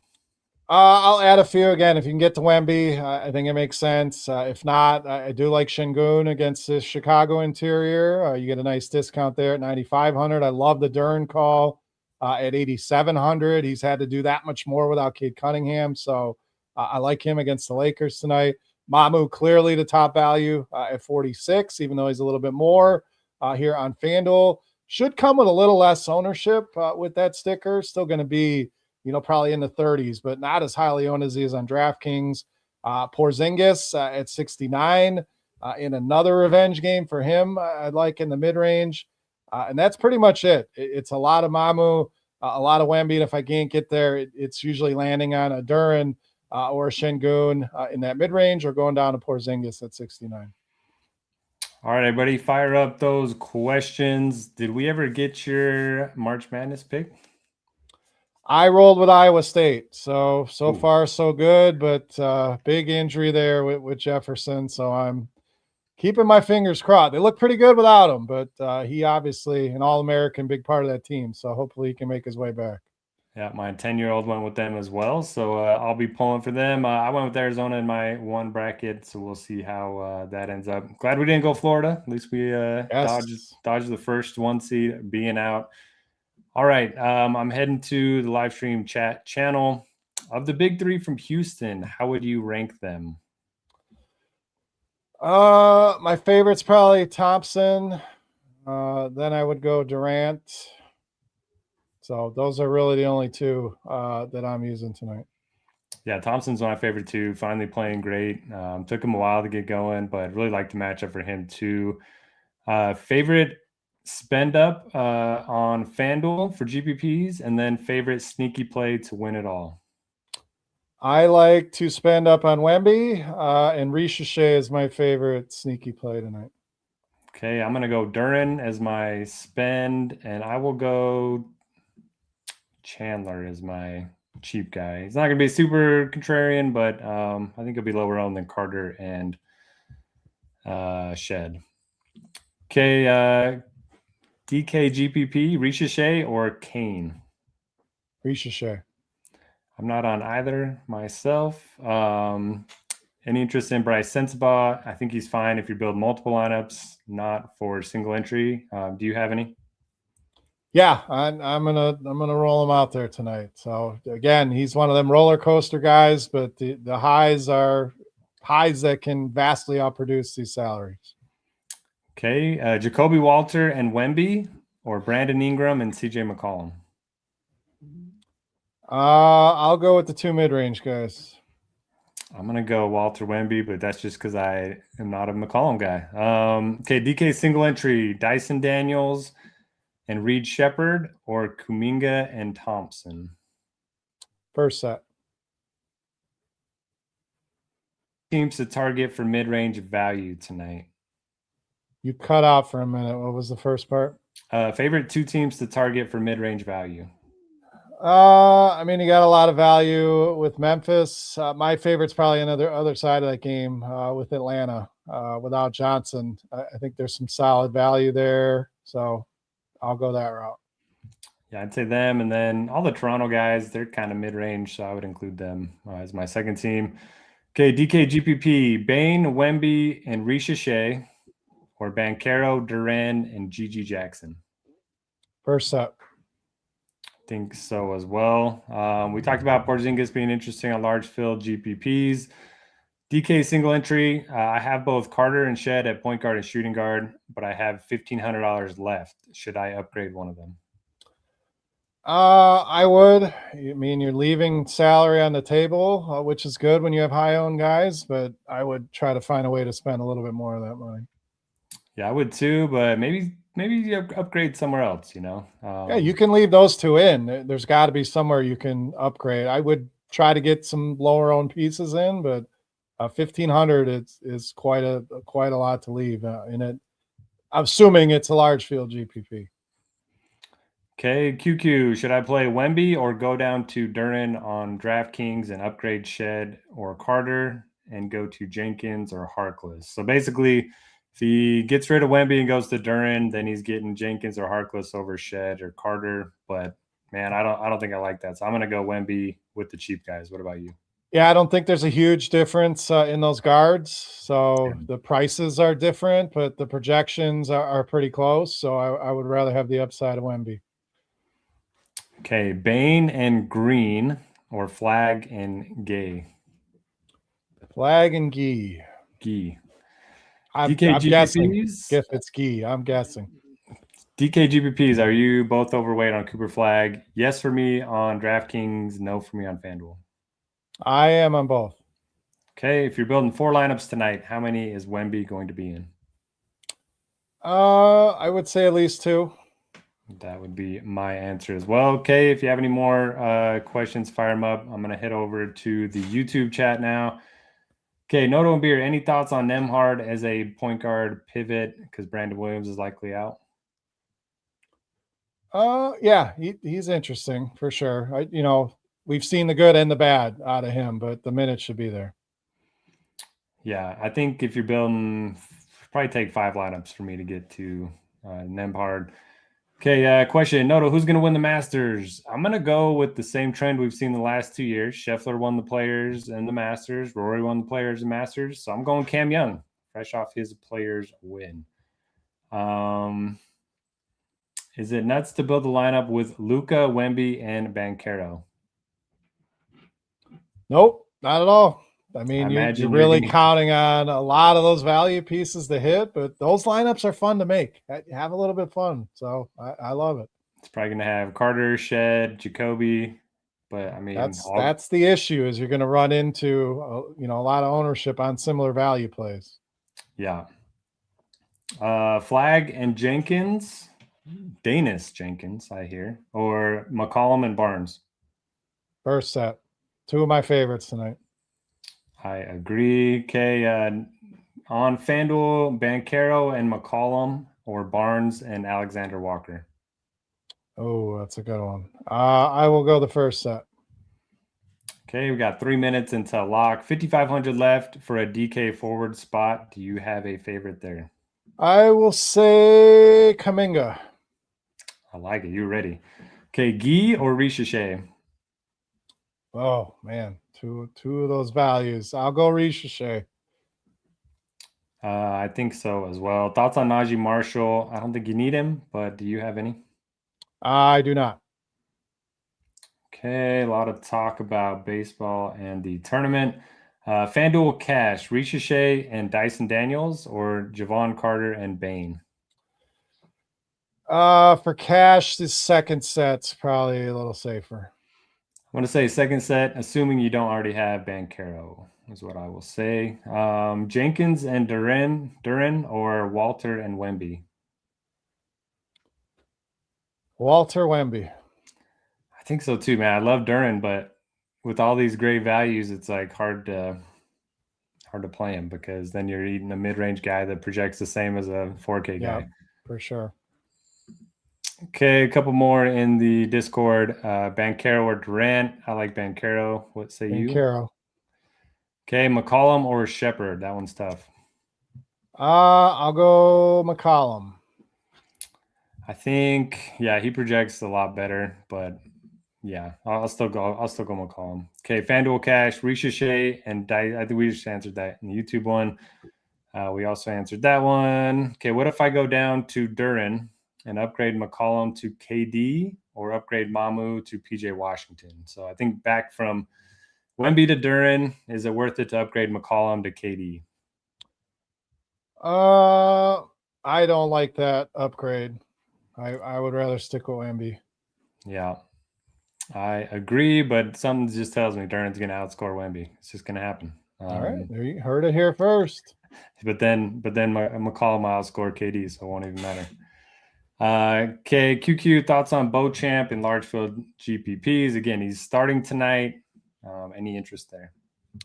I'll add a few again. If you can get to Wemby, I think it makes sense. If not, I do like Şengün against the Chicago interior. You get a nice discount there at 9,500. I love the Duren call at 8,700. He's had to do that much more without Cade Cunningham. So I like him against the Lakers tonight. Mamu clearly the top value at 46, even though he's a little bit more here on FanDuel. Should come with a little less ownership with that sticker. Still going to be, probably in the 30s, but not as highly owned as he is on DraftKings. Porzingis at 69. in another revenge game for him, I'd like in the mid-range. And that's pretty much it. It's a lot of Mamu, a lot of Wemby. And if I can't get there, it's usually landing on a Duran or a Şengün in that mid-range, or going down to Porzingis at 69. All right, everybody, fire up those questions. Did we ever get your March Madness pick? I rolled with Iowa State. So Ooh. far, so good, but big injury there with Jefferson. So I'm keeping my fingers crossed. They look pretty good without him, but he obviously an All-American, big part of that team. So hopefully he can make his way back. Yeah, my 10-year-old went with them as well. So I'll be pulling for them. I went with Arizona in my one bracket, so we'll see how that ends up. Glad we didn't go Florida. At least we dodged the first 1 seed being out. All right, I'm heading to the live stream chat channel. Of the big 3 from Houston, how would you rank them? My favorite's probably Thompson. Then I would go Durant. So those are really the only 2 that I'm using tonight. Yeah, Thompson's my favorite too. Finally playing great. Took him a while to get going, but really like the matchup for him too. Favorite spend up on FanDuel for GPPs, and then favorite sneaky play to win it all. I like to spend up on Wemby, and Ricochet is my favorite sneaky play tonight. Okay, I'm going to go Duran as my spend, and I will go Chandler as my cheap guy. He's not going to be super contrarian, but I think he'll be lower owned than Carter and Shed. Okay, DK GPP, Ricochet or Kane? Ricochet. I'm not on either myself. Any interest in Bryce Sensabaugh? I think he's fine if you build multiple lineups, not for single entry. Do you have any? Yeah, I'm gonna roll him out there tonight. So again, he's one of them roller coaster guys, but the highs are highs that can vastly outproduce these salaries. Okay, Jacoby Walter and Wemby, or Brandon Ingram and CJ McCollum? I'll go with the 2 mid-range guys. I'm going to go Walter Wemby, but that's just because I am not a McCollum guy. Okay, DK single entry, Dyson Daniels and Reed Shepherd, or Kuminga and Thompson? First set. Teams to target for mid-range value tonight. You cut out for a minute. What was the first part? Favorite 2 teams to target for mid-range value. I mean, you got a lot of value with Memphis. My favorite's probably another other side of that game with Atlanta. Without Johnson, I think there's some solid value there. So I'll go that route. Yeah, I'd say them. And then all the Toronto guys, they're kind of mid-range, so I would include them as my second team. Okay, DK GPP, Bane, Wemby, and Ricochet, or Banchero, Duran, and Gigi Jackson? First set. Think so as well. We talked about Porzingis being interesting on large field GPPs. DK single entry. I have both Carter and Shed at point guard and shooting guard, but I have $1,500 left. Should I upgrade one of them? I would. I mean, you're leaving salary on the table, which is good when you have high owned guys, but I would try to find a way to spend a little bit more of that money. Yeah, I would too, but maybe you upgrade somewhere else, you know? Yeah, you can leave those 2 in. There's got to be somewhere you can upgrade. I would try to get some lower owned pieces in, but 1,500 is quite a lot to leave in it. I'm assuming it's a large field GPP. Okay, QQ, should I play Wemby or go down to Duran on DraftKings and upgrade Shed or Carter and go to Jenkins or Harkless? So basically, if he gets rid of Wemby and goes to Duran, then he's getting Jenkins or Harkless over Shed or Carter. But man, I don't think I like that. So I'm going to go Wemby with the cheap guys. What about you? Yeah, I don't think there's a huge difference in those guards. So the prices are different, but the projections are pretty close. So I would rather have the upside of Wemby. Okay, Bane and Green, or Flag and Gay? Flag and Gee. I'm guessing if it's Gee. I'm guessing. DK GPPs, are you both overweight on Cooper Flag? Yes for me on DraftKings, no for me on FanDuel. I am on both. Okay, if you're building 4 lineups tonight, how many is Wemby going to be in? I would say at least 2. That would be my answer as well. Okay, if you have any more questions, fire them up. I'm going to head over to the YouTube chat now. Okay, Noto and Beer, any thoughts on Nembhard as a point guard pivot because Brandon Williams is likely out? Yeah, he's interesting for sure. We've seen the good and the bad out of him, but the minutes should be there. Yeah, I think if you're building, probably take 5 lineups for me to get to Nembhard. Okay, question. Noto, who's going to win the Masters? I'm going to go with the same trend we've seen the last 2 years. Scheffler won the Players and the Masters. Rory won the Players and Masters. So I'm going Cam Young, fresh off his Players win. Is it nuts to build a lineup with Luka, Wemby, and Banchero? Nope, not at all. I mean, you're imagine you're really getting- counting on a lot of those value pieces to hit, but those lineups are fun to make. Have a little bit of fun. So I love it. It's probably going to have Carter, Shed, Jacoby. But, I mean, that's the issue is you're going to run into, a lot of ownership on similar value plays. Yeah. Flag and Jenkins. Danis Jenkins, I hear. Or McCollum and Barnes. First set. 2 of my favorites tonight. I agree. Okay, on FanDuel, Banchero and McCollum, or Barnes and Alexander Walker. Oh, that's a good one. I will go the first set. Okay, we got 3 minutes until lock. 5,500 left for a DK forward spot. Do you have a favorite there? I will say Kuminga. I like it. You ready? Okay, Guy or Ricochet? Oh man, two of those values. I'll go Ricochet. I think so as well. Thoughts on Najee Marshall? I don't think you need him, but do you have any? I do not. Okay, a lot of talk about baseball and the tournament. FanDuel Cash, Ricochet and Dyson Daniels, or Javon Carter and Bain? For cash, this second set's probably a little safer. I'm going to say second set, assuming you don't already have Banchero, is what I will say. Jenkins and Duran, or Walter and Wemby? Walter Wemby. I think so too, man. I love Duran, but with all these great values, it's like hard to play him because then you're eating a mid-range guy that projects the same as a 4K guy. Yeah, for sure. Okay, a couple more in the Discord. Banchero or Durant? I like Banchero. What say you? Banchero. Okay, McCollum or Shepard? That one's tough. I'll go McCollum. I think, yeah, he projects a lot better, but yeah, I'll still go McCollum. Okay, FanDuel Cash, Ricochet, and I think we just answered that in the YouTube one. We also answered that one. Okay, what if I go down to Duran and upgrade McCollum to KD or upgrade Mamu to PJ Washington? So I think back from Wemby to Duran, is it worth it to upgrade McCollum to KD? I don't like that upgrade. I would rather stick with Wemby. Yeah, I agree, but something just tells me Duran's going to outscore Wemby. It's just going to happen. All right, you heard it here first. But then McCollum outscore KD, so it won't even matter. Okay, QQ, thoughts on Beauchamp and large field GPPs? Again, he's starting tonight. Any interest there?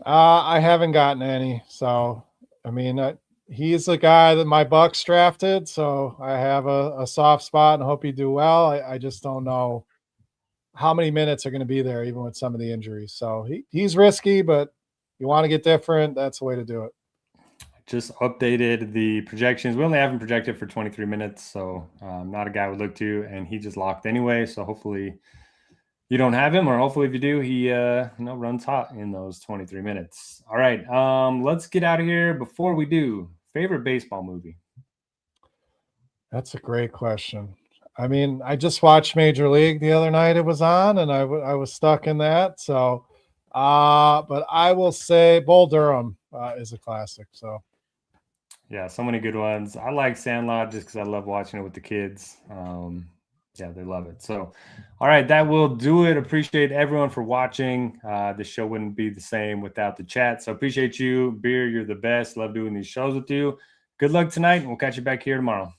I haven't gotten any. So, I mean, he's the guy that my Bucks drafted. So I have a soft spot and hope he do well. I just don't know how many minutes are going to be there, even with some of the injuries. So he's risky, but you want to get different. That's the way to do it. Just updated the projections. We only have him projected for 23 minutes, so not a guy I would look to, and he just locked anyway. So hopefully you don't have him, or hopefully if you do, he runs hot in those 23 minutes. All right, let's get out of here. Before we do, favorite baseball movie? That's a great question. I mean, I just watched Major League the other night. It was on, and I was stuck in that. So, but I will say Bull Durham is a classic. So. Yeah, so many good ones. I like Sandlot just because I love watching it with the kids. Yeah, they love it. So, all right, that will do it. Appreciate everyone for watching. The show wouldn't be the same without the chat. So appreciate you, Beer. You're the best. Love doing these shows with you. Good luck tonight, and we'll catch you back here tomorrow.